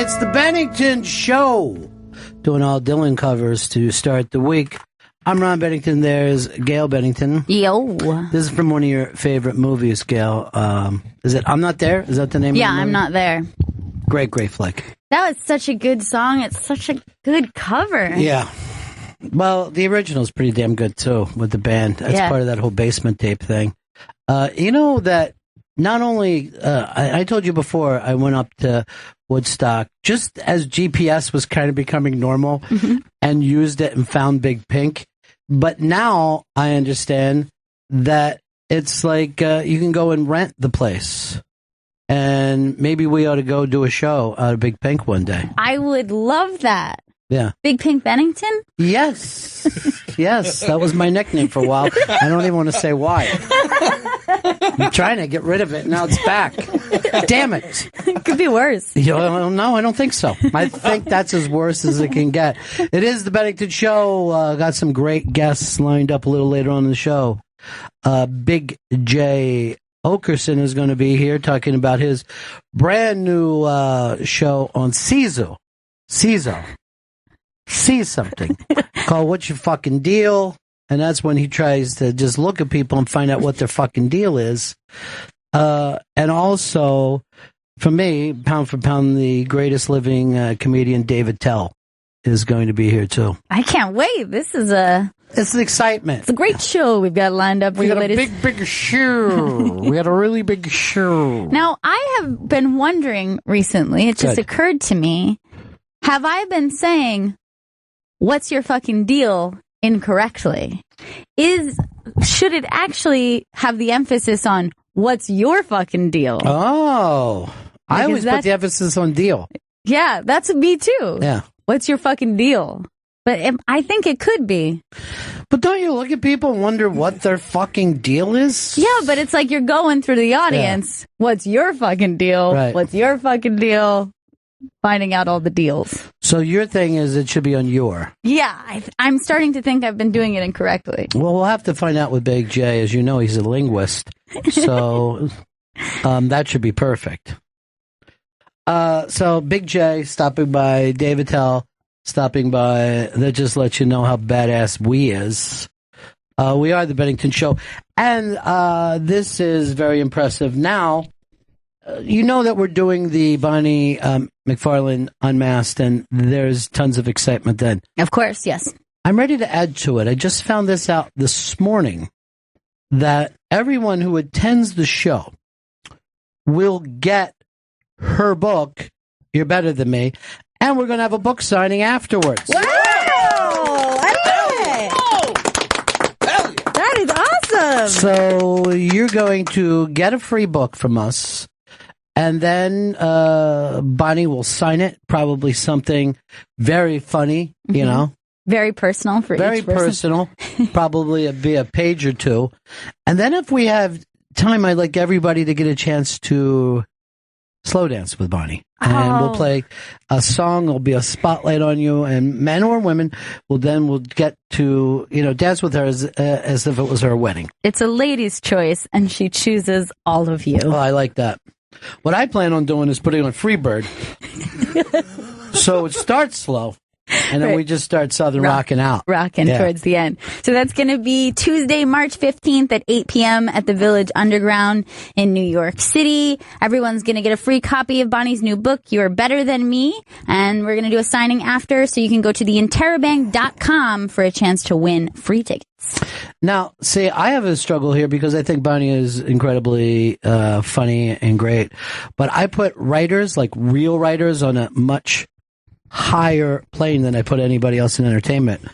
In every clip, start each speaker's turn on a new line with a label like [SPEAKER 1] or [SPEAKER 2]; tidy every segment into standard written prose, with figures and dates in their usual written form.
[SPEAKER 1] It's the Bennington Show. Doing all Dylan covers to start the week. I'm Ron Bennington. There's Gail Bennington.
[SPEAKER 2] Yo.
[SPEAKER 1] This is from one of your favorite movies, Gail. Is it I'm Not There? Is that the name of the movie?
[SPEAKER 2] Yeah, I'm Not There.
[SPEAKER 1] Great flick.
[SPEAKER 2] That was such a good song. It's such a good cover.
[SPEAKER 1] Yeah. Well, the original's pretty damn good, too, with the band. That's part of that whole basement tape thing. You know that not only, I told you before, I went up to Woodstock just as GPS was kind of becoming normal and used it and found Big Pink. But now I understand that it's like you can go and rent the place. And maybe we ought to go do a show out of Big Pink one day.
[SPEAKER 2] I would love that.
[SPEAKER 1] Yeah.
[SPEAKER 2] Big Pink Bennington?
[SPEAKER 1] Yes. Yes. That was my nickname for a while. I don't even want to say why. I'm trying to get rid of it. Now it's back. Damn it.
[SPEAKER 2] It could be worse.
[SPEAKER 1] No, I don't think so. I think that's as worse as it can get. It is the Bennington Show. Got some great guests lined up a little later on in the show. Big Jay Oakerson is going to be here talking about his brand new show on Caesar. See something called What's Your Fucking Deal? And that's when he tries to just look at people and find out what their fucking deal is. And also, for me, pound for pound, the greatest living comedian Dave Attell is going to be here too.
[SPEAKER 2] I can't wait. It's
[SPEAKER 1] an excitement.
[SPEAKER 2] It's a great show we've got lined up for you ladies.
[SPEAKER 1] We got a big show. We got a really big show.
[SPEAKER 2] Now, I have been wondering recently, it just occurred to me, have I been saying, what's your fucking deal incorrectly? Should it actually have the emphasis on what's your fucking deal?
[SPEAKER 1] Oh, I always put the emphasis on deal.
[SPEAKER 2] Yeah, that's me too.
[SPEAKER 1] Yeah.
[SPEAKER 2] What's your fucking deal? But I think it could be.
[SPEAKER 1] But don't you look at people and wonder what their fucking deal is?
[SPEAKER 2] Yeah, but it's like you're going through the audience. Yeah. What's your fucking deal?
[SPEAKER 1] Right.
[SPEAKER 2] What's your fucking deal? Finding out all the deals.
[SPEAKER 1] So your thing is it should be on your.
[SPEAKER 2] Yeah, I'm starting to think I've been doing it incorrectly.
[SPEAKER 1] Well, we'll have to find out with Big J. As you know, he's a linguist. So that should be perfect. So Big J stopping by, Dave Attell stopping by. That just lets you know how badass we is. We are the Bennington Show. And this is very impressive. Now, you know that we're doing the Bonnie McFarlane Unmasked, and there's tons of excitement then.
[SPEAKER 2] Of course, yes.
[SPEAKER 1] I'm ready to add to it. I just found this out this morning, that everyone who attends the show will get her book, You're Better Than Me, and we're going to have a book signing afterwards.
[SPEAKER 2] Wow! I love it! That is awesome!
[SPEAKER 1] So you're going to get a free book from us. And then Bonnie will sign it, probably something very funny, you know.
[SPEAKER 2] Very personal for
[SPEAKER 1] very
[SPEAKER 2] each person.
[SPEAKER 1] Personal, probably be a page or two. And then if we have time, I'd like everybody to get a chance to slow dance with Bonnie. And we'll play a song, there'll be a spotlight on you, and men or women will get to, dance with her as if it was her wedding.
[SPEAKER 2] It's a lady's choice, and she chooses all of you.
[SPEAKER 1] Oh, I like that. What I plan on doing is putting on Freebird. So it starts slow, and then we just start Southern rocking out.
[SPEAKER 2] Rocking towards the end. So that's going to be Tuesday, March 15th at 8 p.m. at the Village Underground in New York City. Everyone's going to get a free copy of Bonnie's new book, You're Better Than Me. And we're going to do a signing after, so you can go to theinterrobang.com for a chance to win free tickets.
[SPEAKER 1] Now, see, I have a struggle here because I think Bonnie is incredibly funny and great. But I put writers, like real writers, on a much higher plane than I put anybody else in entertainment.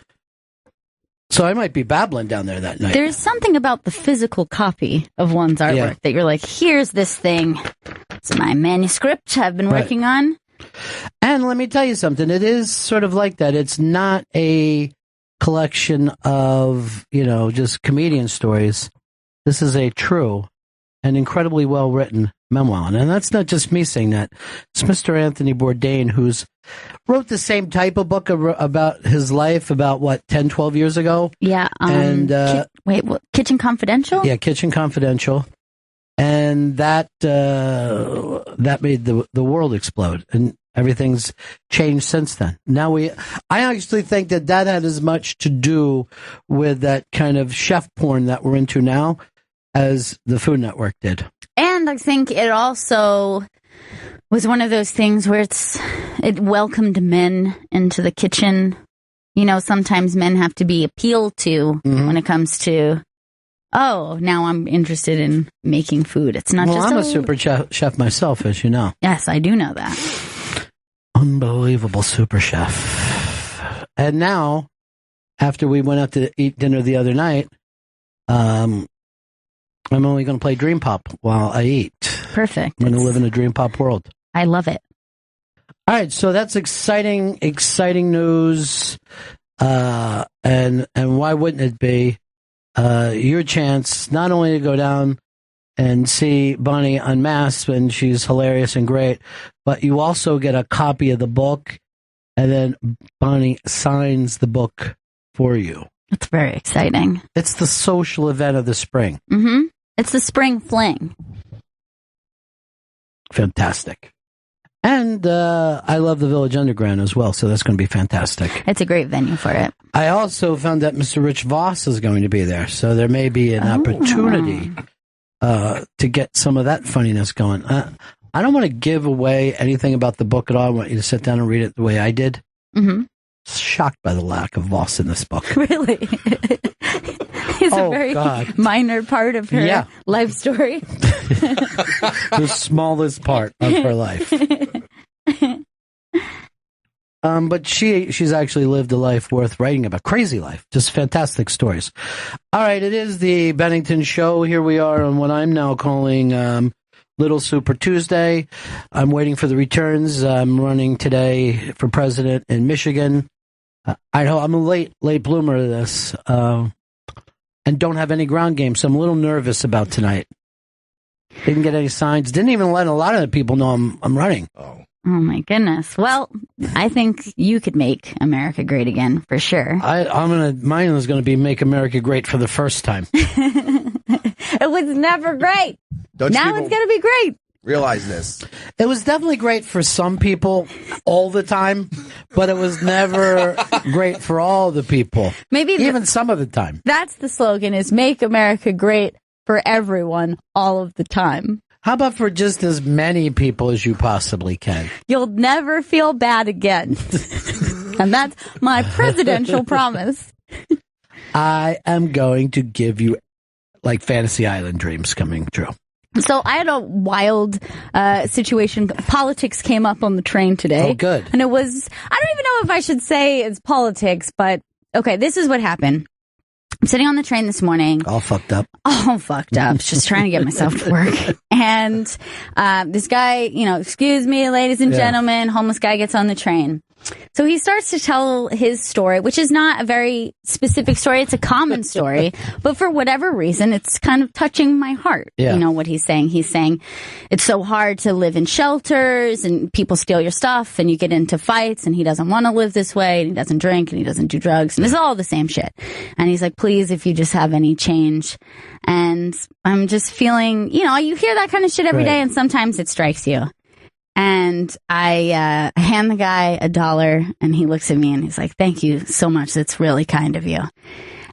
[SPEAKER 1] So I might be babbling down there that night.
[SPEAKER 2] There's something about the physical copy of one's artwork that you're like, here's this thing. It's my manuscript I've been working on.
[SPEAKER 1] And let me tell you something. It is sort of like that. It's not a collection of, just comedian stories. This is a true and incredibly well-written memoir. And that's not just me saying that. It's Mr. Anthony Bourdain, who's wrote the same type of book about his life about, 10, 12 years ago?
[SPEAKER 2] Yeah.
[SPEAKER 1] And
[SPEAKER 2] Kitchen Confidential?
[SPEAKER 1] Yeah, Kitchen Confidential. And that made the world explode. And Everything's changed since then. I actually think that had as much to do with that kind of chef porn that we're into now as the Food Network did.
[SPEAKER 2] And I think it also was one of those things where it welcomed men into the kitchen. You know, sometimes men have to be appealed to when it comes to, oh, now I'm interested in making food. It's not just...
[SPEAKER 1] I'm a super chef myself, as you know.
[SPEAKER 2] Yes, I do know that.
[SPEAKER 1] Unbelievable super chef. And now, after we went out to eat dinner the other night, I'm only going to play Dream Pop while I eat.
[SPEAKER 2] Perfect.
[SPEAKER 1] I'm going to live in a Dream Pop world.
[SPEAKER 2] I love it.
[SPEAKER 1] All right, so that's exciting news. And why wouldn't it be your chance not only to go down and see Bonnie unmasked when she's hilarious and great, but you also get a copy of the book, and then Bonnie signs the book for you.
[SPEAKER 2] It's very exciting.
[SPEAKER 1] It's the social event of the spring.
[SPEAKER 2] Mm-hmm. It's the spring fling.
[SPEAKER 1] Fantastic. And I love the Village Underground as well, so that's going to be fantastic.
[SPEAKER 2] It's a great venue for it. I
[SPEAKER 1] also found that Mr. Rich Voss is going to be there, so there may be an opportunity to get some of that funniness going. I don't want to give away anything about the book at all. I want you to sit down and read it the way I did. Mm-hmm. Shocked by the lack of Voss in this book.
[SPEAKER 2] Really? He's a very minor part of her life story.
[SPEAKER 1] The smallest part of her life. But she's actually lived a life worth writing about. Crazy life. Just fantastic stories. All right, it is the Bennington Show. Here we are on what I'm now calling Little Super Tuesday. I'm waiting for the returns. I'm running today for president in Michigan. I'm a late bloomer to this, and don't have any ground game, so I'm a little nervous about tonight. Didn't get any signs. Didn't even let a lot of the people know I'm running.
[SPEAKER 2] Oh my goodness. Well, I think you could make America great again for sure.
[SPEAKER 1] Mine was gonna be make America great for the first time.
[SPEAKER 2] It was never great. Now it's gonna be great.
[SPEAKER 3] Realize this.
[SPEAKER 1] It was definitely great for some people all the time, but it was never great for all the people.
[SPEAKER 2] Maybe
[SPEAKER 1] even some of the time.
[SPEAKER 2] That's the slogan: is make America great for everyone all of the time.
[SPEAKER 1] How about for just as many people as you possibly can?
[SPEAKER 2] You'll never feel bad again. And that's my presidential promise.
[SPEAKER 1] I am going to give you like Fantasy Island dreams coming true.
[SPEAKER 2] So I had a wild situation. Politics came up on the train today.
[SPEAKER 1] Oh, good.
[SPEAKER 2] And it was, I don't even know if I should say it's politics, but okay, this is what happened. I'm sitting on the train this morning.
[SPEAKER 1] All fucked up.
[SPEAKER 2] Just trying to get myself to work. And this guy, excuse me, ladies and gentlemen, homeless guy gets on the train. So he starts to tell his story, which is not a very specific story. It's a common story. But for whatever reason, it's kind of touching my heart. Yeah. You know what he's saying? He's saying it's so hard to live in shelters and people steal your stuff and you get into fights and he doesn't want to live this way and he doesn't drink and he doesn't do drugs. And it's all the same shit. And he's like, please, if you just have any change. And I'm just feeling, you hear that kind of shit every day and sometimes it strikes you. And I hand the guy $1 and he looks at me and he's like, thank you so much. That's really kind of you.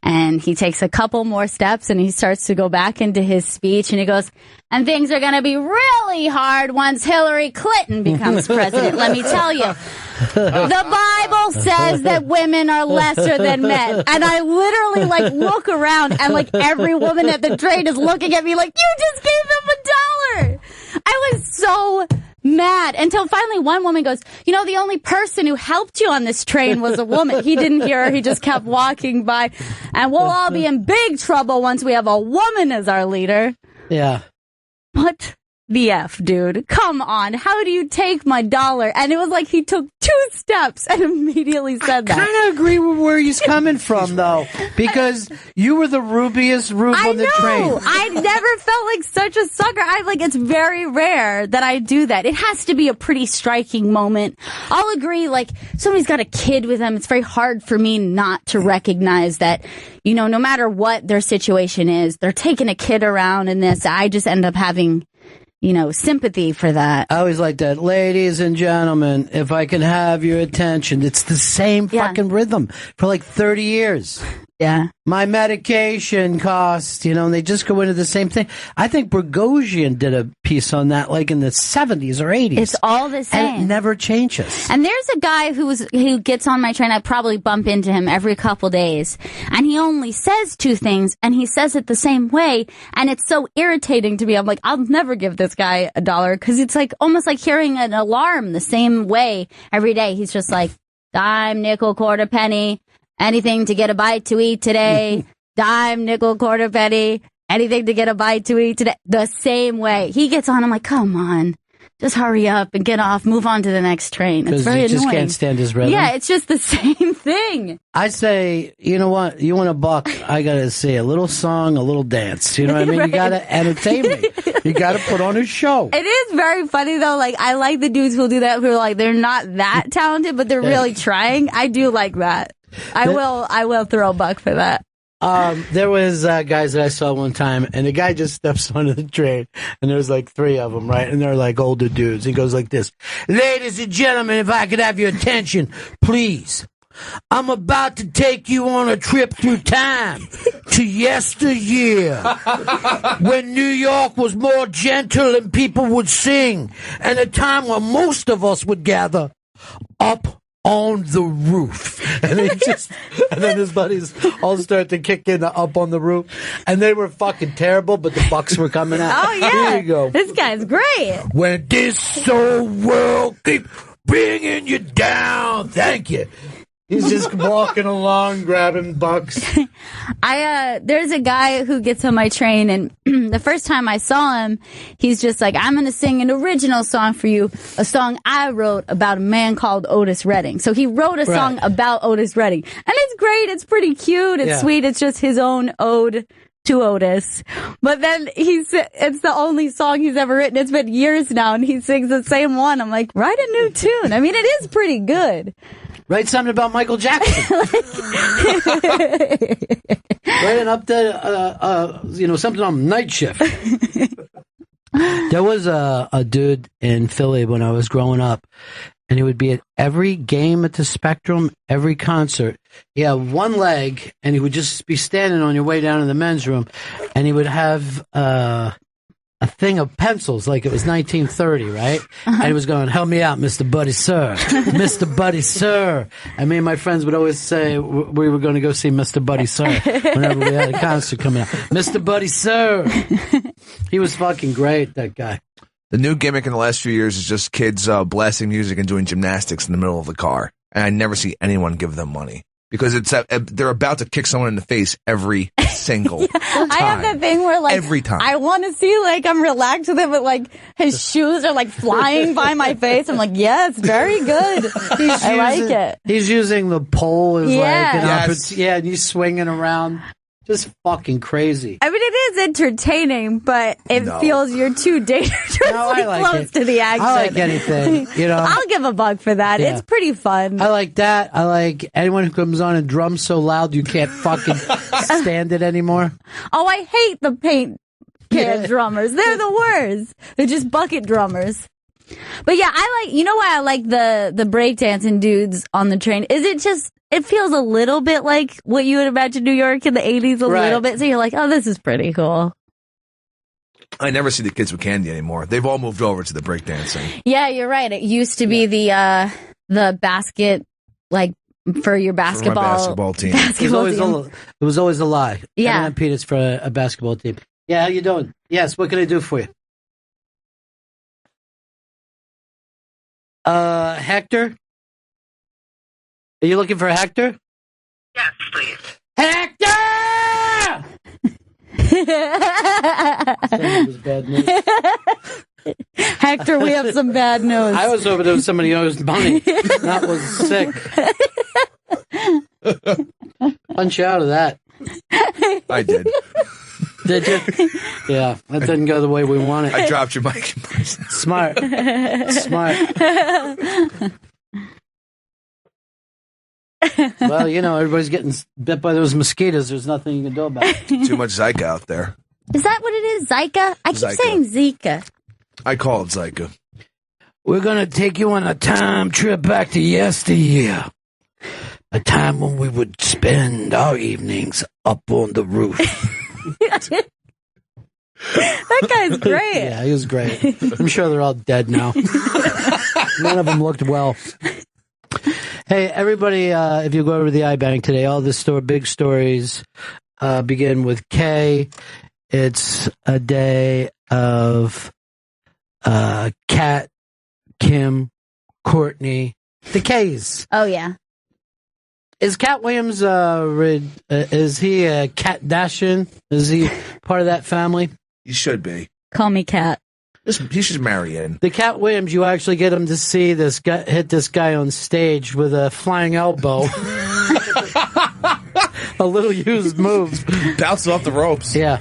[SPEAKER 2] And he takes a couple more steps and he starts to go back into his speech and he goes, and things are going to be really hard once Hillary Clinton becomes president. Let me tell you, the Bible says that women are lesser than men. And I literally look around and every woman at the train is looking at me like, you just gave him $1. I was so mad until finally one woman goes, the only person who helped you on this train was a woman. He didn't hear her. He just kept walking by. And we'll all be in big trouble once we have a woman as our leader.
[SPEAKER 1] Yeah.
[SPEAKER 2] What the F, dude? Come on. How do you take my $1? And it was like he took 2 steps and immediately said that.
[SPEAKER 1] I kind of agree with where he's coming from, though, because you were the rubiest rube on the train.
[SPEAKER 2] I never felt like such a sucker. It's very rare that I do that. It has to be a pretty striking moment. I'll agree, somebody's got a kid with them. It's very hard for me not to recognize that, no matter what their situation is, they're taking a kid around in this. I just end up having sympathy for that.
[SPEAKER 1] I always like that. Ladies and gentlemen, if I can have your attention. It's the same fucking rhythm for like 30 years.
[SPEAKER 2] Yeah.
[SPEAKER 1] My medication costs, and they just go into the same thing. I think Bogosian did a piece on that like in the 70s or 80s.
[SPEAKER 2] It's all the same.
[SPEAKER 1] And it never changes.
[SPEAKER 2] And there's a guy who gets on my train. I probably bump into him every couple days. And he only says two things, and he says it the same way. And it's so irritating to me. I'm like, I'll never give this guy $1 because it's like almost like hearing an alarm the same way every day. He's just like, dime, nickel, quarter, penny. Anything to get a bite to eat today. Dime, nickel, quarter, penny. Anything to get a bite to eat today. The same way. He gets on. I'm like, come on. Just hurry up and get off. Move on to the next train. It's very annoying.
[SPEAKER 1] Because you just can't stand his rhythm.
[SPEAKER 2] Yeah, it's just the same thing.
[SPEAKER 1] I say, you know what? You want $1? I got to say a little song, a little dance. You know what I mean? Right. You got to entertain me. You got to put on a show.
[SPEAKER 2] It is very funny, though. Like, I like the dudes who do that, who are like, they're not that talented, but they're really trying. I do like that. I will throw $1 for that.
[SPEAKER 1] There was guys that I saw one time, and the guy just steps onto the train, and there's like 3 of them, right? And they're like older dudes. He goes like this: "Ladies and gentlemen, if I could have your attention, please. I'm about to take you on a trip through time to yesteryear, when New York was more gentle and people would sing, and a time when most of us would gather up on the roof." And then his buddies all start to kick in the up on the roof, and they were fucking terrible, but the bucks were coming out.
[SPEAKER 2] Oh yeah,
[SPEAKER 1] here you go.
[SPEAKER 2] This guy's great.
[SPEAKER 1] When this old world keep bringing you down, thank you. He's just walking along, grabbing bucks.
[SPEAKER 2] There's a guy who gets on my train, and the first time I saw him, he's just like, I'm going to sing an original song for you, a song I wrote about a man called Otis Redding. So he wrote a song about Otis Redding. And it's great. It's pretty cute. It's sweet. It's just his own ode to Otis. But then it's the only song he's ever written. It's been years now, and he sings the same one. I'm like, write a new tune. I mean, it is pretty good.
[SPEAKER 1] Write something about Michael Jackson. Write an update, something on Night Shift. There was a dude in Philly when I was growing up, and he would be at every game at the Spectrum, every concert. He had one leg, and he would just be standing on your way down to the men's room, and he would have a thing of pencils like it was 1930, right? And he was going, "Help me out, Mr. Buddy Sir. Mr. Buddy Sir." And me and my friends would always say we were going to go see Mr. Buddy Sir whenever we had a concert coming out. Mr. Buddy Sir. He was fucking great, that guy.
[SPEAKER 3] The new gimmick in the last few years is just kids blasting music and doing gymnastics in the middle of the car. And I never see anyone give them money. Because they're about to kick someone in the face every single time.
[SPEAKER 2] I have that thing where, like,
[SPEAKER 3] every time.
[SPEAKER 2] I want to see, like, I'm relaxed with it, but, like, his shoes are, like, flying by my face. I'm like, yes, very good. I like it.
[SPEAKER 1] He's using the pole as, like, an opportunity. Yeah, and he's swinging around. Just fucking crazy.
[SPEAKER 2] I mean, it is entertaining, but it feels you're too dangerously close to the action.
[SPEAKER 1] I like anything,
[SPEAKER 2] I'll give $1 for that. Yeah. It's pretty fun.
[SPEAKER 1] I like that. I like anyone who comes on and drums so loud you can't fucking stand it anymore.
[SPEAKER 2] Oh, I hate the paint can drummers. They're the worst. They're just bucket drummers. But yeah, you know why I like the breakdancing dudes on the train? It feels a little bit like what you would imagine New York in the 80s, a little bit. So you're like, oh, this is pretty cool.
[SPEAKER 3] I never see the kids with candy anymore. They've all moved over to the breakdancing.
[SPEAKER 2] Yeah, you're right. It used to be the basket, like, for your basketball
[SPEAKER 3] team.
[SPEAKER 1] It was always a lie.
[SPEAKER 2] Yeah.
[SPEAKER 1] M&M Peanuts for a basketball team. Yeah, how you doing? Yes, what can I do for you? Hector? Are you looking for Hector?
[SPEAKER 4] Yes, please.
[SPEAKER 1] Hector! That was bad news.
[SPEAKER 2] Hector, we have some bad news.
[SPEAKER 1] I was hoping there was somebody who owes money. That was sick. Punch you out of that.
[SPEAKER 3] I did.
[SPEAKER 1] Did you? Yeah, that didn't go the way we wanted.
[SPEAKER 3] I dropped your mic.
[SPEAKER 1] Smart. Well, everybody's getting bit by those mosquitoes. There's nothing you can do about it.
[SPEAKER 3] Too much Zika out there.
[SPEAKER 2] Is that what it is? Zika? I keep saying Zika.
[SPEAKER 3] I call it Zyka.
[SPEAKER 1] We're going to take you on a time trip back to yesteryear. A time when we would spend our evenings up on the roof.
[SPEAKER 2] That guy's great.
[SPEAKER 1] Yeah, he was great. I'm sure they're all dead now. None of them looked well. Hey, everybody, if you go over to the iBank today, all the big stories begin with K. It's a day of Kat, Kim, Courtney, the K's.
[SPEAKER 2] Oh, yeah.
[SPEAKER 1] Is Cat Williams, is he a Kardashian? Is he part of that family?
[SPEAKER 3] He should be.
[SPEAKER 2] Call me Cat.
[SPEAKER 3] He should marry in.
[SPEAKER 1] The Cat Williams, you actually get him to see this guy hit this guy on stage with a flying elbow. A little used move.
[SPEAKER 3] Bouncing off the ropes.
[SPEAKER 1] Yeah.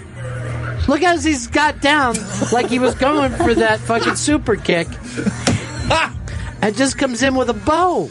[SPEAKER 1] Look as he's got down like he was going for that fucking super kick. And just comes in with a bow.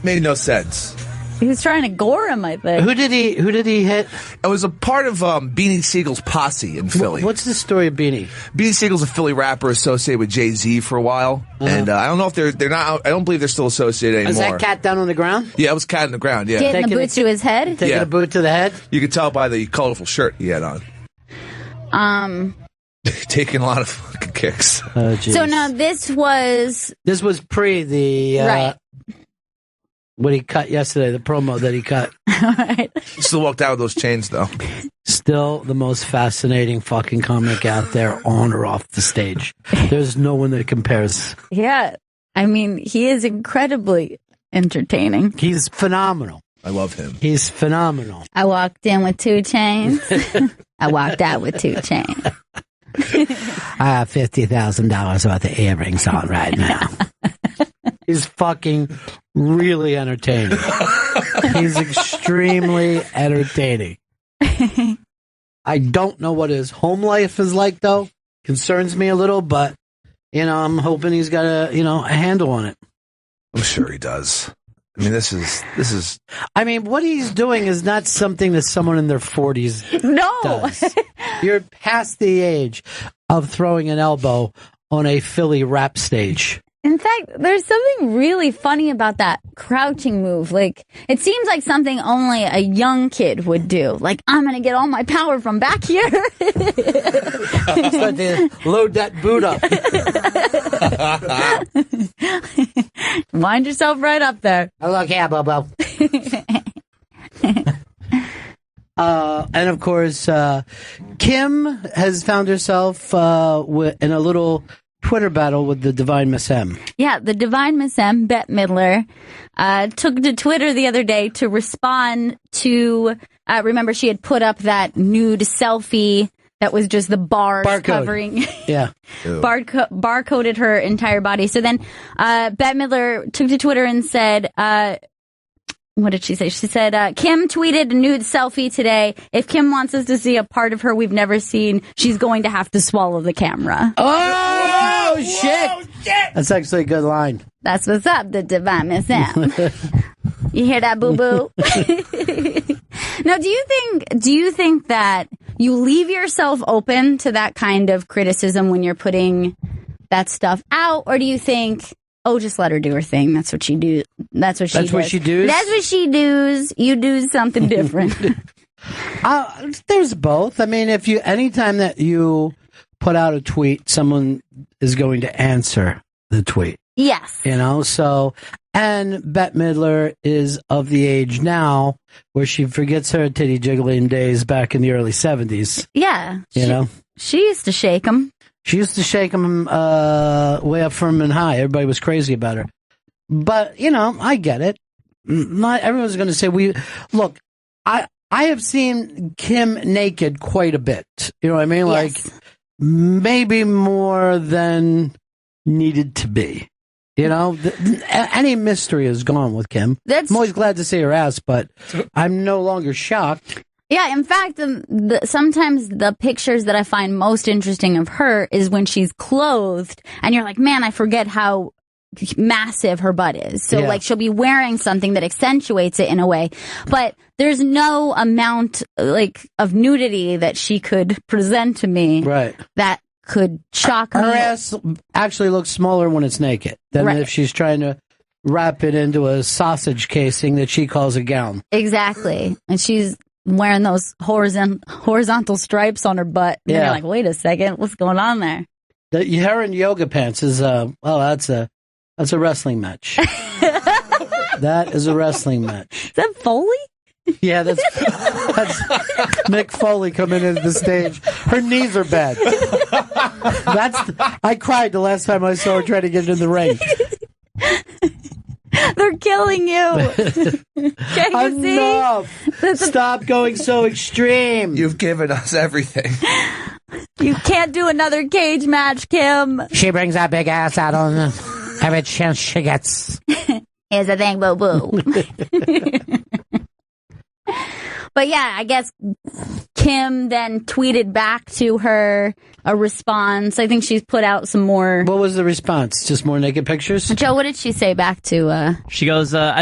[SPEAKER 3] Made no sense.
[SPEAKER 2] He was trying to gore him, I think.
[SPEAKER 1] Who did he hit?
[SPEAKER 3] It was a part of Beanie Siegel's posse in Philly.
[SPEAKER 1] What's the story of Beanie?
[SPEAKER 3] Beanie Siegel's a Philly rapper associated with Jay-Z for a while, and I don't know if they're not. I don't believe they're still associated anymore.
[SPEAKER 1] Is that Cat down on the ground?
[SPEAKER 3] Yeah, it was Cat on the ground. Yeah,
[SPEAKER 2] Getting a boot to his head.
[SPEAKER 1] Taking a boot to the head.
[SPEAKER 3] You could tell by the colorful shirt he had on. Taking a lot of fucking kicks.
[SPEAKER 1] Oh,
[SPEAKER 2] so now this was
[SPEAKER 1] pre the
[SPEAKER 2] right.
[SPEAKER 1] What he cut yesterday, the promo that he cut.
[SPEAKER 2] All right.
[SPEAKER 3] He still walked out with those chains, though.
[SPEAKER 1] Still the most fascinating fucking comic out there, on or off the stage. There's no one that compares.
[SPEAKER 2] Yeah. I mean, he is incredibly entertaining.
[SPEAKER 1] He's phenomenal.
[SPEAKER 3] I love him.
[SPEAKER 1] He's phenomenal.
[SPEAKER 2] I walked in with 2 chains. I walked out with 2 chains.
[SPEAKER 1] I have $50,000 worth of earrings on right now. He's fucking really entertaining. He's extremely entertaining. I don't know what his home life is like, though. Concerns me a little, but, I'm hoping he's got a handle on it.
[SPEAKER 3] I'm sure he does. I mean, this is.
[SPEAKER 1] I mean, what he's doing is not something that someone in their 40s does. You're past the age of throwing an elbow on a Philly rap stage.
[SPEAKER 2] In fact, there's something really funny about that crouching move. Like, it seems like something only a young kid would do. Like, I'm going to get all my power from back here.
[SPEAKER 1] Start to load that boot up.
[SPEAKER 2] Wind yourself right up there.
[SPEAKER 1] Oh, look, yeah, Bobo. And of course, Kim has found herself in a little Twitter battle with the Divine Miss M.
[SPEAKER 2] Yeah, the Divine Miss M, Bette Midler, took to Twitter the other day to respond to, remember she had put up that nude selfie that was just the bars covering.
[SPEAKER 1] Yeah.
[SPEAKER 2] Barcoded her entire body. So then Bette Midler took to Twitter and said, what did she say? She said, Kim tweeted a nude selfie today. If Kim wants us to see a part of her we've never seen, she's going to have to swallow the camera.
[SPEAKER 1] Oh, shit. That's actually a good line.
[SPEAKER 2] That's what's up, the Divine Miss M. You hear that, boo-boo? Now, do you think that you leave yourself open to that kind of criticism when you're putting that stuff out? Or do you think, oh, just let her do her thing. That's what she do. That's what she does.
[SPEAKER 1] What she does?
[SPEAKER 2] That's what she does. You do something different.
[SPEAKER 1] There's both. I mean, anytime that you put out a tweet, someone is going to answer the tweet.
[SPEAKER 2] Yes.
[SPEAKER 1] And Bette Midler is of the age now where she forgets her titty jiggling days back in the early 70s.
[SPEAKER 2] Yeah.
[SPEAKER 1] She
[SPEAKER 2] used to shake them.
[SPEAKER 1] She used to shake them way up firm and high. Everybody was crazy about her. But, I get it. Not everyone's going to say, look, I have seen Kim naked quite a bit. You know what I mean?
[SPEAKER 2] Yes.
[SPEAKER 1] Like, maybe more than needed to be. Any mystery is gone with Kim. I'm always glad to see her ass, but I'm no longer shocked.
[SPEAKER 2] Yeah, in fact, sometimes the pictures that I find most interesting of her is when she's clothed, and you're like, man, I forget how massive her butt is. So, she'll be wearing something that accentuates it in a way. But there's no amount, of nudity that she could present to me
[SPEAKER 1] that
[SPEAKER 2] could shock me.
[SPEAKER 1] Her ass actually looks smaller when it's naked than if she's trying to wrap it into a sausage casing that she calls a gown.
[SPEAKER 2] Exactly. And she's wearing those horizontal stripes on her butt. And you're like, wait a second, what's going on there?
[SPEAKER 1] Her in yoga pants is, that's a wrestling match. That is a wrestling match.
[SPEAKER 2] Is that Foley?
[SPEAKER 1] Yeah, that's Mick Foley coming into the stage. Her knees are bad. I cried the last time I saw her try to get into the ring.
[SPEAKER 2] They're killing you. Can't you
[SPEAKER 1] Enough.
[SPEAKER 2] see?
[SPEAKER 1] Stop going so extreme.
[SPEAKER 3] You've given us everything.
[SPEAKER 2] You can't do another cage match, Kim.
[SPEAKER 1] She brings that big ass out on every chance she gets.
[SPEAKER 2] Here's the thing, boo-boo. But yeah, I guess Kim then tweeted back to her a response. I think she's put out some more.
[SPEAKER 1] What was the response? Just more naked pictures?
[SPEAKER 2] Joe, what did she say back to?
[SPEAKER 4] She goes, I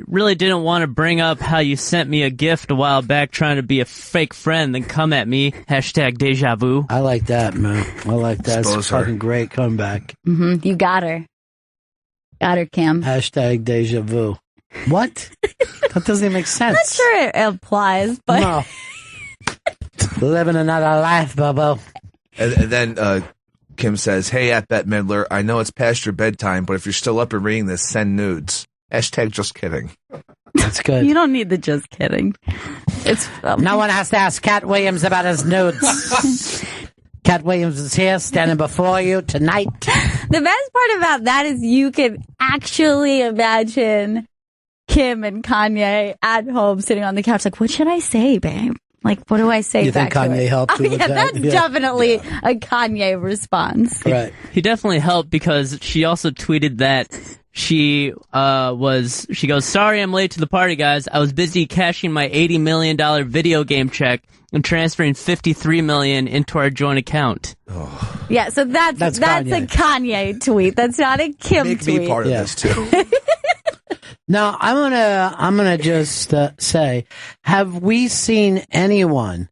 [SPEAKER 4] really didn't want to bring up how you sent me a gift a while back trying to be a fake friend, then come at me. # deja vu.
[SPEAKER 1] I like that, man. I like that. It's a fucking great comeback.
[SPEAKER 2] Mm-hmm. You got her. Got her, Kim.
[SPEAKER 1] # deja vu. What? That doesn't even make sense.
[SPEAKER 2] I'm not sure it applies, but...
[SPEAKER 1] No. Living another life, Bobo.
[SPEAKER 3] And then Kim says, hey, at Bette Midler, I know it's past your bedtime, but if you're still up and reading this, send nudes. # just kidding.
[SPEAKER 1] That's good.
[SPEAKER 2] You don't need the just kidding. It's
[SPEAKER 1] no one has to ask Cat Williams about his nudes. Cat Williams is here, standing before you tonight.
[SPEAKER 2] The best part about that is you can actually imagine Kim and Kanye at home sitting on the couch like, what should I say, babe? Like, what do I say
[SPEAKER 1] you
[SPEAKER 2] back
[SPEAKER 1] think Kanye
[SPEAKER 2] to it?
[SPEAKER 1] helped you with that?
[SPEAKER 2] That's definitely a Kanye response.
[SPEAKER 1] Right.
[SPEAKER 4] He definitely helped because she also tweeted that she goes, sorry I'm late to the party, guys. I was busy cashing my $80 million video game check and transferring $53 million into our joint account.
[SPEAKER 3] Oh.
[SPEAKER 2] Yeah, so that's
[SPEAKER 1] Kanye.
[SPEAKER 2] a Kanye tweet. That's not a Kim tweet.
[SPEAKER 3] Make me part of this too.
[SPEAKER 1] Now, I'm gonna just say, have we seen anyone,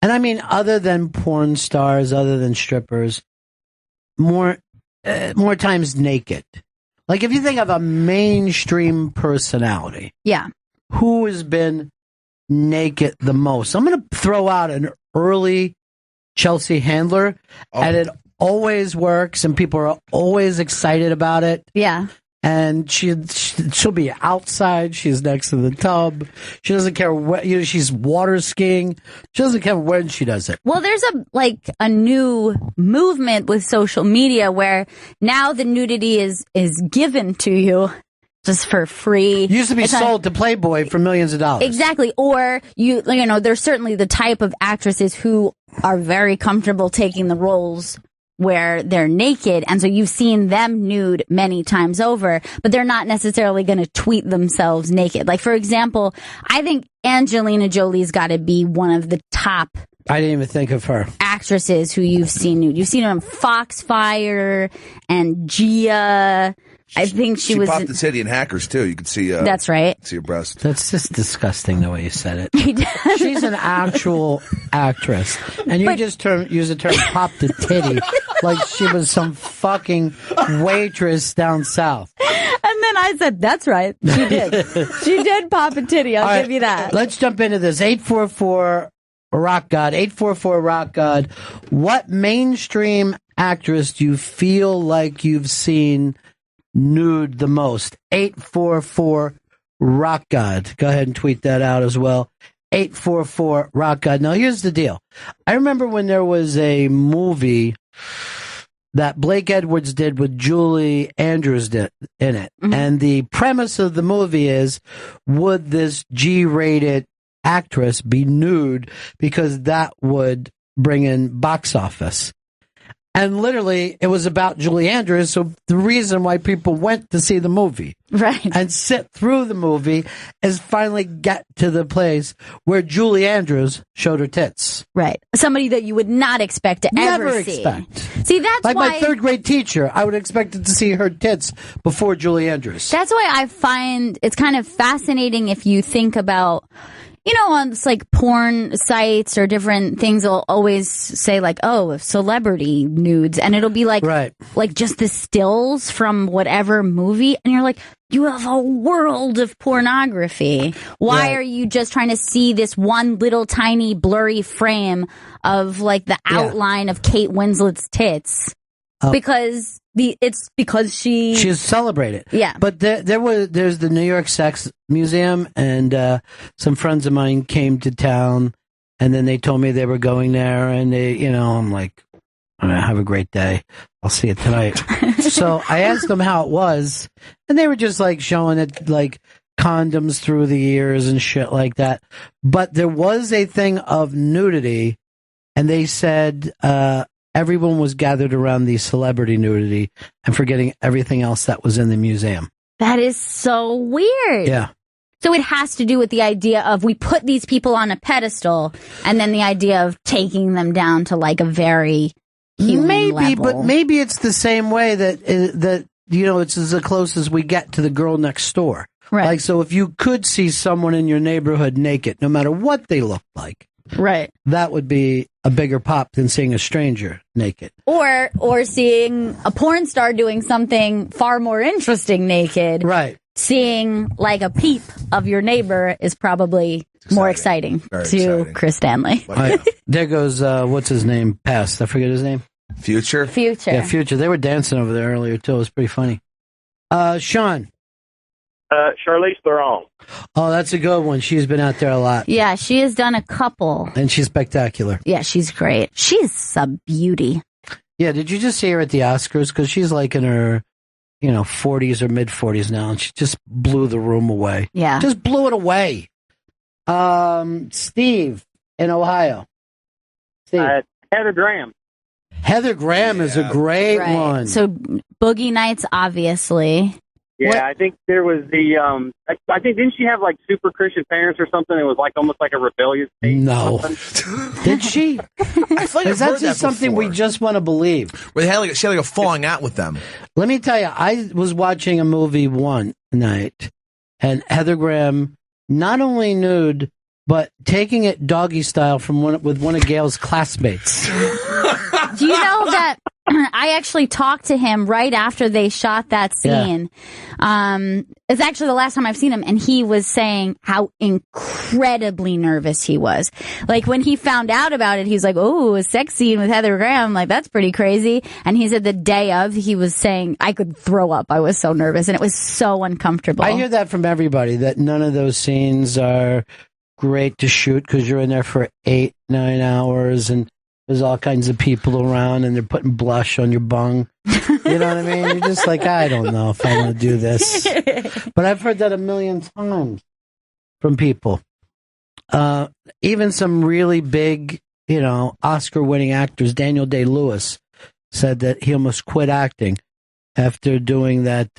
[SPEAKER 1] and I mean other than porn stars, other than strippers, more times naked? Like, if you think of a mainstream personality,
[SPEAKER 2] yeah,
[SPEAKER 1] who has been naked the most? I'm gonna throw out an early Chelsea Handler, and it always works, and people are always excited about it.
[SPEAKER 2] Yeah.
[SPEAKER 1] And she'll be outside. She's next to the tub. She doesn't care what, she's water skiing. She doesn't care when she does it.
[SPEAKER 2] Well, there's a new movement with social media where now the nudity is given to you just for free.
[SPEAKER 1] It used to be sold to Playboy for millions of dollars.
[SPEAKER 2] Exactly. Or you know, there's certainly the type of actresses who are very comfortable taking the roles where they're naked, and so you've seen them nude many times over, but they're not necessarily going to tweet themselves naked. Like, for example, I think Angelina Jolie's got to be one of the top.
[SPEAKER 1] I didn't even think of her.
[SPEAKER 2] Actresses who you've seen nude. You've seen her in Foxfire and Gia. I think she was
[SPEAKER 3] popped the titty in Hackers too. You could see.
[SPEAKER 2] That's right.
[SPEAKER 3] See her breast.
[SPEAKER 1] That's just disgusting the way you said it. She's an actual actress, and you use the term "pop the titty" like she was some fucking waitress down south.
[SPEAKER 2] And then I said, "That's right, she did. She did pop a titty. I'll give you that."
[SPEAKER 1] Let's jump into this. 844 Rock God. 844 Rock God. What mainstream actress do you feel like you've seen nude the most? 844 Rock God. Go ahead and tweet that out as well. 844 Rock God. Now, here's the deal. I remember when there was a movie that Blake Edwards did with Julie Andrews in it. Mm-hmm. And the premise of the movie is, would this G-rated actress be nude because that would bring in box office? And literally, it was about Julie Andrews, so the reason why people went to see the movie,
[SPEAKER 2] right,
[SPEAKER 1] and sit through the movie, is finally get to the place where Julie Andrews showed her tits.
[SPEAKER 2] Right. Somebody that you would not expect to ever see. See, that's
[SPEAKER 1] like
[SPEAKER 2] why...
[SPEAKER 1] my third grade teacher, I would expect to see her tits before Julie Andrews.
[SPEAKER 2] That's why I find it's kind of fascinating if you think about... you know, on like porn sites or different things, will always say like, "Oh, celebrity nudes," and it'll be like, like just the stills from whatever movie, and you're like, you have a world of pornography. Why are you just trying to see this one little tiny blurry frame of like the outline of Kate Winslet's tits? Because she's celebrated. Yeah.
[SPEAKER 1] But there's the New York Sex Museum, and some friends of mine came to town, and then they told me they were going there, and I'm like, have a great day. I'll see you tonight. So I asked them how it was, and they were just like showing it like condoms through the ears and shit like that. But there was a thing of nudity, and they said everyone was gathered around the celebrity nudity and forgetting everything else that was in the museum.
[SPEAKER 2] That is so weird.
[SPEAKER 1] Yeah.
[SPEAKER 2] So it has to do with the idea of we put these people on a pedestal, and then the idea of taking them down to like a very human level.
[SPEAKER 1] But maybe it's the same way that it's as close as we get to the girl next door.
[SPEAKER 2] Right.
[SPEAKER 1] Like, so if you could see someone in your neighborhood naked, no matter what they look like,
[SPEAKER 2] right,
[SPEAKER 1] that would be a bigger pop than seeing a stranger naked.
[SPEAKER 2] Or seeing a porn star doing something far more interesting naked.
[SPEAKER 1] Right.
[SPEAKER 2] Seeing like a peep of your neighbor is probably more exciting to Chris Stanley.
[SPEAKER 1] There goes, what's his name? Passed. I forget his name.
[SPEAKER 3] Future.
[SPEAKER 1] Yeah, Future. They were dancing over there earlier, too. It was pretty funny. Sean.
[SPEAKER 5] Charlize Theron.
[SPEAKER 1] Oh, that's a good one. She's been out there a lot.
[SPEAKER 2] Yeah, she has done a couple.
[SPEAKER 1] And she's spectacular.
[SPEAKER 2] Yeah, she's great. She's a beauty.
[SPEAKER 1] Yeah, did you just see her at the Oscars? Because she's like in her 40s or mid-40s now, and she just blew the room away.
[SPEAKER 2] Yeah.
[SPEAKER 1] Just blew it away. Steve in Ohio. Steve.
[SPEAKER 5] Heather Graham.
[SPEAKER 1] Heather Graham is a great one.
[SPEAKER 2] So Boogie Nights, obviously.
[SPEAKER 5] Yeah, I think there was the, I think, didn't she have like super Christian parents or something? It was like almost like a rebellious teen.
[SPEAKER 1] No. Did she?
[SPEAKER 3] I feel like
[SPEAKER 1] is that just something we just want to believe?
[SPEAKER 3] Where she had like a falling out with them.
[SPEAKER 1] Let me tell you, I was watching a movie one night, and Heather Graham not only nude, but taking it doggy style with one of Gail's classmates.
[SPEAKER 2] Do you know that I actually talked to him right after they shot that scene? Yeah. It's actually the last time I've seen him, and he was saying how incredibly nervous he was. Like, when he found out about it, he was like, "Oh, a sex scene with Heather Graham, like, that's pretty crazy." And he said the day of, he was saying, "I could throw up. I was so nervous," and it was so uncomfortable.
[SPEAKER 1] I hear that from everybody, that none of those scenes are great to shoot because you're in there for 8-9 hours, and there's all kinds of people around, and they're putting blush on your bung. You know what I mean? You're just like, I don't know if I want to do this. But I've heard that a million times from people. Even some really big, Oscar-winning actors, Daniel Day-Lewis, said that he almost quit acting after doing that.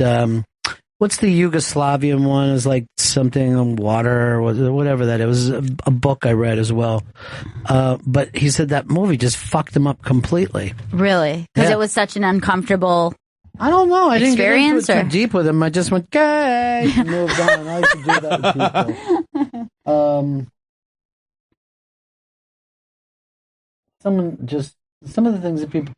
[SPEAKER 1] What's the Yugoslavian one? Is like something on water or whatever that. It was a book I read as well. But he said that movie just fucked him up completely.
[SPEAKER 2] Really? Because it was such an uncomfortable.
[SPEAKER 1] I don't know. I didn't get into it
[SPEAKER 2] too
[SPEAKER 1] deep with him. I just went, "Gay," and moved on. I like to do that with people. Some of the things that people.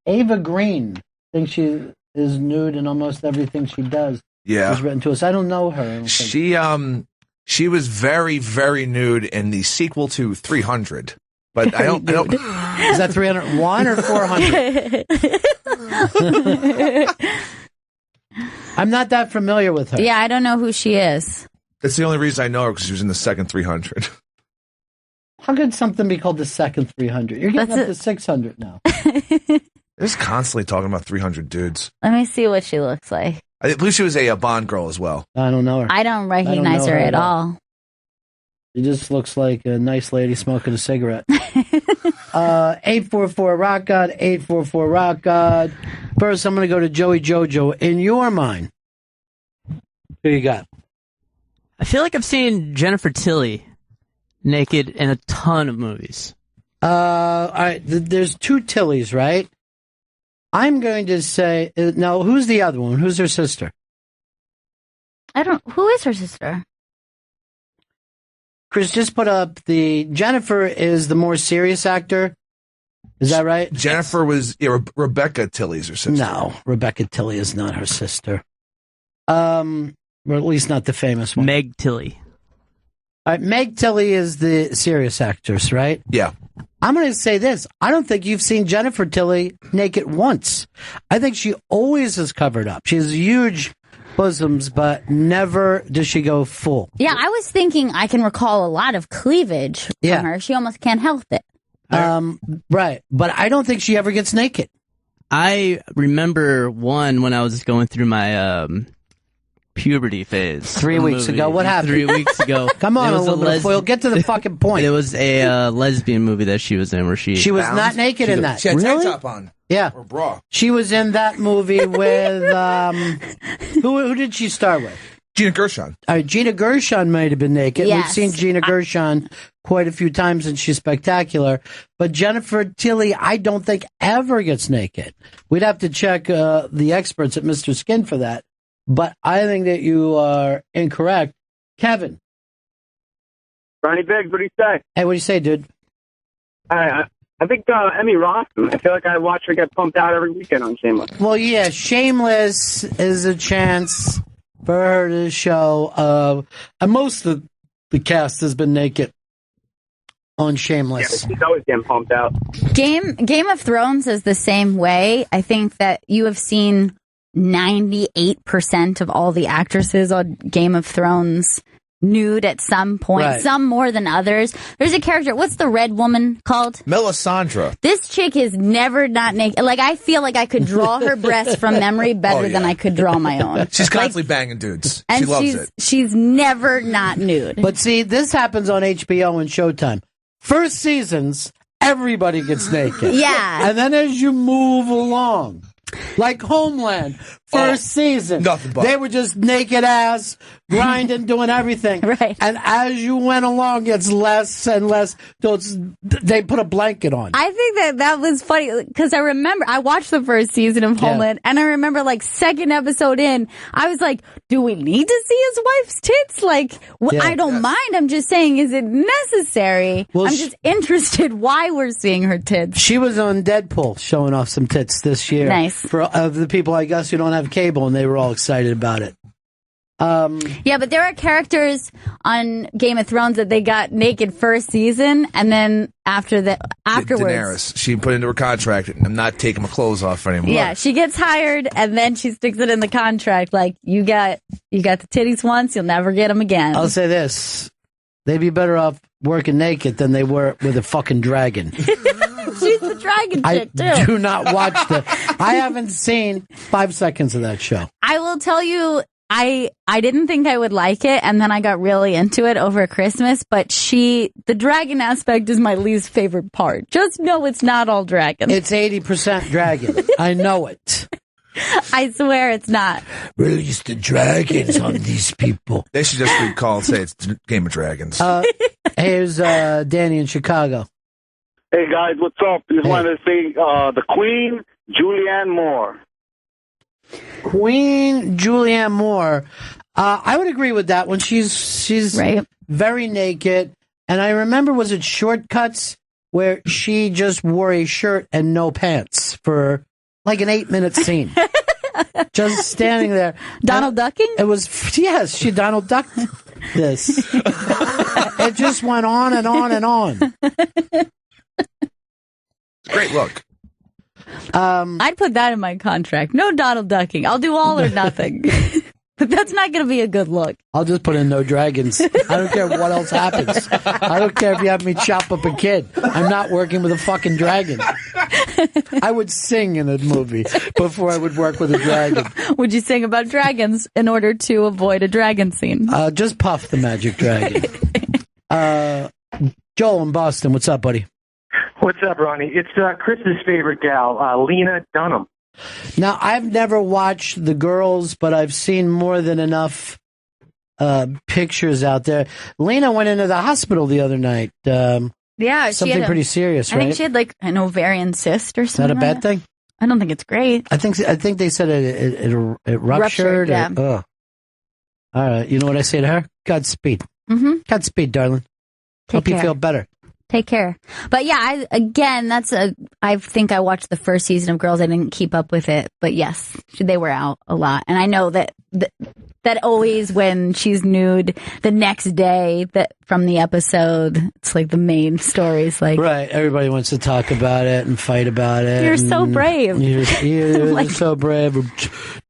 [SPEAKER 1] Ava Green thinks she is nude in almost everything she does.
[SPEAKER 3] Yeah,
[SPEAKER 1] was written to us. I don't know her.
[SPEAKER 3] She was very, very nude in the sequel to 300. But I don't.
[SPEAKER 1] Is that 301 or 400? I'm not that familiar with her.
[SPEAKER 2] Yeah, I don't know who she is.
[SPEAKER 3] That's the only reason I know her, because she was in the second 300.
[SPEAKER 1] How could something be called the second 300? You're getting up to 600 now.
[SPEAKER 3] They're just constantly talking about 300 dudes.
[SPEAKER 2] Let me see what she looks like.
[SPEAKER 3] I believe she was a Bond girl as well.
[SPEAKER 1] I don't know her.
[SPEAKER 2] I don't recognize her at all.
[SPEAKER 1] She just looks like a nice lady smoking a cigarette. 844 Rock God, 844 Rock God. First, I'm going to go to Joey Jojo. In your mind, who you got?
[SPEAKER 4] I feel like I've seen Jennifer Tilly naked in a ton of movies.
[SPEAKER 1] All right, there's two Tillys, right? I'm going to say, now, who's the other one? Who's her sister?
[SPEAKER 2] Who is her sister?
[SPEAKER 1] Chris, just put up Jennifer is the more serious actor. Is that right?
[SPEAKER 3] Jennifer was Rebecca Tilley's her sister.
[SPEAKER 1] No, Rebecca Tilley is not her sister. Or at least not the famous one.
[SPEAKER 4] Meg Tilly.
[SPEAKER 1] All right, Meg Tilly is the serious actress, right?
[SPEAKER 3] Yeah.
[SPEAKER 1] I'm going to say this. I don't think you've seen Jennifer Tilly naked once. I think she always is covered up. She has huge bosoms, but never does she go full.
[SPEAKER 2] Yeah, I was thinking I can recall a lot of cleavage from her. She almost can't help it.
[SPEAKER 1] Right. But I don't think she ever gets naked.
[SPEAKER 4] I remember one when I was going through my puberty phase.
[SPEAKER 1] 3 weeks ago. What happened?
[SPEAKER 4] 3 weeks ago.
[SPEAKER 1] Come on, Aluminum Foil. Get to the fucking point.
[SPEAKER 4] It was a lesbian movie that she was in where she
[SPEAKER 1] was not naked in that.
[SPEAKER 3] She had a
[SPEAKER 1] really?
[SPEAKER 3] tank top on.
[SPEAKER 1] Yeah.
[SPEAKER 3] Or bra.
[SPEAKER 1] She was in that movie with, who did she star with?
[SPEAKER 3] Gina Gershon.
[SPEAKER 1] Gina Gershon might have been naked.
[SPEAKER 2] Yes.
[SPEAKER 1] We've seen Gina Gershon quite a few times, and she's spectacular. But Jennifer Tilly, I don't think ever gets naked. We'd have to check the experts at Mr. Skin for that. But I think that you are incorrect. Kevin.
[SPEAKER 5] Ronnie Biggs, what do you say?
[SPEAKER 1] Hey, what do you say, dude?
[SPEAKER 5] I think Emmy Rossum. I feel like I watch her get pumped out every weekend on Shameless.
[SPEAKER 1] Well, yeah, Shameless is a chance for her to show. And most of the cast has been naked on Shameless.
[SPEAKER 5] Yeah, she's always getting pumped out.
[SPEAKER 2] Game of Thrones is the same way. I think that you have seen 98% of all the actresses on Game of Thrones nude at some point,
[SPEAKER 1] right.
[SPEAKER 2] Some more than others. There's a character, what's the red woman called?
[SPEAKER 3] Melisandre.
[SPEAKER 2] This chick is never not naked. Like, I feel like I could draw her breasts from memory better than I could draw my own.
[SPEAKER 3] She's constantly banging dudes.
[SPEAKER 2] And
[SPEAKER 3] she loves it.
[SPEAKER 2] She's never not nude.
[SPEAKER 1] But see, this happens on HBO and Showtime. First seasons, everybody gets naked.
[SPEAKER 2] Yeah.
[SPEAKER 1] And then as you move along, like Homeland, first season,
[SPEAKER 3] nothing but.
[SPEAKER 1] They were just naked ass, grinding, doing everything.
[SPEAKER 2] Right.
[SPEAKER 1] And as you went along, it's less and less. They put a blanket on.
[SPEAKER 2] I think that was funny because I remember I watched the first season of Homeland, and I remember like second episode in, I was like, "Do we need to see his wife's tits?" Like, I don't mind. I'm just saying, is it necessary?
[SPEAKER 1] Well,
[SPEAKER 2] I'm just interested why we're seeing her tits.
[SPEAKER 1] She was on Deadpool showing off some tits this year.
[SPEAKER 2] Nice.
[SPEAKER 1] For the people, I guess, who don't have cable, and they were all excited about it.
[SPEAKER 2] Yeah, but there are characters on Game of Thrones that they got naked first season, and then afterwards,
[SPEAKER 3] Daenerys, she put into her contract, I'm not taking my clothes off anymore.
[SPEAKER 2] Yeah, she gets hired, and then she sticks it in the contract, like you got the titties once, you'll never get them again.
[SPEAKER 1] I'll say this: they'd be better off working naked than they were with a fucking dragon.
[SPEAKER 2] She's the dragon chick, too.
[SPEAKER 1] I do not watch that. I haven't seen 5 seconds of that show.
[SPEAKER 2] I will tell you, I didn't think I would like it, and then I got really into it over Christmas, but the dragon aspect is my least favorite part. Just know it's not all dragon.
[SPEAKER 1] It's 80% dragon. I know it.
[SPEAKER 2] I swear it's not.
[SPEAKER 1] Release the dragons on these people.
[SPEAKER 3] They should just recall and say it's Game of Dragons.
[SPEAKER 1] Here's Danny in Chicago.
[SPEAKER 6] Hey, guys, what's up? Just wanted to say the Queen, Julianne Moore.
[SPEAKER 1] Queen Julianne Moore. I would agree with that one. She's
[SPEAKER 2] right.
[SPEAKER 1] Very naked. And I remember, was it Shortcuts, where she just wore a shirt and no pants for like an 8-minute scene. Just standing there.
[SPEAKER 2] Donald ducking?
[SPEAKER 1] It was, yes, she Donald ducked this. It just went on and on and on.
[SPEAKER 3] Great look.
[SPEAKER 2] I'd put that in my contract. No Donald ducking. I'll do all or nothing. But that's not going to be a good look.
[SPEAKER 1] I'll just put in no dragons. I don't care what else happens. I don't care if you have me chop up a kid. I'm not working with a fucking dragon. I would sing in a movie before I would work with a dragon.
[SPEAKER 2] Would you sing about dragons in order to avoid a dragon scene?
[SPEAKER 1] Just Puff the Magic Dragon. Joel in Boston, what's up, buddy?
[SPEAKER 7] What's up, Ronnie? It's Chris's favorite gal, Lena Dunham.
[SPEAKER 1] Now, I've never watched The Girls, but I've seen more than enough pictures out there. Lena went into the hospital the other night.
[SPEAKER 2] Yeah,
[SPEAKER 1] something pretty serious, right?
[SPEAKER 2] I think she had like an ovarian cyst or something.
[SPEAKER 1] Is that a bad thing?
[SPEAKER 2] I don't think it's great.
[SPEAKER 1] I think they said it ruptured.
[SPEAKER 2] Yeah.
[SPEAKER 1] All right, you know what I say to her? Godspeed.
[SPEAKER 2] Mm-hmm.
[SPEAKER 1] Godspeed, darling. Hope you feel better.
[SPEAKER 2] Take care. But yeah, I think I watched the first season of Girls. I didn't keep up with it, but yes, they were out a lot. And I know that always when she's nude the next day from the episode, it's like the main stories. Like,
[SPEAKER 1] right. Everybody wants to talk about it and fight about it.
[SPEAKER 2] You're so brave.
[SPEAKER 1] You're so brave.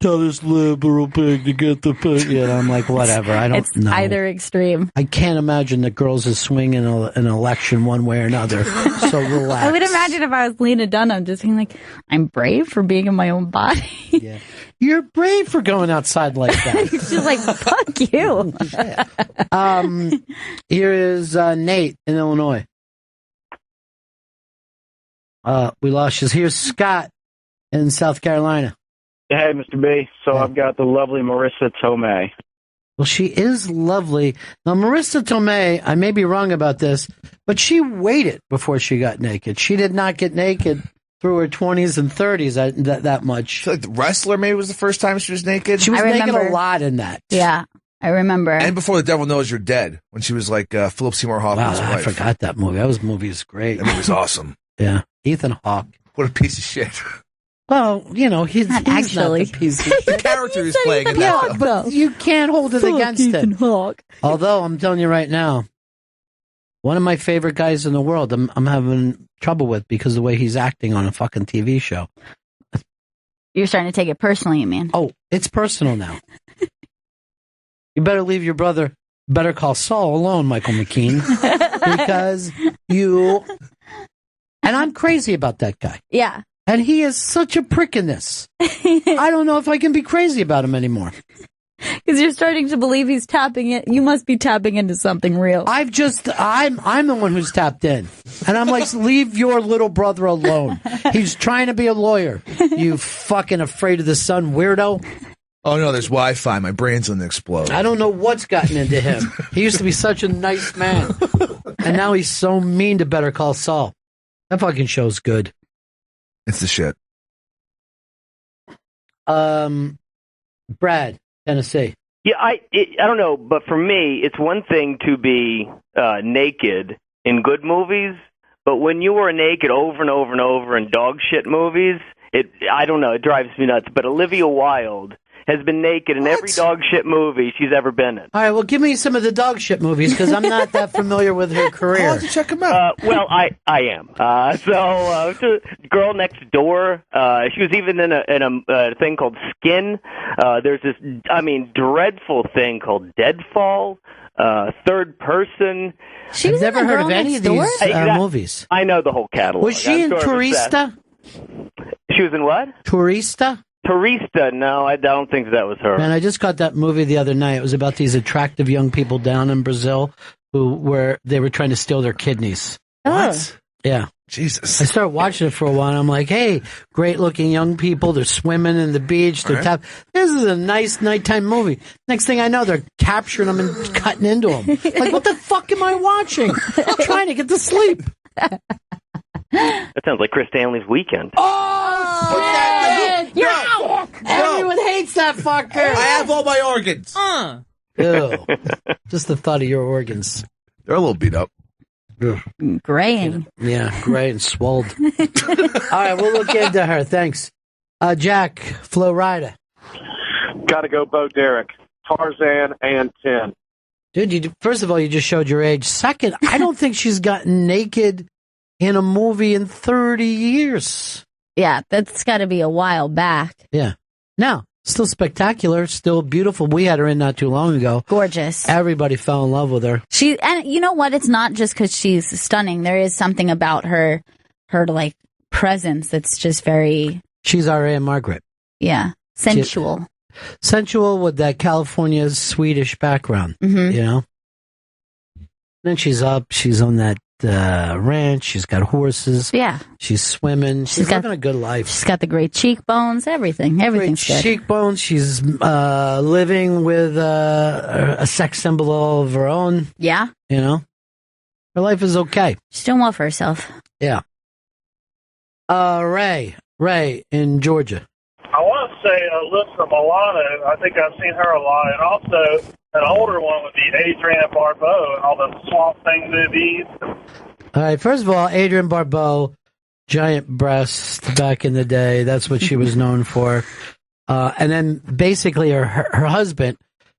[SPEAKER 1] Tell this liberal pig to get the pig. Yeah, I'm like, whatever. I don't know.
[SPEAKER 2] It's either extreme.
[SPEAKER 1] I can't imagine that girls is swinging an election one way or another. So relax.
[SPEAKER 2] I would imagine if I was Lena Dunham just being like, I'm brave for being in my own body.
[SPEAKER 1] Yeah. You're brave for going outside like that.
[SPEAKER 2] She's like, fuck you.
[SPEAKER 1] Here is Nate in Illinois. We lost you. Here's Scott in South Carolina.
[SPEAKER 8] Hey, Mr. B. So I've got the lovely Marissa Tomei.
[SPEAKER 1] Well, she is lovely. Now, Marissa Tomei, I may be wrong about this, but she waited before she got naked. She did not get naked through her 20s and 30s that much.
[SPEAKER 3] I feel like the Wrestler maybe was the first time she was naked.
[SPEAKER 1] She was naked a lot in that.
[SPEAKER 2] Yeah, I remember.
[SPEAKER 3] And Before the Devil Knows You're Dead, when she was like Philip Seymour Hoffman's wife.
[SPEAKER 1] I forgot that movie. That movie was great.
[SPEAKER 3] That movie was awesome.
[SPEAKER 1] Yeah. Ethan Hawke.
[SPEAKER 3] What a piece of shit.
[SPEAKER 1] Well, he's
[SPEAKER 2] not
[SPEAKER 1] not
[SPEAKER 2] actually.
[SPEAKER 1] the piece of
[SPEAKER 3] The character he's playing in that
[SPEAKER 1] Yeah,
[SPEAKER 3] film.
[SPEAKER 1] but you can't hold it against
[SPEAKER 2] Ethan
[SPEAKER 1] him.
[SPEAKER 2] Hawke.
[SPEAKER 1] Although, I'm telling you right now, one of my favorite guys in the world, I'm having trouble with because of the way he's acting on a fucking TV show.
[SPEAKER 2] You're starting to take it personally, you mean?
[SPEAKER 1] Oh, it's personal now. You better leave your brother Better Call Saul alone, Michael McKean, because and I'm crazy about that guy.
[SPEAKER 2] Yeah.
[SPEAKER 1] And he is such a prick in this. I don't know if I can be crazy about him anymore.
[SPEAKER 2] Because you're starting to believe he's tapping it. You must be tapping into something real.
[SPEAKER 1] I'm the one who's tapped in. And I'm like, leave your little brother alone. He's trying to be a lawyer. You fucking afraid of the sun weirdo.
[SPEAKER 3] Oh no, there's Wi-Fi. My brain's gonna explode.
[SPEAKER 1] I don't know what's gotten into him. He used to be such a nice man. And now he's so mean to Better Call Saul. That fucking show's good.
[SPEAKER 3] It's the shit.
[SPEAKER 1] Brad, Tennessee.
[SPEAKER 9] Yeah, I don't know, but for me, it's one thing to be naked in good movies, but when you are naked over and over and over in dog shit movies, I don't know, it drives me nuts. But Olivia Wilde has been naked in every dog shit movie she's ever been in.
[SPEAKER 1] All right, well, give me some of the dog shit movies, because I'm not that familiar with her career.
[SPEAKER 3] I'll have to check them out.
[SPEAKER 9] Well, I am. So Girl Next Door, she was even in a thing called Skin. There's this, dreadful thing called Deadfall, Third Person.
[SPEAKER 1] I've never heard of any of these movies.
[SPEAKER 9] I know the whole catalog.
[SPEAKER 1] Was she in Turista?
[SPEAKER 9] She was in what?
[SPEAKER 1] Turista?
[SPEAKER 9] Turista, no, I don't think that was her.
[SPEAKER 1] Man, I just got that movie the other night. It was about these attractive young people down in Brazil they were trying to steal their kidneys.
[SPEAKER 3] What?
[SPEAKER 1] Yeah.
[SPEAKER 3] Jesus.
[SPEAKER 1] I started watching it for a while, and I'm like, hey, great-looking young people. They're swimming in the beach. They're This is a nice nighttime movie. Next thing I know, they're capturing them and cutting into them. Like, what the fuck am I watching? I'm trying to get to sleep.
[SPEAKER 9] That sounds like Chris Stanley's Weekend.
[SPEAKER 1] Oh, shit! No! Everyone hates that fucker.
[SPEAKER 3] I have all my organs.
[SPEAKER 1] Ew. Just the thought of your organs.
[SPEAKER 3] They're a little beat up.
[SPEAKER 2] Graying.
[SPEAKER 1] Yeah, gray and swolled. All right, we'll look into her. Thanks. Jack, Flo Rida.
[SPEAKER 6] Gotta go Bo Derek. Tarzan and 10.
[SPEAKER 1] Dude, first of all, you just showed your age. Second, I don't think she's gotten naked in a movie in 30 years.
[SPEAKER 2] Yeah, that's got to be a while back.
[SPEAKER 1] Yeah. Now, still spectacular, still beautiful. We had her in not too long ago.
[SPEAKER 2] Gorgeous.
[SPEAKER 1] Everybody fell in love with her.
[SPEAKER 2] And you know what? It's not just because she's stunning. There is something about her like presence that's just very.
[SPEAKER 1] She's our Aunt Margaret.
[SPEAKER 2] Yeah, sensual.
[SPEAKER 1] Sensual with that California Swedish background.
[SPEAKER 2] Mm-hmm.
[SPEAKER 1] You know. Then she's on that ranch. She's got horses.
[SPEAKER 2] Yeah.
[SPEAKER 1] She's swimming. She's living a good life.
[SPEAKER 2] She's got the great cheekbones. Everything's good.
[SPEAKER 1] Cheekbones. She's living with a sex symbol of her own.
[SPEAKER 2] Yeah.
[SPEAKER 1] You know, her life is okay.
[SPEAKER 2] She's doing well for herself.
[SPEAKER 1] Yeah. Ray in Georgia.
[SPEAKER 10] I want to say Alyssa Milano. I think I've seen her a lot, and also
[SPEAKER 6] An older one would be Adrienne Barbeau and all the Swamp Thing movies.
[SPEAKER 1] All right, first of all, Adrienne Barbeau, giant breasts back in the day. That's what she was known for. And then basically her husband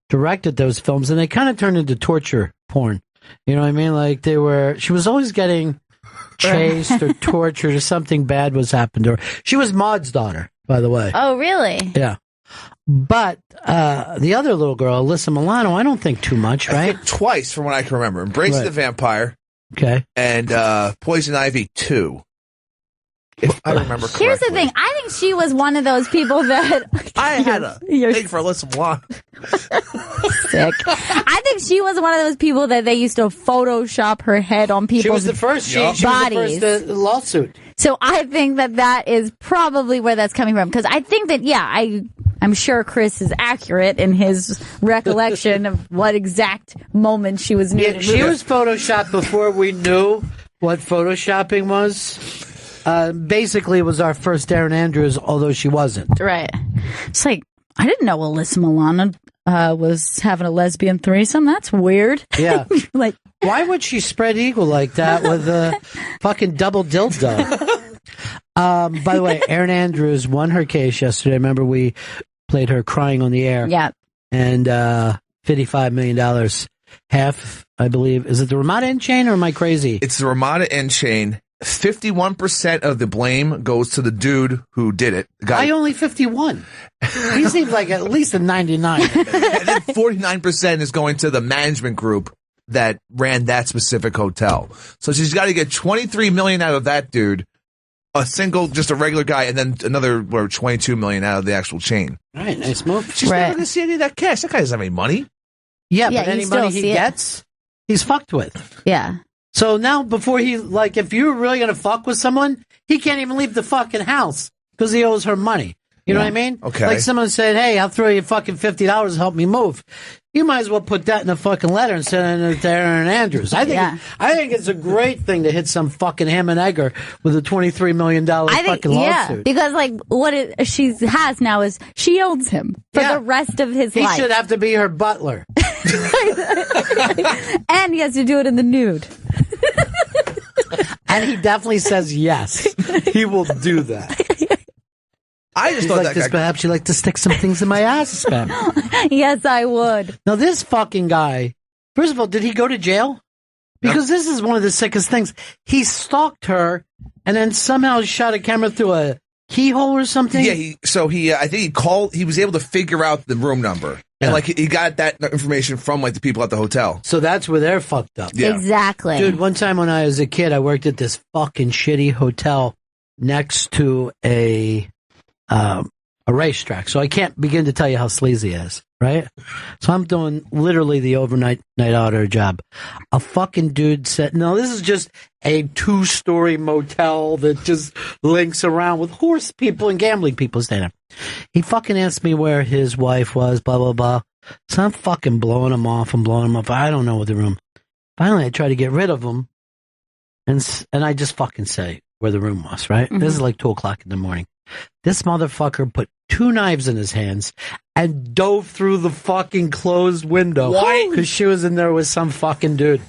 [SPEAKER 1] directed those films, and they kind of turned into torture porn. You know what I mean? Like she was always getting chased or tortured or something bad was happening to her. She was Maud's daughter, by the way.
[SPEAKER 2] Oh, really?
[SPEAKER 1] Yeah. But the other little girl, Alyssa Milano, I don't think too much, right?
[SPEAKER 3] I think twice, from what I can remember. Embrace the Vampire.
[SPEAKER 1] Okay.
[SPEAKER 3] And Poison Ivy 2. If I remember correctly.
[SPEAKER 2] Here's the thing. I think she was one of those people that...
[SPEAKER 3] I had a thing for Alyssa Milano.
[SPEAKER 2] Sick. I think she was one of those people that they used to Photoshop her head on people's
[SPEAKER 1] She was the first. She was the first lawsuit.
[SPEAKER 2] So I think that is probably where that's coming from. Because I think that, I'm sure Chris is accurate in his recollection of what exact moment she was nude.
[SPEAKER 1] Yeah, she was Photoshopped before we knew what Photoshopping was. Basically, it was our first Erin Andrews, although she wasn't.
[SPEAKER 2] Right. It's like, I didn't know Alyssa Milano was having a lesbian threesome. That's weird.
[SPEAKER 1] Yeah.
[SPEAKER 2] Like,
[SPEAKER 1] why would she spread eagle like that with a fucking double dildo? By the way, Erin Andrews won her case yesterday. Remember, we played her crying on the air.
[SPEAKER 2] Yeah.
[SPEAKER 1] And $55 million. Half, I believe. Is it the Ramada Inn chain, or am I crazy?
[SPEAKER 3] It's the Ramada Inn chain. 51% of the blame goes to the dude who did it. The guy.
[SPEAKER 1] I only 51. He seems like at least a 99.
[SPEAKER 3] And then 49% is going to the management group that ran that specific hotel. So she's got to get $23 million out of that dude, just a regular guy, and then another $22 million out of the actual chain.
[SPEAKER 1] All right, nice move.
[SPEAKER 3] She's never going to see any of that cash. That guy doesn't have any money.
[SPEAKER 1] Yeah, but any money he gets, he's fucked with.
[SPEAKER 2] Yeah.
[SPEAKER 1] So now, before if you're really going to fuck with someone, he can't even leave the fucking house because he owes her money. You know what I mean?
[SPEAKER 3] Okay.
[SPEAKER 1] Like someone said, hey, I'll throw you fucking $50 to help me move. You might as well put that in a fucking letter and send it to Erin Andrews. I think it's a great thing to hit some fucking ham and egger with a $23 million fucking lawsuit. Yeah,
[SPEAKER 2] because she has now is she owns him for the rest of his life.
[SPEAKER 1] He should have to be her butler.
[SPEAKER 2] And he has to do it in the nude.
[SPEAKER 1] And he definitely says yes. He will do that.
[SPEAKER 3] I just thought
[SPEAKER 1] that perhaps you'd like to stick some things in my ass, spam.
[SPEAKER 2] Yes, I would.
[SPEAKER 1] Now, this fucking guy, first of all, did he go to jail? Because this is one of the sickest things. He stalked her and then somehow shot a camera through a keyhole or something.
[SPEAKER 3] Yeah, I think he called, he was able to figure out the room number. And he got that information from the people at the hotel.
[SPEAKER 1] So that's where they're fucked up.
[SPEAKER 3] Yeah.
[SPEAKER 2] Exactly.
[SPEAKER 1] Dude, one time when I was a kid, I worked at this fucking shitty hotel next to a racetrack. So I can't begin to tell you how sleazy it is, right? So I'm doing literally the overnight night outer job. A fucking dude said, no, this is just a 2-story motel that just links around with horse people and gambling people staying there. He fucking asked me where his wife was, blah, blah, blah. So I'm fucking blowing him off. I don't know what the room. Finally, I try to get rid of him. And I just fucking say where the room was, right? Mm-hmm. This is like 2 o'clock in the morning. This motherfucker put 2 knives in his hands and dove through the fucking closed window.
[SPEAKER 3] Why?
[SPEAKER 1] Because she was in there with some fucking dude.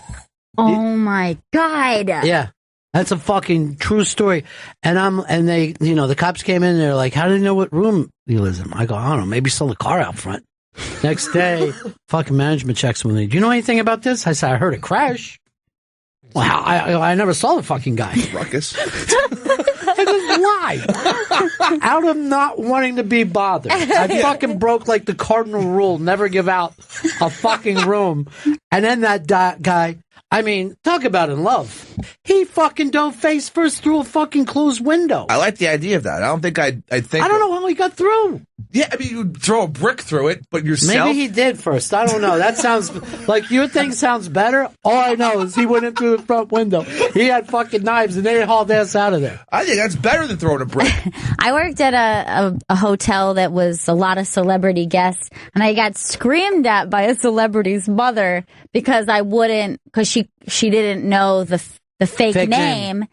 [SPEAKER 2] Oh my God.
[SPEAKER 1] Yeah. That's a fucking true story. And they, the cops came in and they're like, how do they know what room he lives in? I go, I don't know, maybe still the car out front. Next day, fucking management checks with me. Do you know anything about this? I said, I heard it crash. Well, I never saw the fucking guy.
[SPEAKER 3] Ruckus.
[SPEAKER 1] I just lied. Out of not wanting to be bothered. I fucking broke like the cardinal rule, never give out a fucking room. And then that guy, I mean, talk about in love. He fucking dove face first through a fucking closed window.
[SPEAKER 3] I like the idea of that. I don't think I
[SPEAKER 1] don't know how he got through.
[SPEAKER 3] Yeah, I mean, you would throw a brick through it, but yourself.
[SPEAKER 1] Maybe he did first. I don't know. That sounds like your thing sounds better. All I know is he went in through the front window. He had fucking knives and they hauled ass out of there.
[SPEAKER 3] I think that's better than throwing a brick.
[SPEAKER 2] I worked at a hotel that was a lot of celebrity guests, and I got screamed at by a celebrity's mother because she didn't know the fake name.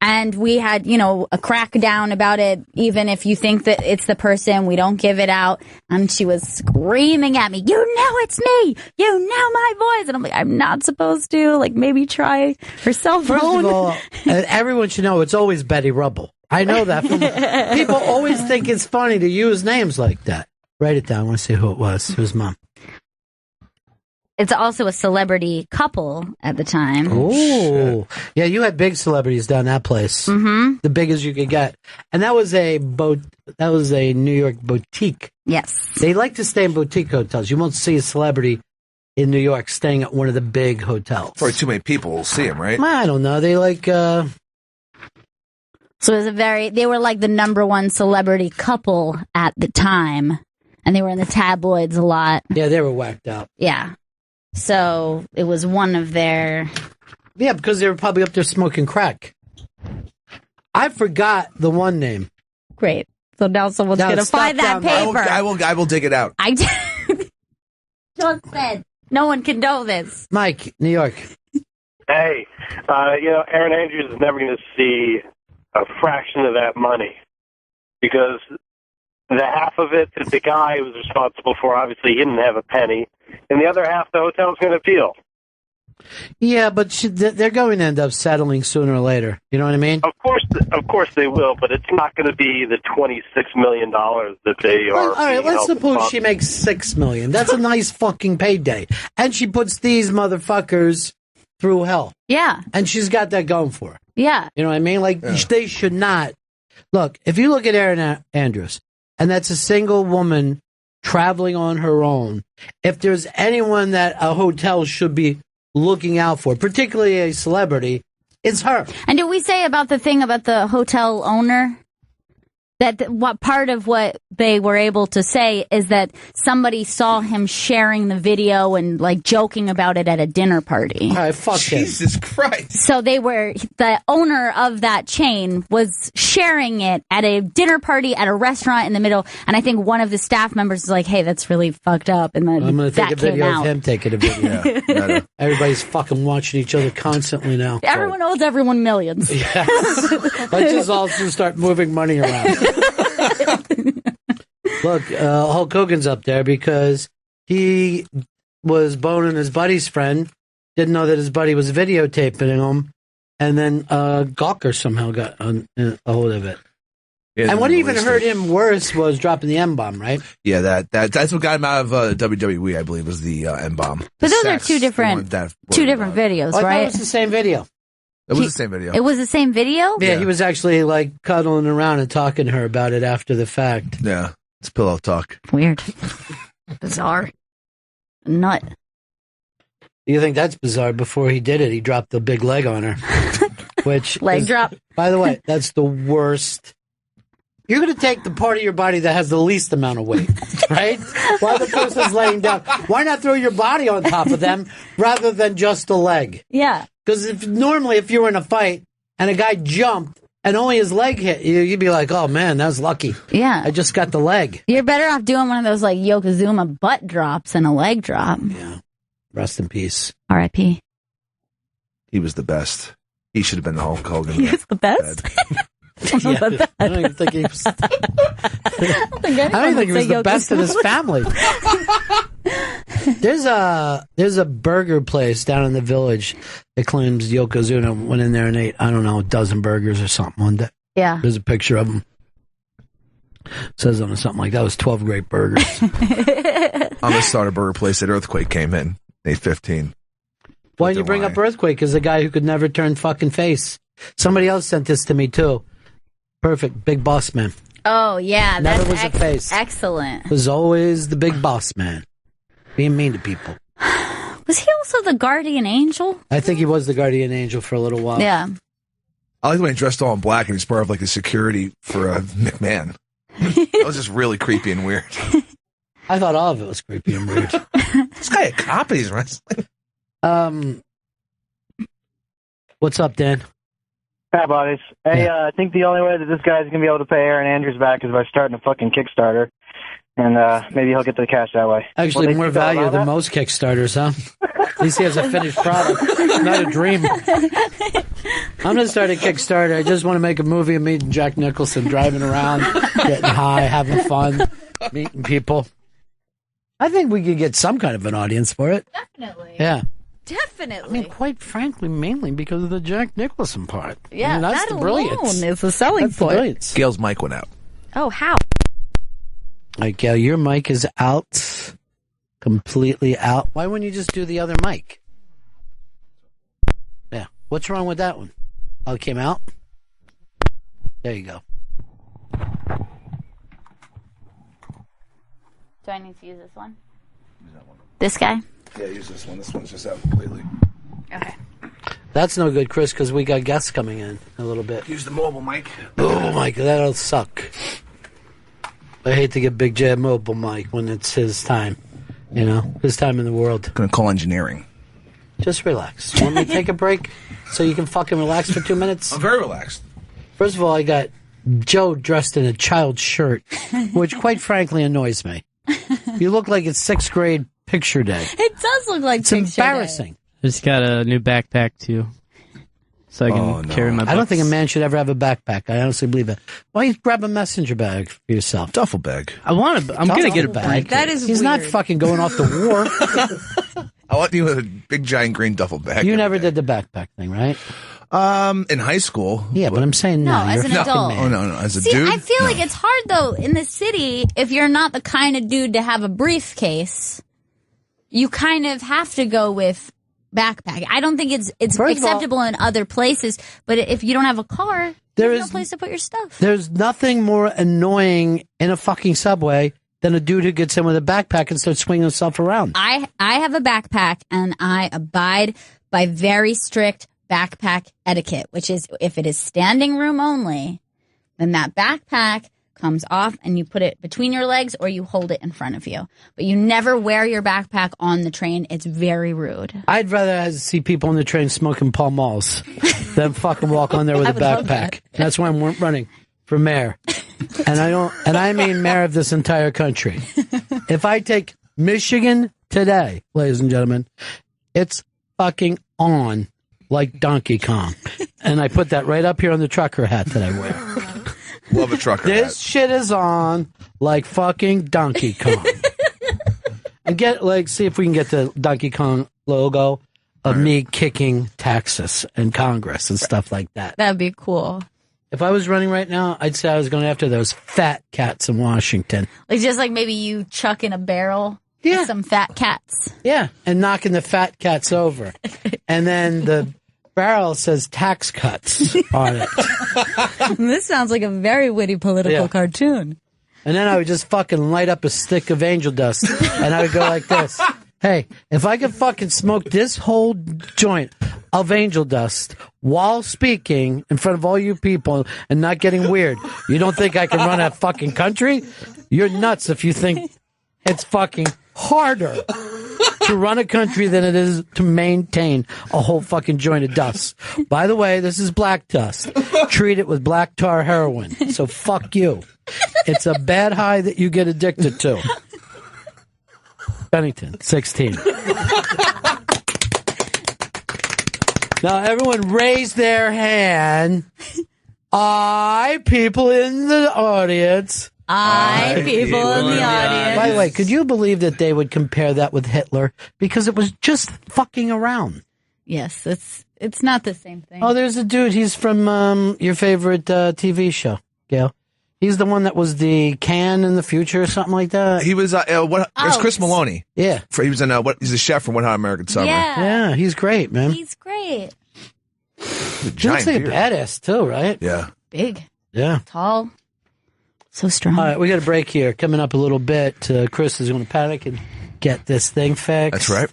[SPEAKER 2] And we had, you know, a crackdown about it. Even if you think that it's the person, we don't give it out. And she was screaming at me, "You know it's me! You know my voice!" And I'm like, I'm not supposed to. Like, maybe try her cell phone.
[SPEAKER 1] First of all, everyone should know it's always Betty Rubble. I know that. People always think it's funny to use names like that. Write it down. I want to see who it was. Whose mom?
[SPEAKER 2] It's also a celebrity couple at the time.
[SPEAKER 1] Oh, yeah, you had big celebrities down that place.
[SPEAKER 2] Mm-hmm.
[SPEAKER 1] The biggest you could get. And that was a New York boutique.
[SPEAKER 2] Yes.
[SPEAKER 1] They like to stay in boutique hotels. You won't see a celebrity in New York staying at one of the big hotels.
[SPEAKER 3] Probably too many people will see him, right?
[SPEAKER 1] I don't know. They like...
[SPEAKER 2] So it was they were like the number one celebrity couple at the time. And they were in the tabloids a lot.
[SPEAKER 1] Yeah, they were whacked out.
[SPEAKER 2] Yeah. So it was one of their...
[SPEAKER 1] Yeah, because they were probably up there smoking crack. I forgot the one name.
[SPEAKER 2] Great. So now someone's going to find that paper.
[SPEAKER 3] I will dig it out.
[SPEAKER 2] John said no one can know this.
[SPEAKER 1] Mike, New York.
[SPEAKER 8] Hey, Aaron Andrews is never going to see a fraction of that money because the half of it that the guy was responsible for, obviously, he didn't have a penny. And the other half, the hotel's going to feel.
[SPEAKER 1] Yeah, but they're going to end up settling sooner or later. You know what I mean?
[SPEAKER 8] Of course they will, but it's not going to be the $26 million that they are.
[SPEAKER 1] All right, let's suppose she makes $6 million. That's a nice fucking payday. And she puts these motherfuckers through hell.
[SPEAKER 2] Yeah.
[SPEAKER 1] And she's got that going for her.
[SPEAKER 2] Yeah.
[SPEAKER 1] You know what I mean? Like, they should not. Look, if you look at Aaron Andrews, and that's a single woman traveling on her own, if there's anyone that a hotel should be looking out for, particularly a celebrity, it's her.
[SPEAKER 2] And did we say about the thing about the hotel owner? That what part of what they were able to say is that somebody saw him sharing the video and like joking about it at a dinner party.
[SPEAKER 1] All right, fuck him.
[SPEAKER 3] Jesus Christ.
[SPEAKER 2] So the owner of that chain was sharing it at a dinner party at a restaurant in the middle. And I think one of the staff members was like, "Hey, that's really fucked up." And then
[SPEAKER 1] I'm going to take a video
[SPEAKER 2] out.
[SPEAKER 1] of him taking a video. Yeah. Everybody's fucking watching each other constantly now.
[SPEAKER 2] Everyone owes everyone millions.
[SPEAKER 1] Yes. Let's just also start moving money around. Look, Hulk Hogan's up there because he was boning his buddy's friend, didn't know that his buddy was videotaping him, and then Gawker somehow got a hold of it. Yeah, and what even hurt him worse was dropping the M-bomb, right?
[SPEAKER 3] Yeah, that's what got him out of WWE, I believe, was the M-bomb.
[SPEAKER 2] But those are two different videos, right?
[SPEAKER 1] It was the same video.
[SPEAKER 3] It was the same video.
[SPEAKER 2] It was the same video?
[SPEAKER 1] Yeah, he was actually like cuddling around and talking to her about it after the fact.
[SPEAKER 3] Yeah, it's pillow talk.
[SPEAKER 2] Weird. Bizarre. Nut.
[SPEAKER 1] You think that's bizarre? Before he did it, he dropped the big leg on her. Which
[SPEAKER 2] leg drop.
[SPEAKER 1] By the way, that's the worst. You're going to take the part of your body that has the least amount of weight, right? While the person's laying down. Why not throw your body on top of them rather than just the leg?
[SPEAKER 2] Yeah.
[SPEAKER 1] Because normally if you were in a fight and a guy jumped and only his leg hit you, you'd be like, "Oh man, that was lucky.
[SPEAKER 2] Yeah.
[SPEAKER 1] I just got the leg."
[SPEAKER 2] You're better off doing one of those like Yokozuna butt drops than a leg drop.
[SPEAKER 1] Yeah. Rest in peace.
[SPEAKER 2] R.I.P.
[SPEAKER 3] He was the best. He should have been the Hulk Hogan.
[SPEAKER 2] He was the best?
[SPEAKER 1] I don't even think he was. I don't think he was the best in his family. There's a burger place down in the Village that claims Yokozuna went in there and ate, I don't know, a dozen burgers or something one day.
[SPEAKER 2] Yeah.
[SPEAKER 1] There's a picture of him. It says on something like that was 12 great burgers.
[SPEAKER 3] I'm gonna start a burger place that Earthquake came in. Ate 15.
[SPEAKER 1] Why didn't you bring up Earthquake as a guy who could never turn fucking face? Somebody else sent this to me too. Perfect. Big boss man.
[SPEAKER 2] Oh, yeah.
[SPEAKER 1] Never was a face.
[SPEAKER 2] Excellent.
[SPEAKER 1] Was always the big boss man. Being mean to people.
[SPEAKER 2] Was he also the guardian angel?
[SPEAKER 1] I think he was the guardian angel for a little while.
[SPEAKER 2] Yeah.
[SPEAKER 3] I like when he dressed all in black and he's part of like the security for McMahon. That was just really creepy and weird.
[SPEAKER 1] I thought all of it was creepy and weird.
[SPEAKER 3] This guy a cop and he's wrestling.
[SPEAKER 1] What's up, Dan?
[SPEAKER 7] Hi, buddies. Hey, I think the only way that this guy's going to be able to pay Aaron Andrews back is by starting a fucking Kickstarter. And maybe he'll get the cash that way.
[SPEAKER 1] Actually, more value than most Kickstarters, huh? At least he has a finished product, not a dream. I'm going to start a Kickstarter. I just want to make a movie of me and Jack Nicholson driving around, getting high, having fun, meeting people. I think we could get some kind of an audience for it.
[SPEAKER 2] Definitely.
[SPEAKER 1] Yeah.
[SPEAKER 2] Definitely.
[SPEAKER 1] I mean, quite frankly, mainly because of the Jack Nicholson part.
[SPEAKER 2] Yeah,
[SPEAKER 1] I mean, that's
[SPEAKER 2] that
[SPEAKER 1] the brilliance.
[SPEAKER 2] alone is the selling
[SPEAKER 1] That's the
[SPEAKER 2] point.
[SPEAKER 1] brilliance.
[SPEAKER 3] Gail's mic went out.
[SPEAKER 2] Oh, how?
[SPEAKER 1] All right, Gail, your mic is out. Completely out. Why wouldn't you just do the other mic? Yeah. What's wrong with that one? Oh, it came out? There you go.
[SPEAKER 2] Do I need to use this one? This guy?
[SPEAKER 3] Yeah, use this one. This one's just out completely.
[SPEAKER 2] Okay.
[SPEAKER 1] That's no good, Chris, because we got guests coming in a little bit.
[SPEAKER 3] Use the mobile mic.
[SPEAKER 1] Oh, my God, that'll suck. I hate to give Big J a mobile mic when it's his time. You know, his time in the world.
[SPEAKER 3] Gonna call engineering.
[SPEAKER 1] Just relax. Want me to take a break so you can fucking relax for 2 minutes?
[SPEAKER 3] I'm very relaxed.
[SPEAKER 1] First of all, I got Joe dressed in a child's shirt, which quite frankly annoys me. You look like it's 6th grade picture day.
[SPEAKER 2] It does look like
[SPEAKER 1] It's
[SPEAKER 2] picture
[SPEAKER 1] embarrassing.
[SPEAKER 4] I just got a new backpack too, so I can carry my books.
[SPEAKER 1] I don't think a man should ever have a backpack. I honestly believe that. Why don't you grab a messenger bag for yourself?
[SPEAKER 3] Duffel bag.
[SPEAKER 4] I'm gonna get a bag.
[SPEAKER 2] That is
[SPEAKER 1] He's not
[SPEAKER 2] weird.
[SPEAKER 1] fucking going off to war.
[SPEAKER 3] I want you with a big giant green duffel bag.
[SPEAKER 1] You never did the backpack thing, right?
[SPEAKER 3] In high school.
[SPEAKER 1] Yeah, but I'm saying
[SPEAKER 2] No,
[SPEAKER 1] now.
[SPEAKER 2] as
[SPEAKER 1] You're
[SPEAKER 2] an
[SPEAKER 1] a fucking
[SPEAKER 2] adult.
[SPEAKER 1] man.
[SPEAKER 3] Oh, no. As a
[SPEAKER 2] See,
[SPEAKER 3] dude?
[SPEAKER 2] I feel like it's hard, though, in the city, if you're not the kind of dude to have a briefcase, you kind of have to go with backpack. I don't think it's
[SPEAKER 1] First of all-
[SPEAKER 2] acceptable in other places, but if you don't have a car, there's no place to put your stuff.
[SPEAKER 1] There's nothing more annoying in a fucking subway than a dude who gets in with a backpack and starts swinging himself around.
[SPEAKER 2] I have a backpack, and I abide by very strict backpack etiquette, which is if it is standing room only, then that backpack comes off and you put it between your legs or you hold it in front of you. But you never wear your backpack on the train. It's very rude.
[SPEAKER 1] I'd rather see people on the train smoking Pall Malls than fucking walk on there with
[SPEAKER 2] I
[SPEAKER 1] a
[SPEAKER 2] would love
[SPEAKER 1] backpack. That's why I'm running for mayor. And I mean mayor of this entire country. If I take Michigan today, ladies and gentlemen, it's fucking on like Donkey Kong. And I put that right up here on the trucker hat that I wear.
[SPEAKER 3] Love a trucker
[SPEAKER 1] This
[SPEAKER 3] hat.
[SPEAKER 1] shit is on like fucking Donkey Kong. And see if we can get the Donkey Kong logo of me kicking Texas and Congress and stuff like that.
[SPEAKER 2] That'd be cool.
[SPEAKER 1] If I was running right now, I'd say I was going after those fat cats in Washington.
[SPEAKER 2] Like just like maybe you chuck in a barrel with some fat cats.
[SPEAKER 1] Yeah, and knocking the fat cats over. And then the barrel says tax cuts on it.
[SPEAKER 2] This sounds like a very witty political
[SPEAKER 1] Yeah.
[SPEAKER 2] cartoon.
[SPEAKER 1] And then I would just fucking light up a stick of angel dust. And I would go like this. Hey, if I could fucking smoke this whole joint of angel dust while speaking in front of all you people and not getting weird, you don't think I can run a fucking country? You're nuts if you think it's fucking harder to run a country than it is to maintain a whole fucking joint of dust. By the way, this is black dust. Treat it with black tar heroin. So fuck you. It's a bad high that you get addicted to. Bennington, 16. Now everyone raise their hand. People in the audience.
[SPEAKER 2] People in the audience.
[SPEAKER 1] By the way, could you believe that they would compare that with Hitler? Because it was just fucking around.
[SPEAKER 2] Yes, it's not the same thing.
[SPEAKER 1] Oh, there's a dude. He's from your favorite TV show, Gail. He's the one that was the can in the future or something like that.
[SPEAKER 3] He was it's Chris Maloney.
[SPEAKER 1] Yeah.
[SPEAKER 3] He was in he's a chef from One Hot American Summer.
[SPEAKER 1] Yeah, he's great, man.
[SPEAKER 2] He's great.
[SPEAKER 3] A
[SPEAKER 1] He
[SPEAKER 3] giant
[SPEAKER 1] looks like a
[SPEAKER 3] beard.
[SPEAKER 1] badass too, right?
[SPEAKER 3] Yeah.
[SPEAKER 2] Big.
[SPEAKER 1] Yeah.
[SPEAKER 2] Tall. So strong.
[SPEAKER 1] All right, we got a break here. Coming up a little bit, Chris is going to panic and get this thing fixed.
[SPEAKER 3] That's right.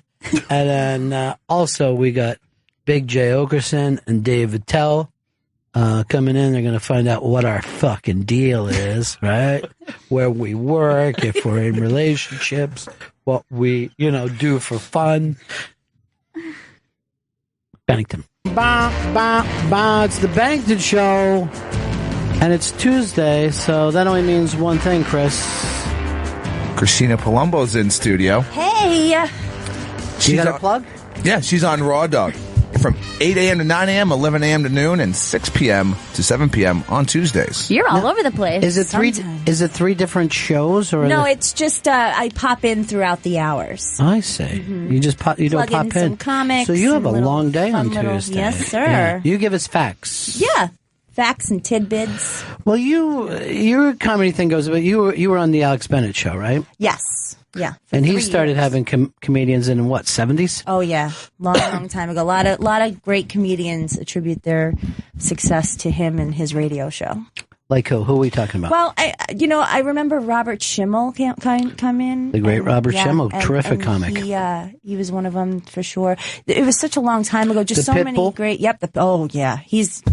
[SPEAKER 1] And then also we got Big Jay Oakerson and Dave Attell coming in. They're going to find out what our fucking deal is, right? Where we work, if we're in relationships, what we, do for fun. Bennington. It's the Bennington Show. And it's Tuesday, so that only means one thing, Chris.
[SPEAKER 3] Cristina Palumbo's in studio.
[SPEAKER 2] Hey.
[SPEAKER 1] You got a plug?
[SPEAKER 3] Yeah, she's on Raw Dog. from 8 a.m. to 9 a.m., 11 a.m. to noon, and 6 p.m. to 7 p.m. on Tuesdays.
[SPEAKER 2] You're all over the place.
[SPEAKER 1] Is it three different shows or?
[SPEAKER 10] No, it's just I pop in throughout the hours.
[SPEAKER 1] I see. Mm-hmm. You just pop. You
[SPEAKER 10] Plug
[SPEAKER 1] don't pop in.
[SPEAKER 10] Some comics.
[SPEAKER 1] So you have a long day on Tuesday.
[SPEAKER 10] Yes, sir.
[SPEAKER 1] Yeah. You give us facts.
[SPEAKER 10] Yeah, facts and tidbits.
[SPEAKER 1] Well, your comedy thing goes, but you were on the Alex Bennett show, right?
[SPEAKER 10] Yes. Yeah.
[SPEAKER 1] And he started having comedians in what, 70s?
[SPEAKER 10] Oh yeah, long time ago. A lot of great comedians attribute their success to him and his radio show.
[SPEAKER 1] Like who? Who are we talking about?
[SPEAKER 10] Well, I remember Robert Schimmel come in.
[SPEAKER 1] The great Robert Schimmel, terrific comic.
[SPEAKER 10] He was one of them for sure. It was such a long time ago. Just
[SPEAKER 1] the
[SPEAKER 10] so
[SPEAKER 1] Pitbull?
[SPEAKER 10] many great. Yep. He's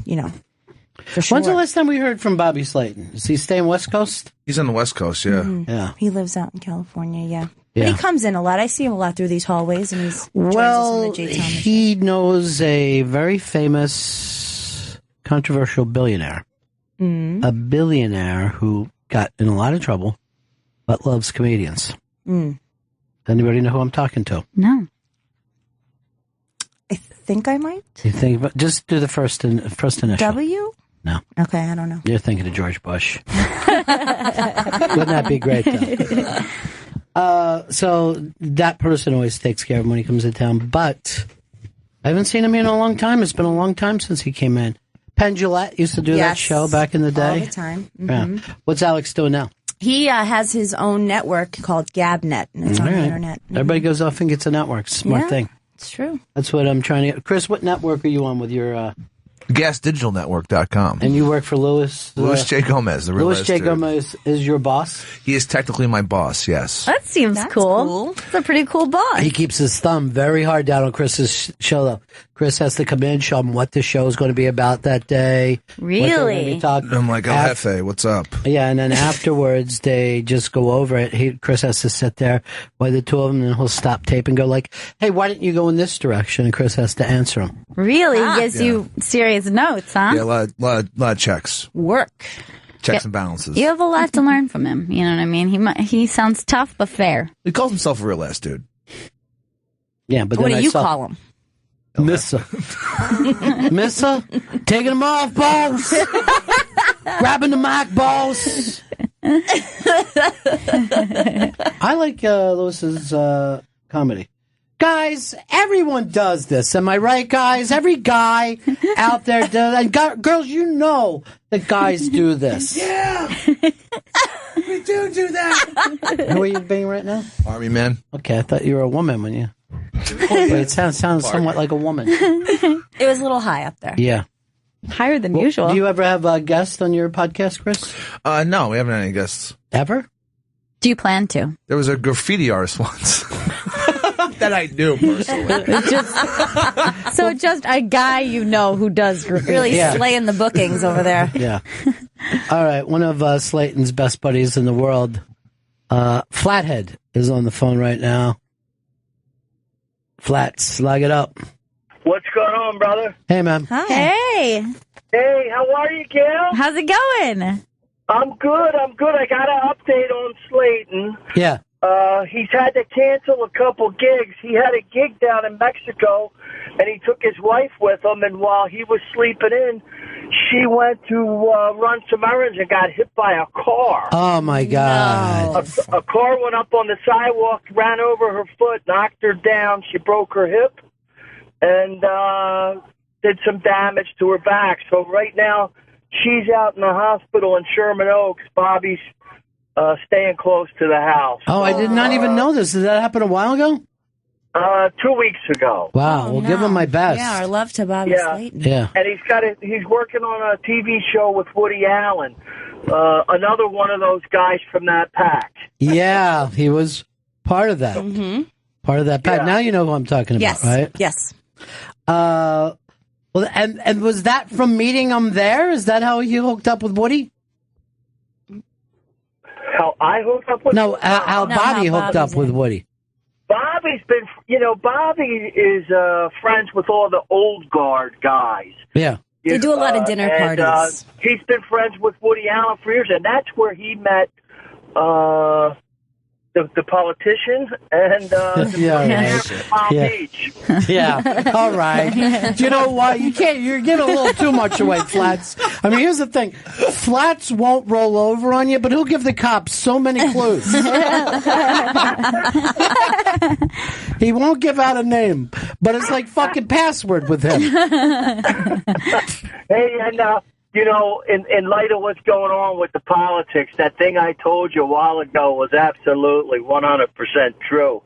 [SPEAKER 10] for sure.
[SPEAKER 1] When's the last time we heard from Bobby Slayton? Is he staying West Coast?
[SPEAKER 3] He's on the West Coast, yeah.
[SPEAKER 10] Mm-hmm.
[SPEAKER 1] Yeah.
[SPEAKER 10] He lives out in California, yeah. But he comes in a lot. I see him a lot through these hallways, and joins us on the Jay Thomas
[SPEAKER 1] he knows a very famous, controversial billionaire.
[SPEAKER 10] Mm.
[SPEAKER 1] A billionaire who got in a lot of trouble, but loves comedians.
[SPEAKER 10] Mm.
[SPEAKER 1] Anybody know who I'm talking to?
[SPEAKER 2] No.
[SPEAKER 10] I think I might.
[SPEAKER 1] You think? But just do the first initial.
[SPEAKER 10] W?
[SPEAKER 1] No.
[SPEAKER 10] Okay, I don't know.
[SPEAKER 1] You're thinking of George Bush. Wouldn't that be great, though? So that person always takes care of him when he comes to town, but I haven't seen him in a long time. It's been a long time since he came in. Penn Jillette used to do that show back in the day.
[SPEAKER 10] All the time. Mm-hmm.
[SPEAKER 1] Yeah. What's Alex doing now?
[SPEAKER 10] He has his own network called Gabnet, and it's on the internet. Mm-hmm.
[SPEAKER 1] Everybody goes off and gets a network. Smart thing.
[SPEAKER 10] It's true.
[SPEAKER 1] That's what I'm trying to get. Chris, what network are you on with your...
[SPEAKER 3] GasDigitalNetwork.com.
[SPEAKER 1] And you work for Louis
[SPEAKER 3] J. Gomez, the real
[SPEAKER 1] Louis J. Gomez is your boss?
[SPEAKER 3] He is technically my boss, yes.
[SPEAKER 2] That seems cool. It's a pretty cool boss.
[SPEAKER 1] He keeps his thumb very hard down on Chris's show, though. Chris has to come in, show him what the show is going to be about that day.
[SPEAKER 2] Really?
[SPEAKER 3] I'm like, El Jefe, what's up?
[SPEAKER 1] Yeah, and then afterwards, they just go over it. Chris has to sit there by the two of them, and then he'll stop tape and go like, hey, why didn't you go in this direction? And Chris has to answer him.
[SPEAKER 2] Really? He gives you serious notes, huh?
[SPEAKER 3] Yeah, a lot of checks.
[SPEAKER 10] Work.
[SPEAKER 3] Checks and balances.
[SPEAKER 2] You have a lot to learn from him. You know what I mean? He sounds tough but fair.
[SPEAKER 3] He calls himself a real ass dude.
[SPEAKER 1] Yeah, but
[SPEAKER 10] what
[SPEAKER 1] then
[SPEAKER 10] do you call him?
[SPEAKER 1] Missa. Missa? Taking them off, balls. Grabbing the mic, balls. I like Lewis's comedy. Guys, everyone does this. Am I right, guys? Every guy out there does. And girls, you know that guys do this.
[SPEAKER 3] Yeah. We do that.
[SPEAKER 1] Who are you being right now?
[SPEAKER 3] Army man.
[SPEAKER 1] Okay, I thought you were a woman when you... Wait, it sounds somewhat like a woman.
[SPEAKER 10] It was a little high up there.
[SPEAKER 1] Yeah.
[SPEAKER 2] Higher than usual.
[SPEAKER 1] Do you ever have a guest on your podcast, Chris?
[SPEAKER 3] No, we haven't had any guests.
[SPEAKER 1] Ever?
[SPEAKER 2] Do you plan to?
[SPEAKER 3] There was a graffiti artist once. That I knew personally.
[SPEAKER 2] Just a guy you know who does graffiti.
[SPEAKER 10] Really slaying the bookings over there.
[SPEAKER 1] Yeah. All right, one of Slayton's best buddies in the world, Flathead, is on the phone right now. Flats, slug it up.
[SPEAKER 11] What's going on, brother?
[SPEAKER 1] Hey, man.
[SPEAKER 2] Hi. Hey.
[SPEAKER 11] Hey, how are you, Gail?
[SPEAKER 2] How's it going?
[SPEAKER 11] I'm good. I got an update on Slayton.
[SPEAKER 1] Yeah.
[SPEAKER 11] He's had to cancel a couple gigs. He had a gig down in Mexico, and he took his wife with him, and while he was sleeping in, she went to run some errands and got hit by a car.
[SPEAKER 1] Oh, my God.
[SPEAKER 11] A car went up on the sidewalk, ran over her foot, knocked her down. She broke her hip and did some damage to her back. So right now, she's out in the hospital in Sherman Oaks. Bobby's staying close to the house.
[SPEAKER 1] Oh, I did not even know this. Did that happen a while ago?
[SPEAKER 11] 2 weeks ago.
[SPEAKER 1] Wow. Well, give him my best.
[SPEAKER 10] Yeah, our love to Bobby Slayton.
[SPEAKER 1] Yeah.
[SPEAKER 11] And he's working on a TV show with Woody Allen, another one of those guys from that pack.
[SPEAKER 1] Yeah, he was part of that.
[SPEAKER 10] Mm-hmm.
[SPEAKER 1] Part of that pack.
[SPEAKER 11] Yeah.
[SPEAKER 1] Now you know who I'm talking about, right?
[SPEAKER 10] Yes.
[SPEAKER 1] Well, and was that from meeting him there? Is that how he hooked up with Woody?
[SPEAKER 11] How I hooked up with
[SPEAKER 1] No, how Bobby hooked up with Woody.
[SPEAKER 11] Bobby is friends with all the old guard guys.
[SPEAKER 1] Yeah.
[SPEAKER 10] They do a lot of dinner parties.
[SPEAKER 11] He's been friends with Woody Allen for years, and that's where he met the politician and Palm Beach.
[SPEAKER 1] Yeah, all right. You know what? You're giving a little too much away, Flats. I mean, here's the thing. Flats won't roll over on you, but he'll give the cops so many clues. He won't give out a name, but it's like fucking password with him.
[SPEAKER 11] Hey, and in light of what's going on with the politics, that thing I told you a while ago was absolutely 100% true.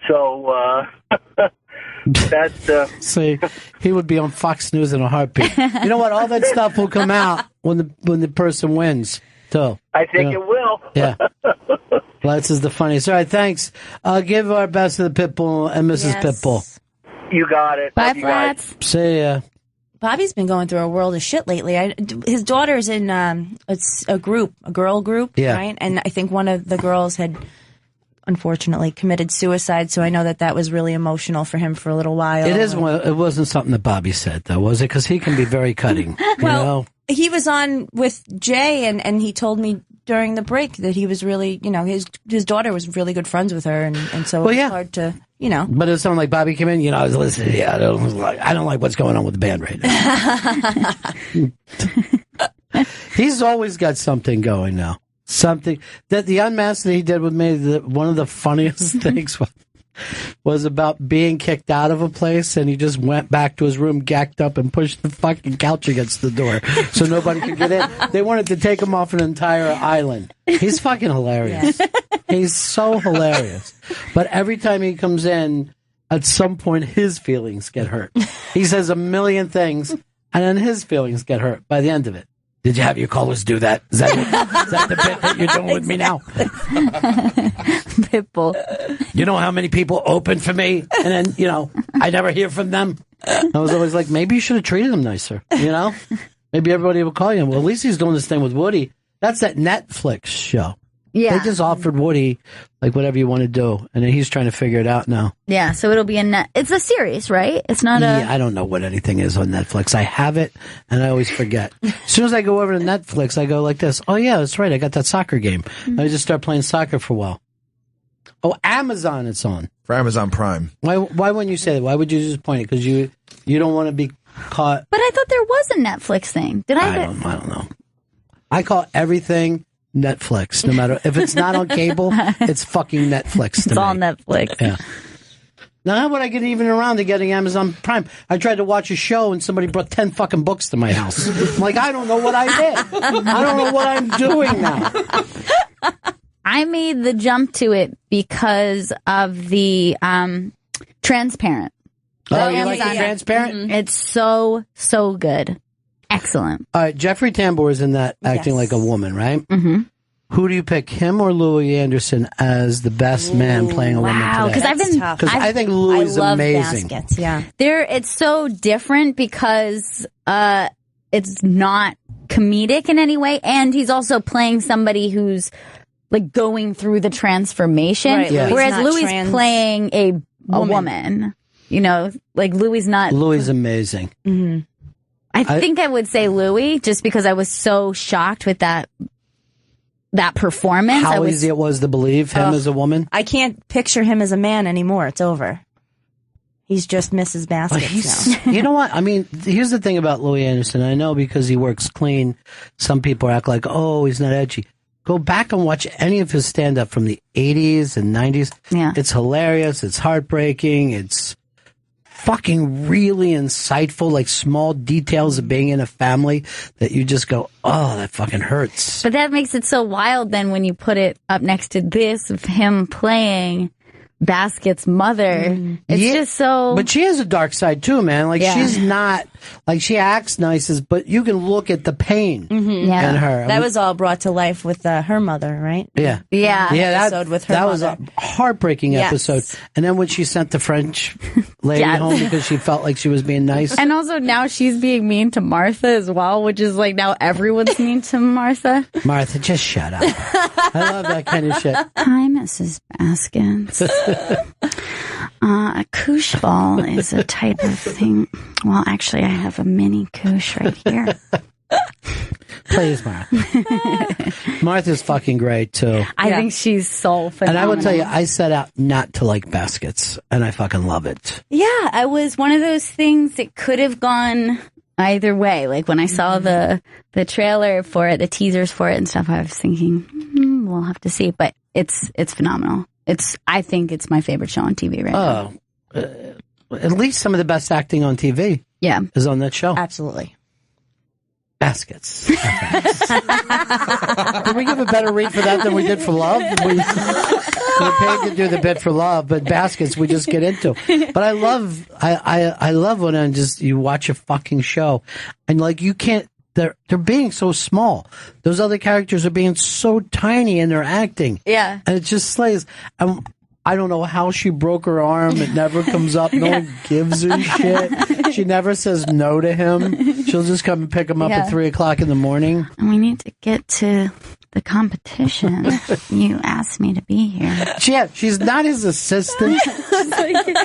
[SPEAKER 11] So that's
[SPEAKER 1] see, he would be on Fox News in a heartbeat. You know what? All that stuff will come out when the person wins. So
[SPEAKER 11] I think it will.
[SPEAKER 1] Yeah. Flats is the funniest. All right, thanks. Give our best to the Pitbull and Mrs. Pitbull.
[SPEAKER 11] You got it.
[SPEAKER 10] Bye, Flats.
[SPEAKER 1] See ya.
[SPEAKER 10] Bobby's been going through a world of shit lately. His daughter's in it's a girl group, right? And I think one of the girls had unfortunately committed suicide. So I know that was really emotional for him for a little while.
[SPEAKER 1] It wasn't something that Bobby said, though, was it? Because he can be very cutting.
[SPEAKER 10] Well, he was on with Jay, and he told me during the break that he was really, his daughter was really good friends with her, and so it was hard to.
[SPEAKER 1] But it sounded like Bobby came in, I was listening. Yeah, I don't like what's going on with the band right now. He's always got something going now. Something that the unmask that he did with me, one of the funniest things was about being kicked out of a place, and he just went back to his room, gacked up, and pushed the fucking couch against the door so nobody could get in. They wanted to take him off an entire island. He's fucking hilarious. He's so hilarious. But every time he comes in, at some point, his feelings get hurt. He says a million things, and then his feelings get hurt by the end of it. Did you have your callers do that? Is that the bit that you're doing with me now?
[SPEAKER 2] Pitbull.
[SPEAKER 1] You know how many people open for me, and then, I never hear from them? I was always like, maybe you should have treated them nicer, Maybe everybody would call you. Well, at least he's doing this thing with Woody. That's that Netflix show.
[SPEAKER 2] Yeah.
[SPEAKER 1] They just offered Woody, whatever you want to do, and then he's trying to figure it out now.
[SPEAKER 2] Yeah, so it'll be it's a series, right? It's not
[SPEAKER 1] I don't know what anything is on Netflix. I have it, and I always forget. As soon as I go over to Netflix, I go like this. Oh, yeah, that's right. I got that soccer game. I just start playing soccer for a while. Oh, Amazon it's on.
[SPEAKER 3] For Amazon Prime.
[SPEAKER 1] Why wouldn't you say that? Why would you just point it? Because you don't want to be caught.
[SPEAKER 2] But I thought there was a Netflix thing. Did I?
[SPEAKER 1] I don't know. I call everything Netflix. No matter if it's not on cable, it's fucking Netflix.
[SPEAKER 2] It's all Netflix.
[SPEAKER 1] Yeah. Now, how would I get even around to getting Amazon Prime? I tried to watch a show and somebody brought 10 fucking books to my house. I'm like, I don't know what I did. I don't know what I'm doing now.
[SPEAKER 2] I made the jump to it because of the Transparent.
[SPEAKER 1] Oh, you like the Transparent?
[SPEAKER 2] Mm-hmm. It's so, so good. Excellent.
[SPEAKER 1] All right, Jeffrey Tambor is in that acting like a woman, right?
[SPEAKER 2] Mm-hmm.
[SPEAKER 1] Who do you pick, him or Louis Anderson, as the best man playing a woman today?
[SPEAKER 2] Wow, because
[SPEAKER 1] I think Louis is amazing.
[SPEAKER 10] Baskets, yeah.
[SPEAKER 2] It's so different because it's not comedic in any way, and he's also playing somebody who's going through the transformation,
[SPEAKER 10] right, yeah.
[SPEAKER 2] Whereas Louis playing a woman. Louis not.
[SPEAKER 1] Louis is amazing.
[SPEAKER 2] Mm-hmm. I think I would say Louis, just because I was so shocked with that performance.
[SPEAKER 1] How easy it was to believe him as a woman.
[SPEAKER 10] I can't picture him as a man anymore. It's over. He's just Mrs. Baskets now.
[SPEAKER 1] You know what? I mean, here's the thing about Louis Anderson. I know because he works clean, some people act like, oh, he's not edgy. Go back and watch any of his stand-up from the 80s and 90s.
[SPEAKER 2] Yeah.
[SPEAKER 1] It's hilarious. It's heartbreaking. It's fucking really insightful, small details of being in a family that you just go, oh, that fucking hurts.
[SPEAKER 2] But that makes it so wild then when you put it up next to this of him playing Basket's mother. It's just so...
[SPEAKER 1] But she has a dark side too, man. She's not... she acts nice, but you can look at the pain in her.
[SPEAKER 10] That was all brought to life with her mother, right?
[SPEAKER 1] Yeah.
[SPEAKER 2] Yeah.
[SPEAKER 10] Episode with her
[SPEAKER 1] that
[SPEAKER 10] mother.
[SPEAKER 1] was a heartbreaking episode. And then when she sent the French lady home because she felt like she was being nice.
[SPEAKER 2] And also now she's being mean to Martha as well, which is now everyone's mean to Martha.
[SPEAKER 1] Martha, just shut up. I love that kind of shit.
[SPEAKER 2] Hi, Mrs. Baskets. A koosh ball is a type of thing. Well, actually, I have a mini koosh right here.
[SPEAKER 1] Please, Martha. Martha's fucking great, too.
[SPEAKER 2] I think she's so phenomenal.
[SPEAKER 1] And I will tell you, I set out not to like baskets, and I fucking love it.
[SPEAKER 2] Yeah, I was one of those things that could have gone either way. Like when I saw the trailer for it, the teasers for it and stuff, I was thinking, we'll have to see. But it's phenomenal. I think it's my favorite show on TV right now.
[SPEAKER 1] At least some of the best acting on TV is on that show.
[SPEAKER 10] Absolutely.
[SPEAKER 1] Baskets. Did we give a better read for that than we did for Love? We're paid to do the bit for Love, but Baskets we just get into. But I love when you watch a fucking show and like you can't. They're being so small. Those other characters are being so tiny in their acting.
[SPEAKER 2] Yeah,
[SPEAKER 1] and it just slays. I don't know how she broke her arm. It never comes up. No one gives a shit. She never says no to him. She'll just come and pick him up at 3:00 in the morning.
[SPEAKER 2] And we need to get to the competition. You asked me to be here.
[SPEAKER 1] Yeah, she's not his assistant.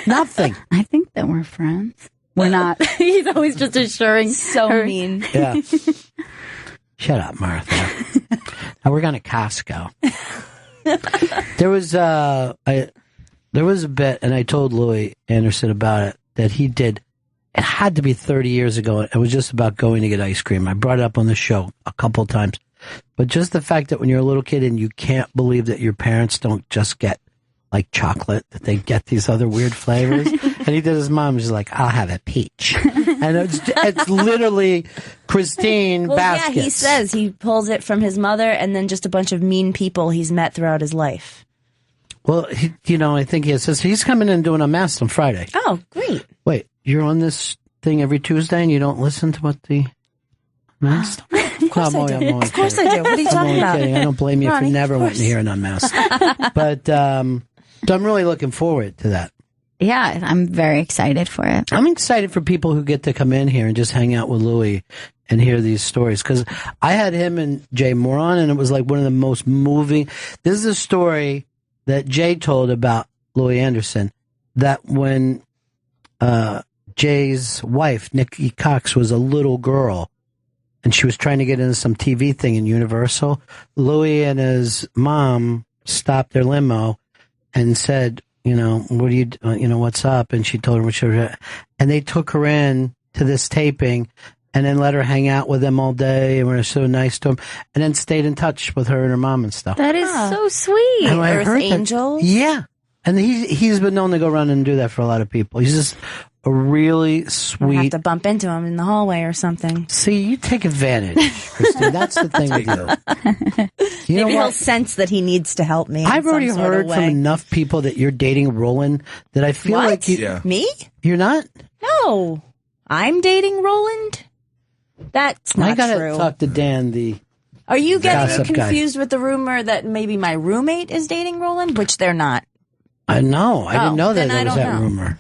[SPEAKER 1] Nothing.
[SPEAKER 2] I think that we're friends. We're not. He's always just assuring.
[SPEAKER 10] So mean.
[SPEAKER 1] Yeah. Shut up, Martha. Now we're going to Costco. There was a bit, and I told Louis Anderson about it, that he did. It had to be 30 years ago. It was just about going to get ice cream. I brought it up on the show a couple of times. But just the fact that when you're a little kid and you can't believe that your parents don't just get like chocolate, that they get these other weird flavors. And he did his mom was like, I'll have a peach. And it's literally Christine Baskets.
[SPEAKER 10] Yeah, he says he pulls it from his mother and then just a bunch of mean people he's met throughout his life.
[SPEAKER 1] Well, I think he says he's coming in and doing Unmasked on Friday.
[SPEAKER 10] Oh, great.
[SPEAKER 1] Wait, you're on this thing every Tuesday and you don't listen to what the Unmasked?
[SPEAKER 10] Of course I do. Of course I do. What are you talking about?
[SPEAKER 1] Kidding. I don't blame you
[SPEAKER 10] Ronnie,
[SPEAKER 1] if you never went to hear an Unmasked. But so I'm really looking forward to that.
[SPEAKER 2] Yeah, I'm very excited for it.
[SPEAKER 1] I'm excited for people who get to come in here and just hang out with Louis and hear these stories. Because I had him and Jay Moore on, and it was like one of the most moving. This is a story that Jay told about Louis Anderson, that when Jay's wife, Nikki Cox, was a little girl, and she was trying to get into some TV thing in Universal, Louis and his mom stopped their limo and said, what do you, what's up? And she told her and they took her in to this taping and then let her hang out with them all day and were so nice to him and then stayed in touch with her and her mom and stuff.
[SPEAKER 2] That is so sweet.
[SPEAKER 1] And
[SPEAKER 10] Earth angel?
[SPEAKER 1] Yeah. And he's been known to go around and do that for a lot of people. He's just a really sweet.
[SPEAKER 10] I have to bump into him in the hallway or something.
[SPEAKER 1] See, you take advantage, Christine. That's the thing with you.
[SPEAKER 10] Maybe he'll sense that he needs to help me.
[SPEAKER 1] I've already heard from enough people that you're dating Roland that I feel like you.
[SPEAKER 3] Yeah.
[SPEAKER 10] Me?
[SPEAKER 1] You're not?
[SPEAKER 10] No. I'm dating Roland? That's not
[SPEAKER 1] I gotta
[SPEAKER 10] true.
[SPEAKER 1] talk to Dan,
[SPEAKER 10] Are you getting
[SPEAKER 1] gossip
[SPEAKER 10] confused with the rumor that maybe my roommate is dating Roland? Which they're not.
[SPEAKER 1] I know. I didn't know that
[SPEAKER 10] then I
[SPEAKER 1] there was
[SPEAKER 10] don't
[SPEAKER 1] that
[SPEAKER 10] know.
[SPEAKER 1] rumor.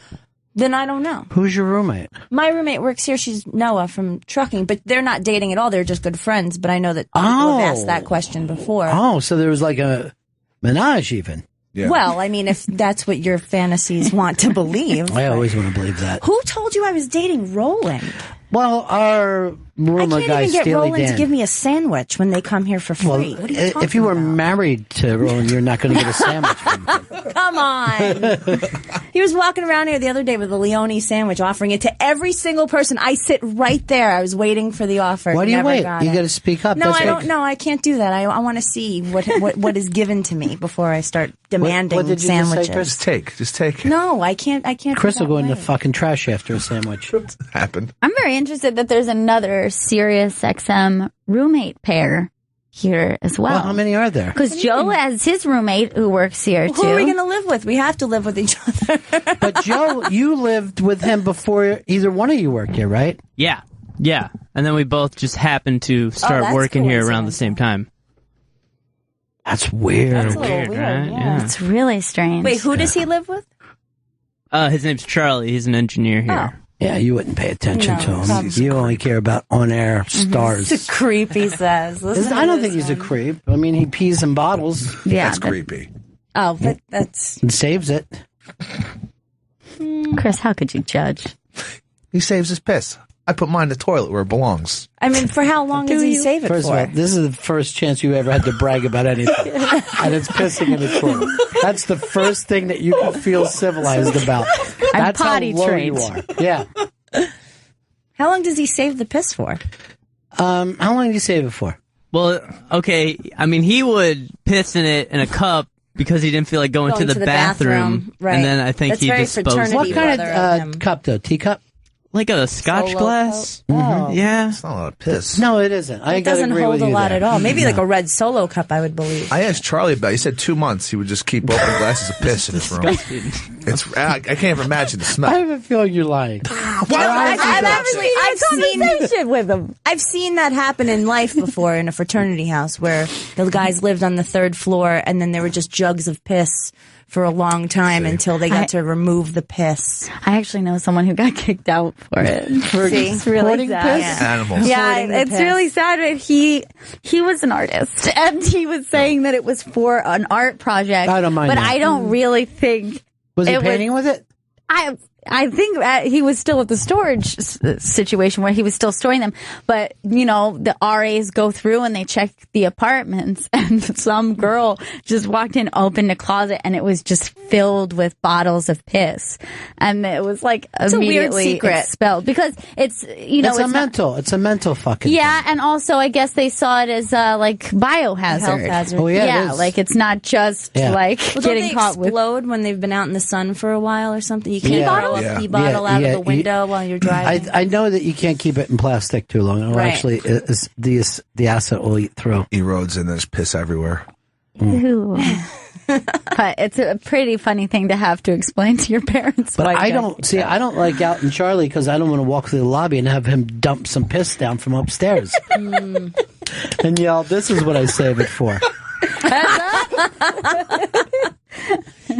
[SPEAKER 10] Then I don't know.
[SPEAKER 1] Who's your roommate?
[SPEAKER 10] My roommate works here. She's Noah from trucking, but they're not dating at all. They're just good friends. But I know that people have asked that question before.
[SPEAKER 1] Oh, so there was like a menage even.
[SPEAKER 3] Yeah.
[SPEAKER 10] Well, I mean, if that's what your fantasies want to believe.
[SPEAKER 1] I always want to believe that.
[SPEAKER 10] Who told you I was dating Roland?
[SPEAKER 1] Well, our rumor
[SPEAKER 10] I
[SPEAKER 1] guy,
[SPEAKER 10] can't even get
[SPEAKER 1] Steely
[SPEAKER 10] Roland
[SPEAKER 1] Dan.
[SPEAKER 10] to give me a sandwich when they come here for free.
[SPEAKER 1] Well,
[SPEAKER 10] What are you talking
[SPEAKER 1] if you were
[SPEAKER 10] about?
[SPEAKER 1] married to Roland, you're not going to get a sandwich from him.
[SPEAKER 10] Come on. He was walking around here the other day with a Leone sandwich, offering it to every single person. I sit right there. I was waiting for the offer.
[SPEAKER 1] Why do you
[SPEAKER 10] Never
[SPEAKER 1] wait?
[SPEAKER 10] got
[SPEAKER 1] You
[SPEAKER 10] it.
[SPEAKER 1] got to speak up.
[SPEAKER 10] No,
[SPEAKER 1] That's
[SPEAKER 10] I
[SPEAKER 1] what-
[SPEAKER 10] don't. No, I can't do that. I want to see what is given to me before I start demanding
[SPEAKER 1] what did you just say,
[SPEAKER 10] sandwiches.
[SPEAKER 1] Chris?
[SPEAKER 3] Just take.
[SPEAKER 10] No, I can't.
[SPEAKER 1] Chris
[SPEAKER 10] do
[SPEAKER 1] will go
[SPEAKER 10] that
[SPEAKER 1] in the
[SPEAKER 10] way.
[SPEAKER 1] fucking trash after a sandwich.
[SPEAKER 3] Happened.
[SPEAKER 2] I'm very interested that there's another Sirius XM roommate pair here as well.
[SPEAKER 1] Well, how many are there?
[SPEAKER 2] Because Joe has his roommate who works here,
[SPEAKER 10] Who
[SPEAKER 2] too.
[SPEAKER 10] are we going to live with? We have to live with each other.
[SPEAKER 1] But Joe, you lived with him before either one of you worked here, right?
[SPEAKER 4] Yeah. And then we both just happened to start
[SPEAKER 10] that's
[SPEAKER 4] working here around the
[SPEAKER 10] coincidental.
[SPEAKER 4] same time.
[SPEAKER 1] That's weird.
[SPEAKER 10] That's a little
[SPEAKER 4] Weird,
[SPEAKER 10] weird.
[SPEAKER 4] right?
[SPEAKER 10] Yeah.
[SPEAKER 2] It's really strange.
[SPEAKER 10] Wait, who does he live with?
[SPEAKER 4] His name's Charlie. He's an engineer here.
[SPEAKER 1] Yeah, you wouldn't pay attention
[SPEAKER 10] No,
[SPEAKER 1] to him.
[SPEAKER 10] probably.
[SPEAKER 1] You only care about on-air stars.
[SPEAKER 10] It's a creep, he says. Listen
[SPEAKER 1] I
[SPEAKER 10] to
[SPEAKER 1] don't
[SPEAKER 10] this
[SPEAKER 1] think he's a
[SPEAKER 10] one.
[SPEAKER 1] creep. I mean, he pees in bottles
[SPEAKER 2] Yeah,
[SPEAKER 3] That's creepy.
[SPEAKER 10] Oh, but that's...
[SPEAKER 1] and saves it.
[SPEAKER 2] Chris, how could you judge?
[SPEAKER 3] He saves his piss. I put mine in the toilet where it belongs.
[SPEAKER 10] I mean, for how long does he save it
[SPEAKER 1] First
[SPEAKER 10] for?
[SPEAKER 1] of all, this is the first chance you ever had to brag about anything. And it's pissing in the toilet. That's the first thing that you can feel civilized about. That's
[SPEAKER 2] potty
[SPEAKER 1] how low
[SPEAKER 2] trained.
[SPEAKER 1] you are. Yeah.
[SPEAKER 10] How long does he save the piss for?
[SPEAKER 1] How long do you save it for?
[SPEAKER 4] Well, okay, I mean, he would piss in it in a cup because he didn't feel like going to the bathroom.
[SPEAKER 10] Right.
[SPEAKER 4] And then I think
[SPEAKER 10] That's
[SPEAKER 4] he
[SPEAKER 10] very
[SPEAKER 4] disposed
[SPEAKER 10] fraternity
[SPEAKER 1] What kind
[SPEAKER 10] brother
[SPEAKER 1] of
[SPEAKER 10] him.
[SPEAKER 1] cup, though? Teacup?
[SPEAKER 4] like a scotch
[SPEAKER 10] Solo
[SPEAKER 4] glass.
[SPEAKER 10] cup? Oh.
[SPEAKER 4] Yeah.
[SPEAKER 3] It's not a lot of piss.
[SPEAKER 1] No, it isn't. I
[SPEAKER 10] It
[SPEAKER 1] gotta
[SPEAKER 10] doesn't
[SPEAKER 1] agree
[SPEAKER 10] hold
[SPEAKER 1] with
[SPEAKER 10] a
[SPEAKER 1] you
[SPEAKER 10] lot
[SPEAKER 1] there.
[SPEAKER 10] at all. Maybe
[SPEAKER 1] No.
[SPEAKER 10] like a red Solo cup, I would believe.
[SPEAKER 3] I asked Charlie about it. He said 2 months he would just keep opening glasses of piss in his room. I can't even imagine the smell.
[SPEAKER 1] I have a feeling you're lying.
[SPEAKER 10] I've seen that happen in life before in a fraternity house where the guys lived on the third floor and then there were just jugs of piss for a long time until they got to remove the piss.
[SPEAKER 2] I actually know someone who got kicked out for it.
[SPEAKER 10] See?
[SPEAKER 2] It's really
[SPEAKER 1] Hoarding
[SPEAKER 2] sad.
[SPEAKER 1] piss?
[SPEAKER 3] Animals.
[SPEAKER 2] Yeah,
[SPEAKER 10] Hoarding the
[SPEAKER 2] it's
[SPEAKER 10] piss.
[SPEAKER 2] really sad. But he was an artist, and he was saying that it was for an art project.
[SPEAKER 1] I don't mind
[SPEAKER 2] but
[SPEAKER 1] that.
[SPEAKER 2] I don't really think
[SPEAKER 1] Was he
[SPEAKER 2] it
[SPEAKER 1] painting with it?
[SPEAKER 2] I think he was still at the storage situation where he was still storing them. But, you know, the RAs go through and they check the apartments and some girl just walked in, opened a closet and it was just filled with bottles of piss. And it was like
[SPEAKER 10] It's a weird
[SPEAKER 2] immediately
[SPEAKER 10] secret.
[SPEAKER 2] expelled because it's, you know,
[SPEAKER 1] It's a mental fucking
[SPEAKER 2] yeah,
[SPEAKER 1] thing.
[SPEAKER 2] and also I guess they saw it as like biohazard.
[SPEAKER 10] Health hazard.
[SPEAKER 1] Oh, yeah, it
[SPEAKER 2] Yeah,
[SPEAKER 1] is.
[SPEAKER 2] like it's not just
[SPEAKER 1] Yeah.
[SPEAKER 2] like
[SPEAKER 10] Well, don't
[SPEAKER 2] getting
[SPEAKER 10] they
[SPEAKER 2] caught with.
[SPEAKER 10] explode when they've been out in the sun for a while or something? You can't
[SPEAKER 1] Yeah.
[SPEAKER 10] throw a
[SPEAKER 3] Yeah.
[SPEAKER 10] pee bottle out
[SPEAKER 1] Yeah,
[SPEAKER 10] of the window while you're driving.
[SPEAKER 1] I know that you can't keep it in plastic too long. It'll
[SPEAKER 10] Right.
[SPEAKER 1] actually, the acid will eat through.
[SPEAKER 3] Erodes and there's piss everywhere.
[SPEAKER 2] Ooh. But it's a pretty funny thing to have to explain to your parents.
[SPEAKER 1] But
[SPEAKER 2] why you
[SPEAKER 1] I
[SPEAKER 2] got
[SPEAKER 1] don't
[SPEAKER 2] kicked
[SPEAKER 1] see.
[SPEAKER 2] out.
[SPEAKER 1] I don't like out in Charlie because I don't want to walk through the lobby and have him dump some piss down from upstairs and yell, "This is what I save it for."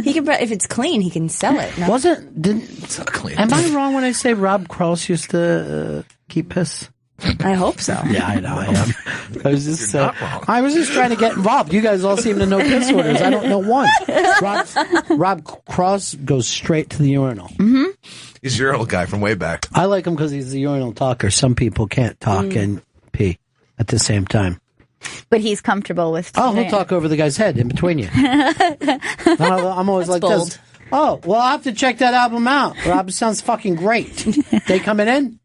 [SPEAKER 10] He can, if it's clean, he can sell it. No?
[SPEAKER 3] It's not clean.
[SPEAKER 1] Am I wrong when I say Rob Cross used to keep piss?
[SPEAKER 10] I hope so.
[SPEAKER 1] Yeah, I know. I am. I was just
[SPEAKER 3] not wrong.
[SPEAKER 1] I was just trying to get involved. You guys all seem to know piss orders. I don't know one. Rob Cross goes straight to the urinal.
[SPEAKER 2] Mm-hmm.
[SPEAKER 3] He's your old guy from way back.
[SPEAKER 1] I like him because he's a urinal talker. Some people can't talk and pee at the same time.
[SPEAKER 2] But he's comfortable with.
[SPEAKER 1] Oh, he'll talk over the guy's head in between you. I'm always like
[SPEAKER 10] bold.
[SPEAKER 1] this. Oh, well, I'll have to check that album out. Rob, sounds fucking great. They coming in?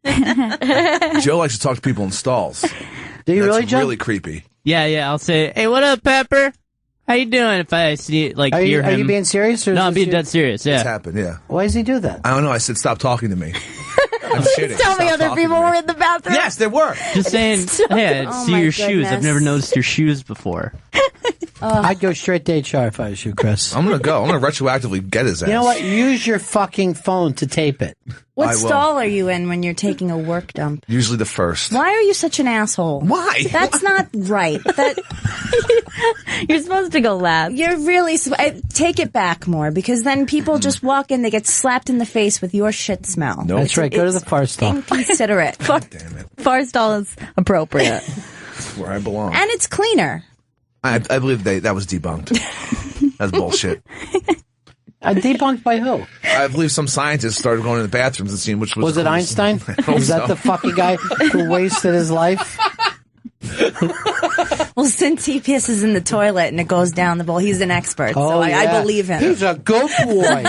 [SPEAKER 3] Joe likes to talk to people in stalls.
[SPEAKER 1] Do you
[SPEAKER 3] That's
[SPEAKER 1] really, Joe?
[SPEAKER 3] really creepy.
[SPEAKER 4] Yeah, I'll say, hey, what up, Pepper? How you doing? If I see, like,
[SPEAKER 1] Are
[SPEAKER 4] hear
[SPEAKER 1] you,
[SPEAKER 4] him.
[SPEAKER 1] are you being serious? Or
[SPEAKER 4] No,
[SPEAKER 1] is
[SPEAKER 4] I'm
[SPEAKER 1] this
[SPEAKER 4] being dead serious,
[SPEAKER 3] It's
[SPEAKER 4] yeah.
[SPEAKER 3] happened, yeah.
[SPEAKER 1] Why does he do that?
[SPEAKER 3] I don't know. I said, stop talking to me. I'm shitting.
[SPEAKER 2] Tell me
[SPEAKER 3] Stop
[SPEAKER 2] other
[SPEAKER 3] talking
[SPEAKER 2] people
[SPEAKER 3] to me.
[SPEAKER 2] were in the bathroom.
[SPEAKER 3] Yes, they were.
[SPEAKER 4] Just saying, hey, I
[SPEAKER 10] Oh
[SPEAKER 4] see
[SPEAKER 10] my
[SPEAKER 4] your shoes. I've
[SPEAKER 10] goodness.
[SPEAKER 4] never noticed your shoes before.
[SPEAKER 1] I'd go straight to HR if I was you, Chris.
[SPEAKER 3] I'm going to go. I'm going to retroactively get his ass.
[SPEAKER 1] You know what? Use your fucking phone to tape it.
[SPEAKER 10] What
[SPEAKER 3] I will.
[SPEAKER 10] stall are you in when you're taking a work dump?
[SPEAKER 3] Usually the first.
[SPEAKER 10] Why are you such an asshole?
[SPEAKER 3] Why?
[SPEAKER 10] That's not right. That
[SPEAKER 2] You're supposed to go last.
[SPEAKER 10] you're really take it back more because then people just walk in, they get slapped in the face with your shit smell.
[SPEAKER 3] Nope.
[SPEAKER 1] That's right. Go to the far stall.
[SPEAKER 10] Inconsiderate,
[SPEAKER 3] Damn it.
[SPEAKER 2] Far stall is appropriate.
[SPEAKER 3] Where I belong.
[SPEAKER 10] and it's cleaner.
[SPEAKER 3] I believe that was debunked. That's bullshit.
[SPEAKER 1] Debunked by who?
[SPEAKER 3] I believe some scientists started going to the bathrooms and seeing which was
[SPEAKER 1] Was it
[SPEAKER 3] cleanest.
[SPEAKER 1] Einstein?
[SPEAKER 3] I hope
[SPEAKER 1] Was that
[SPEAKER 3] so.
[SPEAKER 1] the fucking guy who wasted his life?
[SPEAKER 10] Well, since he pisses in the toilet and it goes down the bowl, he's an expert.
[SPEAKER 1] Oh,
[SPEAKER 10] so I
[SPEAKER 1] yeah.
[SPEAKER 10] believe him.
[SPEAKER 1] He's a good boy.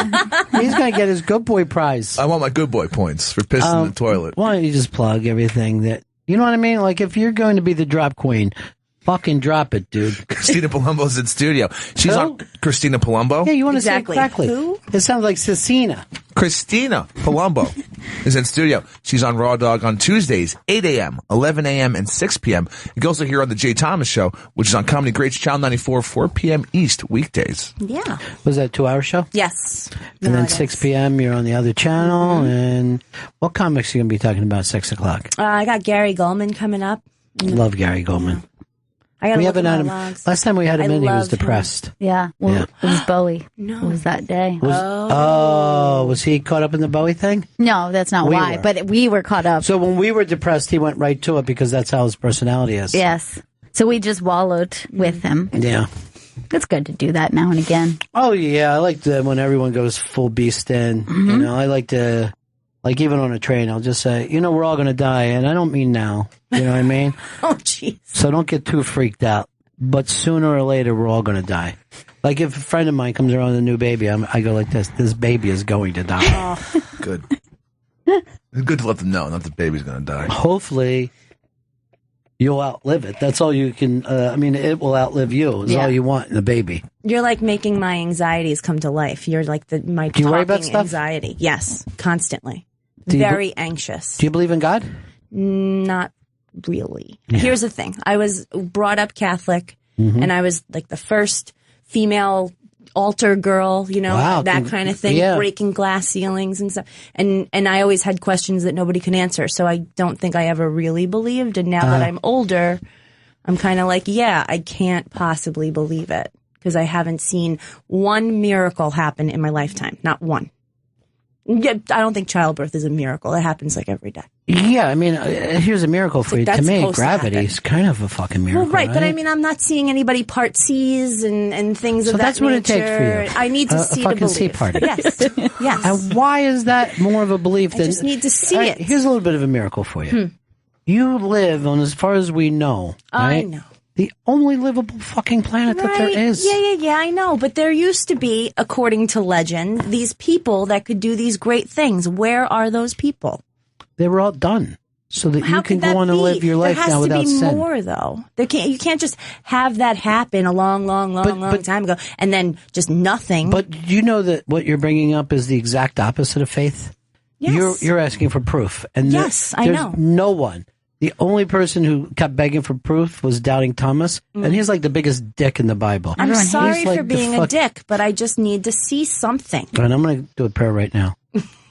[SPEAKER 1] He's going to get his good boy prize.
[SPEAKER 3] I want my good boy points for pissing in the toilet.
[SPEAKER 1] Why don't you just plug everything that, you know what I mean? Like, if you're going to be the drop queen, fucking drop it, dude.
[SPEAKER 3] Cristina Palumbo's in studio. She's
[SPEAKER 1] Who?
[SPEAKER 3] on Cristina Palumbo.
[SPEAKER 1] Yeah, you want to
[SPEAKER 10] Exactly.
[SPEAKER 1] say it correctly.
[SPEAKER 10] Who?
[SPEAKER 1] It sounds like Cecina.
[SPEAKER 3] Cristina Palumbo is in studio. She's on Raw Dog on Tuesdays, 8 a.m., 11 a.m., and 6 p.m. You can also hear her on The Jay Thomas Show, which is on Comedy Greats Channel 94, 4 p.m. East, weekdays.
[SPEAKER 10] Yeah.
[SPEAKER 1] Was that a 2-hour show?
[SPEAKER 10] Yes.
[SPEAKER 1] And
[SPEAKER 10] No,
[SPEAKER 1] then
[SPEAKER 10] it
[SPEAKER 1] 6
[SPEAKER 10] is.
[SPEAKER 1] p.m. you're on the other channel. And what comics are you going to be talking about at 6 o'clock?
[SPEAKER 10] I got Gary Goldman coming up.
[SPEAKER 1] Love Gary Goldman.
[SPEAKER 10] I got
[SPEAKER 1] We
[SPEAKER 10] to look
[SPEAKER 1] haven't
[SPEAKER 10] at
[SPEAKER 1] had him.
[SPEAKER 10] my logs.
[SPEAKER 1] Last time we had him
[SPEAKER 10] I
[SPEAKER 1] in, he was
[SPEAKER 10] love him.
[SPEAKER 1] depressed.
[SPEAKER 2] Yeah. Well,
[SPEAKER 1] Yeah.
[SPEAKER 2] it was Bowie.
[SPEAKER 10] No.
[SPEAKER 2] It was that day.
[SPEAKER 1] Was he caught up in the Bowie thing?
[SPEAKER 2] No, that's not
[SPEAKER 1] We
[SPEAKER 2] why.
[SPEAKER 1] were.
[SPEAKER 2] But we were caught up.
[SPEAKER 1] So when we were depressed, he went right to it because that's how his personality is.
[SPEAKER 2] Yes. So we just wallowed with him.
[SPEAKER 1] Yeah.
[SPEAKER 2] It's good to do that now and again.
[SPEAKER 1] Oh yeah, I like when everyone goes full beast in. You know, I like to Like even on a train, I'll just say, we're all going to die, and I don't mean now. You know what I mean?
[SPEAKER 10] Oh, jeez.
[SPEAKER 1] So don't get too freaked out. But sooner or later, we're all going to die. Like if a friend of mine comes around with a new baby, I go like this: this baby is going to die.
[SPEAKER 10] Oh.
[SPEAKER 3] Good. It's good to let them know, not the baby's going to die.
[SPEAKER 1] Hopefully, you'll outlive it. That's all you can. It will outlive you. Is all you want in a baby.
[SPEAKER 10] You're like making my anxieties come to life. You're like my
[SPEAKER 1] Do you worry about
[SPEAKER 10] talking
[SPEAKER 1] stuff?
[SPEAKER 10] anxiety. Yes, constantly.
[SPEAKER 1] Do you
[SPEAKER 10] Very anxious.
[SPEAKER 1] Do you believe in God?
[SPEAKER 10] Not really. Yeah. Here's the thing. I was brought up Catholic, and I was like the first female altar girl, that kind of thing, breaking glass ceilings and stuff. And I always had questions that nobody could answer. So I don't think I ever really believed. And now that I'm older, I'm kind of like, I can't possibly believe it because I haven't seen one miracle happen in my lifetime. Not one. Yeah, I don't think childbirth is a miracle. It happens like every day.
[SPEAKER 1] Yeah, here's a miracle for you. To me, gravity is kind of a fucking miracle.
[SPEAKER 10] Well, right, but I'm not seeing anybody part C's and things of that nature. So
[SPEAKER 1] that's what it takes for you.
[SPEAKER 10] I need to see
[SPEAKER 1] a fucking
[SPEAKER 10] to
[SPEAKER 1] sea
[SPEAKER 10] believe.
[SPEAKER 1] party.
[SPEAKER 10] Yes.
[SPEAKER 1] And why is that more of a belief than?
[SPEAKER 10] I just need to see it.
[SPEAKER 1] Here's a little bit of a miracle for you. You live on, as far as we know, right?
[SPEAKER 10] I know.
[SPEAKER 1] The only livable fucking planet that there is.
[SPEAKER 10] Yeah, I know. But there used to be, according to legend, these people that could do these great things. Where are those people?
[SPEAKER 1] They were all done. So that you can go on and live your life now without sin.
[SPEAKER 10] There has to be more, though. You can't just have that happen a long time ago and then just nothing.
[SPEAKER 1] But you know that what you're bringing up is the exact opposite of faith?
[SPEAKER 10] Yes.
[SPEAKER 1] You're asking for proof. And
[SPEAKER 10] yes, I know.
[SPEAKER 1] There's no one. The only person who kept begging for proof was Doubting Thomas, and he's like the biggest dick in the Bible.
[SPEAKER 10] I'm sorry for being a dick, but I just need to see something.
[SPEAKER 1] And I'm going to do a prayer right now.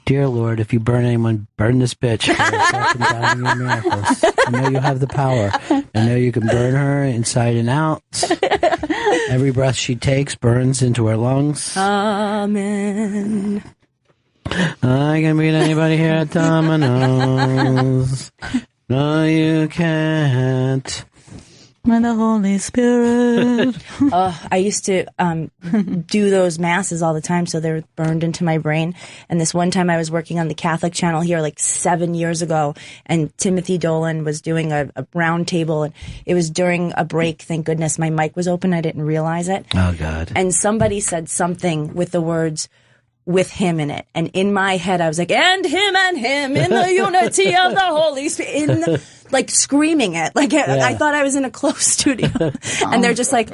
[SPEAKER 1] Dear Lord, if you burn anyone, burn this bitch. For fucking doubting your miracles. I know you have the power. I know you can burn her inside and out. Every breath she takes burns into her lungs.
[SPEAKER 10] Amen.
[SPEAKER 1] I can beat anybody here at Domino's. No, you can't. By the Holy Spirit.
[SPEAKER 10] I used to do those masses all the time, so they're burned into my brain. And this one time I was working on the Catholic channel here like 7 years ago, and Timothy Dolan was doing a round table, and it was during a break. Thank goodness my mic was open. I didn't realize it.
[SPEAKER 1] Oh, God.
[SPEAKER 10] And somebody said something with the words, with him in it. And in my head, I was like, and him in the unity of the Holy Spirit, like screaming it. Like I thought I was in a closed studio. And they're just like,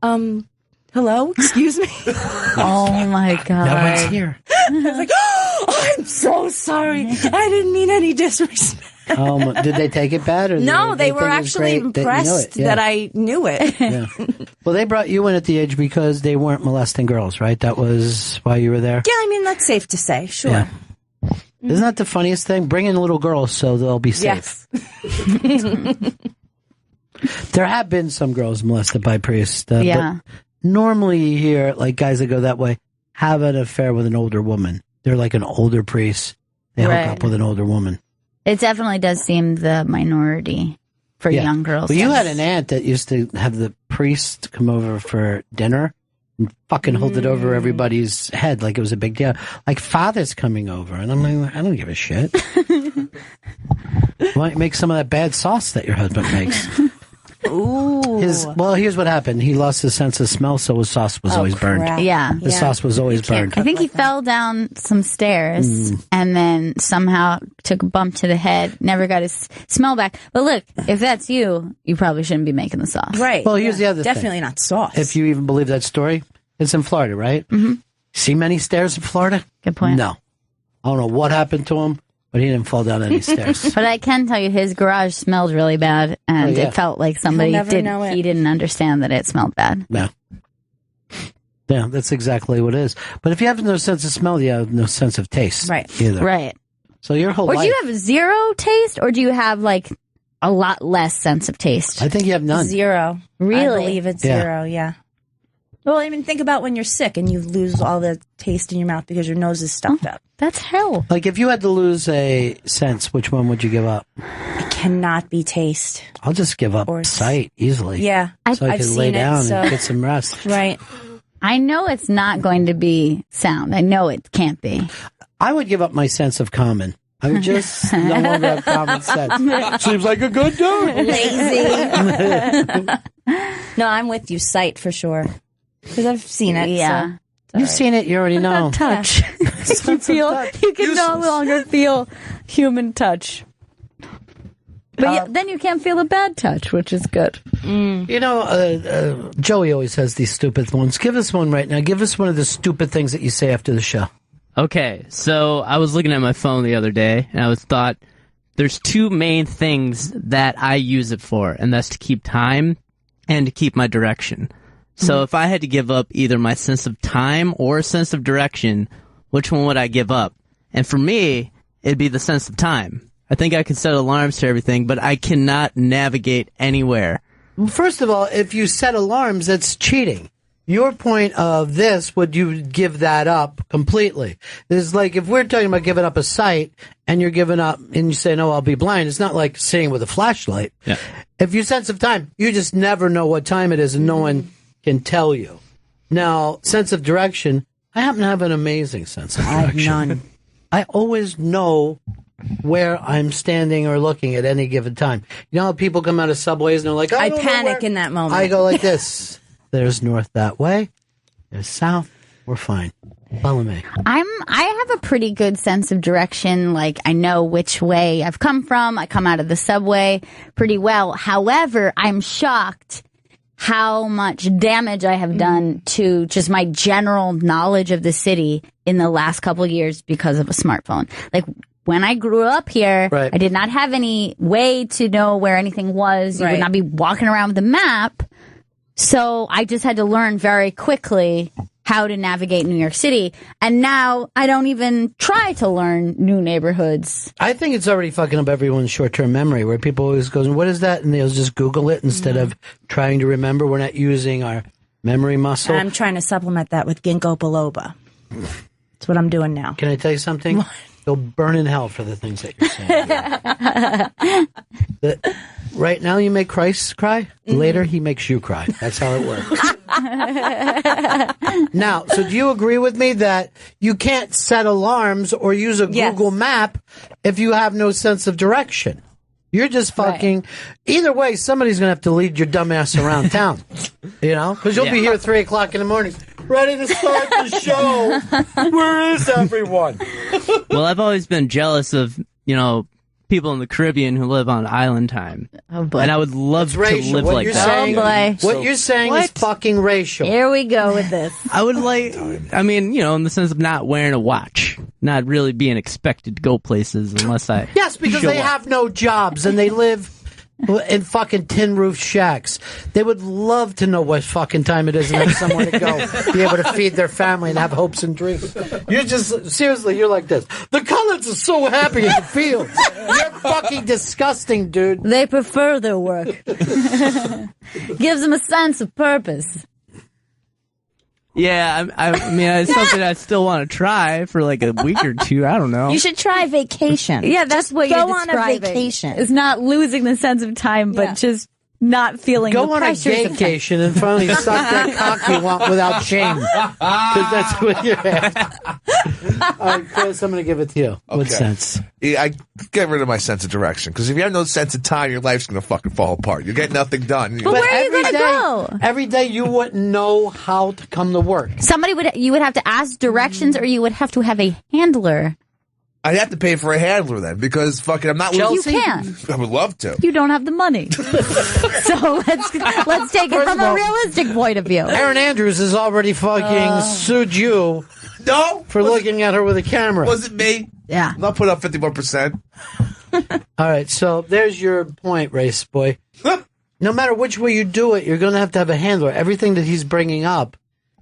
[SPEAKER 10] hello, excuse me.
[SPEAKER 2] Oh my God.
[SPEAKER 1] No one's here.
[SPEAKER 10] I was like, oh, I'm so sorry. I didn't mean any disrespect.
[SPEAKER 1] Did they take it bad? Or
[SPEAKER 10] no, they were actually impressed that I knew it.
[SPEAKER 1] Yeah. Well, they brought you in at the age because they weren't molesting girls, right? That was why you were there?
[SPEAKER 10] Yeah, that's safe to say, sure.
[SPEAKER 1] Yeah. Isn't that the funniest thing? Bring in little girls so they'll be safe.
[SPEAKER 10] Yes.
[SPEAKER 1] There have been some girls molested by priests. But normally you hear, like, guys that go that way have an affair with an older woman. They're like an older priest. They hook up with an older woman.
[SPEAKER 2] It definitely does seem the minority for young girls.
[SPEAKER 1] Well, you had an aunt that used to have the priest come over for dinner and fucking hold it over everybody's head like it was a big deal. Like, father's coming over. And I'm like, I don't give a shit. Why don't you make some of that bad sauce that your husband makes?
[SPEAKER 10] Ooh.
[SPEAKER 1] Here's what happened. He lost his sense of smell, so his sauce was always burned.
[SPEAKER 10] Crap.
[SPEAKER 2] Yeah.
[SPEAKER 1] The sauce was always burned.
[SPEAKER 2] I think he fell down some stairs and then somehow took a bump to the head, never got his smell back. But look, if that's you, you probably shouldn't be making the sauce.
[SPEAKER 10] Right.
[SPEAKER 1] Well, here's the other thing.
[SPEAKER 10] Definitely not sauce.
[SPEAKER 1] If you even believe that story, it's in Florida, right? Mm-hmm. See many stairs in Florida?
[SPEAKER 2] Good point.
[SPEAKER 1] No. I don't know what happened to him, but he didn't fall down any stairs.
[SPEAKER 2] But I can tell you his garage smelled really bad, and it felt like somebody didn't understand that it smelled bad.
[SPEAKER 1] Yeah. Yeah, that's exactly what it is. But if you have no sense of smell, you have no sense of taste.
[SPEAKER 10] Right.
[SPEAKER 1] Either.
[SPEAKER 2] Right.
[SPEAKER 1] So your whole life.
[SPEAKER 2] Or do you have zero taste, or do you have like a lot less sense of taste?
[SPEAKER 1] I think you have none.
[SPEAKER 10] Zero.
[SPEAKER 2] Really?
[SPEAKER 10] I believe it's zero, yeah. Well, I mean, think about when you're sick and you lose all the taste in your mouth because your nose is stuffed up.
[SPEAKER 2] That's hell.
[SPEAKER 1] Like, if you had to lose a sense, which one would you give up?
[SPEAKER 10] It cannot be taste.
[SPEAKER 1] I'll just give up sight easily.
[SPEAKER 10] Yeah.
[SPEAKER 1] So I can lay down and get some rest.
[SPEAKER 10] Right.
[SPEAKER 2] I know it's not going to be sound. I know it can't be.
[SPEAKER 1] I would give up my sense of common. I would just no longer have common sense. Seems like a good dude.
[SPEAKER 10] Lazy. No, I'm with you. Sight for sure. Because I've seen it.
[SPEAKER 2] Yeah.
[SPEAKER 10] So
[SPEAKER 1] You've seen it. You already know.
[SPEAKER 2] Touch. You can no longer feel human touch. But then you can't feel a bad touch, which is good.
[SPEAKER 1] You know, Joey always has these stupid ones. Give us one right now. Give us one of the stupid things that you say after the show.
[SPEAKER 4] Okay, so I was looking at my phone the other day, and I thought there's two main things that I use it for, and that's to keep time and to keep my direction. So if I had to give up either my sense of time or a sense of direction, which one would I give up? And for me, it'd be the sense of time. I think I could set alarms to everything, but I cannot navigate anywhere.
[SPEAKER 1] Well, first of all, if you set alarms, that's cheating. Your point of this, would you give that up completely? It's like if we're talking about giving up a sight and you're giving up and you say, no, I'll be blind. It's not like sitting with a flashlight.
[SPEAKER 4] Yeah.
[SPEAKER 1] If you sense of time, you just never know what time it is and no one can tell you. Now, sense of direction, I happen to have an amazing sense of direction.
[SPEAKER 10] none.
[SPEAKER 1] I always know where I'm standing or looking at any given time. You know how people come out of subways and they're like,
[SPEAKER 10] I panic in that moment.
[SPEAKER 1] I go like this. There's north that way. There's south. We're fine. Follow me.
[SPEAKER 2] I have a pretty good sense of direction. Like, I know which way I've come from. I come out of the subway pretty well. However, I'm shocked how much damage I have done to just my general knowledge of the city in the last couple of years because of a smartphone. Like, when I grew up here, I did not have any way to know where anything was. You would not be walking around with a map. So I just had to learn very quickly how to navigate New York City. And now I don't even try to learn new neighborhoods.
[SPEAKER 1] I think it's already fucking up everyone's short-term memory where people always go, what is that? And they'll just Google it instead of trying to remember. We're not using our memory muscle.
[SPEAKER 10] I'm trying to supplement that with ginkgo biloba. That's what I'm doing now.
[SPEAKER 1] Can I tell you something?
[SPEAKER 10] What?
[SPEAKER 1] You'll burn in hell for the things that you're saying. Right now you make Christ cry. Later he makes you cry. That's how it works. Now, so do you agree with me that you can't set alarms or use a Google map if you have no sense of direction? You're just fucking... Either way, somebody's going to have to lead your dumb ass around town. You know? Because you'll be here at 3 o'clock in the morning. Ready to start the show. Where is everyone?
[SPEAKER 4] Well, I've always been jealous of, you know, people in the Caribbean who live on island time.
[SPEAKER 2] Oh, boy.
[SPEAKER 4] And I would love to live
[SPEAKER 1] what
[SPEAKER 4] like
[SPEAKER 1] you're
[SPEAKER 4] that.
[SPEAKER 1] Saying,
[SPEAKER 2] boy.
[SPEAKER 1] What you're saying is fucking racial.
[SPEAKER 2] Here we go with this.
[SPEAKER 4] I would like, I mean, you know, in the sense of not wearing a watch, not really being expected to go places unless I
[SPEAKER 1] Yes, because
[SPEAKER 4] show
[SPEAKER 1] they
[SPEAKER 4] up.
[SPEAKER 1] have no jobs and they live in fucking tin roof shacks. They would love to know what fucking time it is and have somewhere to go, be able to feed their family and have hopes and dreams. You're just, seriously, you're like this. The colors are so happy in the fields. You're fucking disgusting, dude.
[SPEAKER 2] They prefer their work. Gives them a sense of purpose.
[SPEAKER 4] Yeah, I mean, it's something I still want to try for like a week or two. I don't know.
[SPEAKER 10] You should try vacation.
[SPEAKER 2] Yeah, that's what
[SPEAKER 10] go
[SPEAKER 2] you're
[SPEAKER 10] on
[SPEAKER 2] describing.
[SPEAKER 10] a vacation.
[SPEAKER 2] It's not losing the sense of time, but just not feeling
[SPEAKER 1] Go
[SPEAKER 2] the
[SPEAKER 1] on a
[SPEAKER 2] pressures of time.
[SPEAKER 1] vacation and finally suck that cock you want without shame. Because that's what you're after. All right, Chris, I'm going to give it to you. What sense?
[SPEAKER 3] Yeah, I get rid of my sense of direction. Because if you have no sense of time, your life's going to fucking fall apart. You get nothing done.
[SPEAKER 2] But where are you going to go?
[SPEAKER 1] Every day you wouldn't know how to come to work.
[SPEAKER 2] You would have to ask directions, or you would have to have a handler.
[SPEAKER 3] I'd have to pay for a handler then, because fucking I'm not...
[SPEAKER 2] Chelsea? You can.
[SPEAKER 3] I would love to.
[SPEAKER 2] You don't have the money. So let's take it from a realistic point of view.
[SPEAKER 1] Aaron Andrews has already fucking sued you for looking at her with a camera.
[SPEAKER 3] Was it me?
[SPEAKER 2] Yeah.
[SPEAKER 3] I'll put up 51%.
[SPEAKER 1] All right, so there's your point, race boy. No matter which way you do it, you're going to have a handler. Everything that he's bringing up,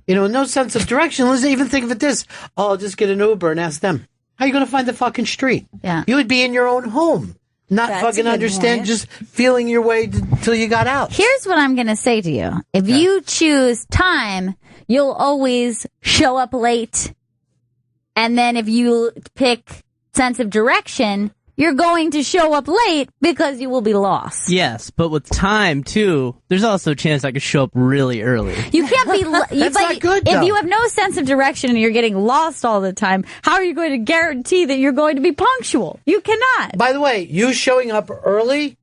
[SPEAKER 1] you know, no sense of direction. Let's even think of it this. Oh, I'll just get an Uber and ask them. How are you going to find the fucking street?
[SPEAKER 2] Yeah.
[SPEAKER 1] You would be in your own home. Not
[SPEAKER 10] That's
[SPEAKER 1] fucking
[SPEAKER 10] a good
[SPEAKER 1] understand,
[SPEAKER 10] point.
[SPEAKER 1] just feeling your way till you got out.
[SPEAKER 2] Here's what I'm going to say to you. If you choose time, you'll always show up late. And then if you pick sense of direction, you're going to show up late because you will be lost.
[SPEAKER 4] Yes, but with time, too, there's also a chance I could show up really early.
[SPEAKER 2] You can't be...
[SPEAKER 1] That's not good,
[SPEAKER 2] If
[SPEAKER 1] though.
[SPEAKER 2] you have no sense of direction and you're getting lost all the time, how are you going to guarantee that you're going to be punctual? You cannot.
[SPEAKER 1] By the way, you showing up early,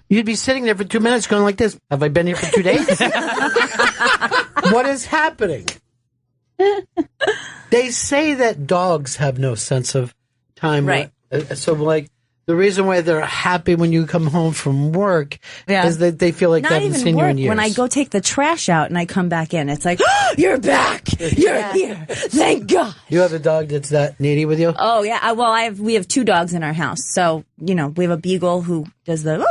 [SPEAKER 1] you'd be sitting there for 2 minutes going like this. Have I been here for 2 days? What is happening? They say that dogs have no sense of time.
[SPEAKER 10] Right.
[SPEAKER 1] So, like, the reason why they're happy when you come home from work is that they feel like
[SPEAKER 10] Not
[SPEAKER 1] they haven't
[SPEAKER 10] even
[SPEAKER 1] seen you
[SPEAKER 10] work.
[SPEAKER 1] in years.
[SPEAKER 10] When I go take the trash out and I come back in, it's like, oh, you're back. You're here. Thank God.
[SPEAKER 1] You have a dog that's that needy with you?
[SPEAKER 10] Oh, yeah. We have 2 dogs in our house. So, we have a beagle who does the,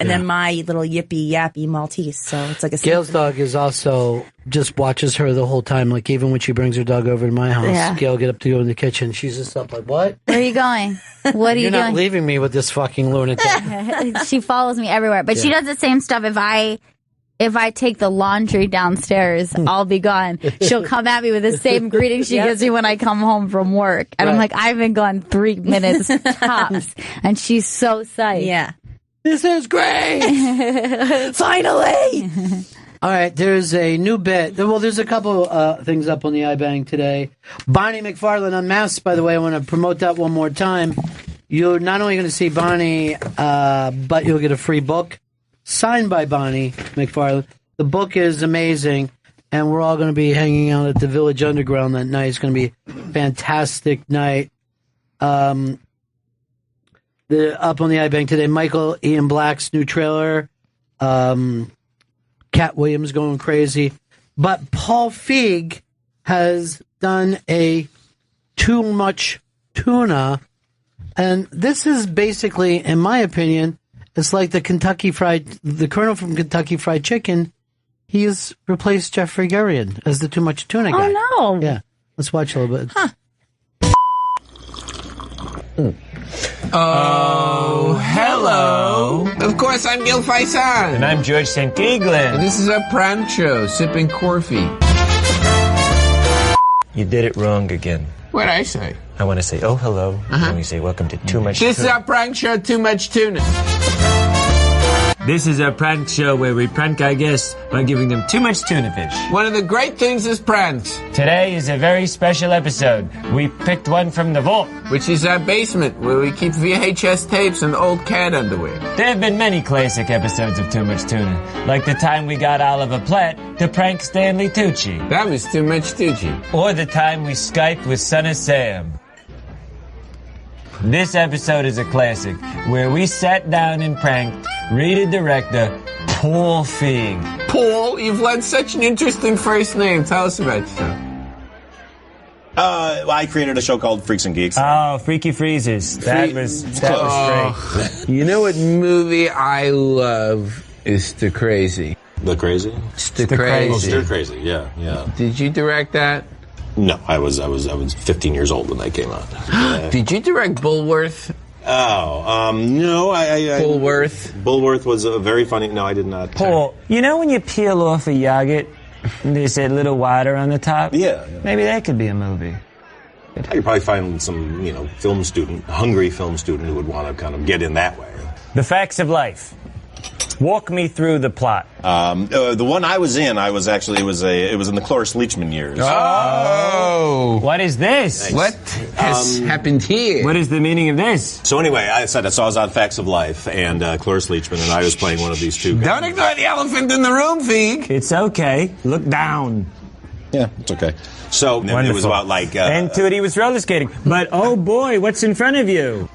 [SPEAKER 10] and then my little yippy yappy Maltese. So it's like a
[SPEAKER 1] Gail's dog is also just watches her the whole time. Like, even when she brings her dog over to my house, Gail get up to go in the kitchen. She's just up like, what?
[SPEAKER 2] Where are you going? What are you
[SPEAKER 1] You're
[SPEAKER 2] doing?
[SPEAKER 1] not leaving me with this fucking lunatic.
[SPEAKER 2] She follows me everywhere. But she does the same stuff. If I take the laundry downstairs, I'll be gone. She'll come at me with the same greeting she gives me when I come home from work. And I'm like, I've been gone 3 minutes tops. And she's so psyched.
[SPEAKER 10] Yeah.
[SPEAKER 1] This is great!
[SPEAKER 10] Finally!
[SPEAKER 1] All right, there's a new bit. Well, there's a couple things up on the iBang today. Bonnie McFarlane Unmasked, by the way. I want to promote that one more time. You're not only going to see Bonnie, but you'll get a free book signed by Bonnie McFarlane. The book is amazing, and we're all going to be hanging out at the Village Underground that night. It's going to be a fantastic night. Up on the iBang today, Michael Ian Black's new trailer. Cat Williams going crazy. But Paul Feig has done a Too Much Tuna. And this is basically, in my opinion, it's like the Colonel from Kentucky Fried Chicken. He's replaced Jeffrey Gurian as the Too Much Tuna guy.
[SPEAKER 2] Oh, no.
[SPEAKER 1] Yeah. Let's watch a little bit.
[SPEAKER 10] Huh.
[SPEAKER 12] Oh, hello. Of course, I'm Gil Faisal.
[SPEAKER 13] And I'm George St. Giglin.
[SPEAKER 12] And this is a prank show, Sipping Corfy.
[SPEAKER 13] You did it wrong again.
[SPEAKER 12] What'd I say?
[SPEAKER 13] I want to say, oh, hello. And we say, welcome to Too Much Tuna.
[SPEAKER 12] This is a prank show, Too Much Tuna.
[SPEAKER 13] This is a prank show where we prank our guests by giving them too much tuna fish.
[SPEAKER 12] One of the great things is pranks.
[SPEAKER 13] Today is a very special episode. We picked one from the vault,
[SPEAKER 12] which is our basement, where we keep VHS tapes and old cat underwear.
[SPEAKER 13] There have been many classic episodes of Too Much Tuna, like the time we got Oliver Platt to prank Stanley Tucci.
[SPEAKER 12] That was Too Much Tucci.
[SPEAKER 13] Or the time we Skyped with Son of Sam. This episode is a classic, where we sat down and pranked reader director Paul Feig.
[SPEAKER 12] Paul, you've led such an interesting first name. Tell us about yourself.
[SPEAKER 14] I created a show called Freaks and Geeks.
[SPEAKER 13] Oh, Freaky Freezers. That was great.
[SPEAKER 12] You know what movie I love is Stir Crazy.
[SPEAKER 14] The Crazy?
[SPEAKER 12] Stir Crazy.
[SPEAKER 14] Oh, Stir Crazy. Yeah.
[SPEAKER 12] Did you direct that?
[SPEAKER 14] No, I was 15 years old when that came out.
[SPEAKER 12] Did you direct Bulworth?
[SPEAKER 14] No,
[SPEAKER 12] Bulworth.
[SPEAKER 14] Bulworth was a very funny. No, I did not.
[SPEAKER 13] Paul, you know when you peel off a yogurt, and there's that little water on the top?
[SPEAKER 14] Yeah.
[SPEAKER 13] Maybe that could be a movie.
[SPEAKER 14] You could probably find some, hungry film student who would want to kind of get in that way.
[SPEAKER 13] The Facts of Life. Walk me through the plot.
[SPEAKER 14] The one I was in, it was in the Cloris Leachman years.
[SPEAKER 12] Oh!
[SPEAKER 13] What is this?
[SPEAKER 12] What has happened here?
[SPEAKER 13] What is the meaning of this?
[SPEAKER 14] So anyway, I was on Facts of Life, and Cloris Leachman and I was playing one of these two guys.
[SPEAKER 12] Don't ignore the elephant in the room, Feig.
[SPEAKER 13] It's okay. Look down.
[SPEAKER 14] Yeah, it's okay. So it was about
[SPEAKER 13] and Tootie was roller skating. But oh boy, what's in front of you?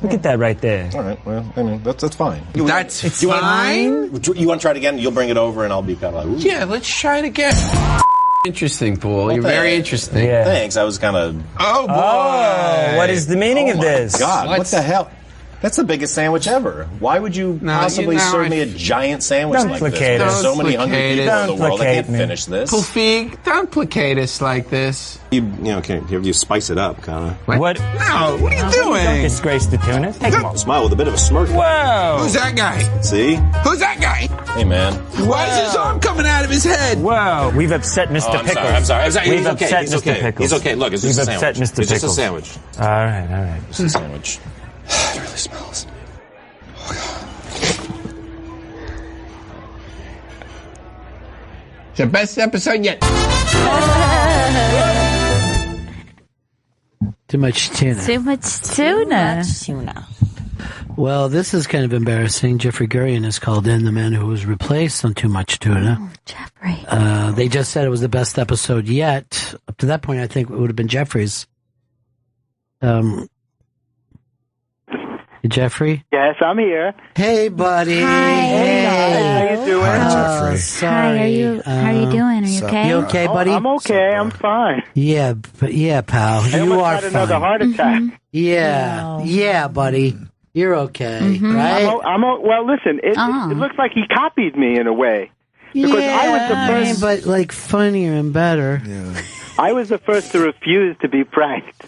[SPEAKER 13] Look at that right there.
[SPEAKER 14] All right, well, I mean, that's fine.
[SPEAKER 12] That's fine?
[SPEAKER 14] You want to try it again? You'll bring it over, and I'll be kind of like, ooh.
[SPEAKER 12] Yeah, let's try it again. Interesting, Paul. You're very interesting.
[SPEAKER 13] Yeah.
[SPEAKER 14] Thanks. I was kind of...
[SPEAKER 12] Oh, boy.
[SPEAKER 13] Oh, what is the meaning of this?
[SPEAKER 14] God, what the hell? That's the biggest sandwich ever. Why would you possibly serve me a giant sandwich like this? There's so many hungry people in the world. I can't finish this.
[SPEAKER 12] Paul Feig, don't placate us like this.
[SPEAKER 14] You spice it up, kind of.
[SPEAKER 13] What?
[SPEAKER 12] No, what are you doing?
[SPEAKER 13] Don't disgrace the tuna. Take them off.
[SPEAKER 14] Smile with a bit of a smirk.
[SPEAKER 13] Whoa!
[SPEAKER 12] Who's that guy?
[SPEAKER 14] See?
[SPEAKER 12] Who's that guy?
[SPEAKER 14] Hey, man.
[SPEAKER 12] Why is his arm coming out of his head?
[SPEAKER 13] Whoa, we've upset Mr. Pickles.
[SPEAKER 12] I'm sorry.
[SPEAKER 13] We've
[SPEAKER 12] He's okay.
[SPEAKER 13] upset
[SPEAKER 12] He's
[SPEAKER 13] Mr.
[SPEAKER 12] okay.
[SPEAKER 13] Pickles.
[SPEAKER 12] He's okay. Look, it's just a sandwich.
[SPEAKER 13] We've upset Mr.
[SPEAKER 12] It's
[SPEAKER 13] Pickles.
[SPEAKER 12] just a sandwich.
[SPEAKER 13] All right.
[SPEAKER 14] It's a sandwich.
[SPEAKER 15] It really smells.
[SPEAKER 12] It's the best episode yet.
[SPEAKER 1] Too much tuna.
[SPEAKER 2] Too much tuna.
[SPEAKER 1] Well, this is kind of embarrassing. Jeffrey Gurian has called in, the man who was replaced on Too Much Tuna.
[SPEAKER 2] Oh, Jeffrey.
[SPEAKER 1] They just said it was the best episode yet. Up to that point, I think it would have been Jeffrey's. Jeffrey?
[SPEAKER 16] Yes, I'm here.
[SPEAKER 1] Hey, buddy.
[SPEAKER 2] Hi.
[SPEAKER 16] Hey, guys. How you doing?
[SPEAKER 1] Jeffrey.
[SPEAKER 2] Hi, how are you doing? Are you okay?
[SPEAKER 1] You okay, buddy?
[SPEAKER 16] I'm okay. I'm fine.
[SPEAKER 1] Yeah, pal.
[SPEAKER 16] I
[SPEAKER 1] You
[SPEAKER 16] almost
[SPEAKER 1] are
[SPEAKER 16] had
[SPEAKER 1] fine.
[SPEAKER 16] another heart attack.
[SPEAKER 1] Yeah, buddy. You're okay, right?
[SPEAKER 16] Well, listen, it looks like he copied me in a way. Because I was the first,
[SPEAKER 1] but like funnier and better.
[SPEAKER 3] Yeah.
[SPEAKER 16] I was the first to refuse to be pranked.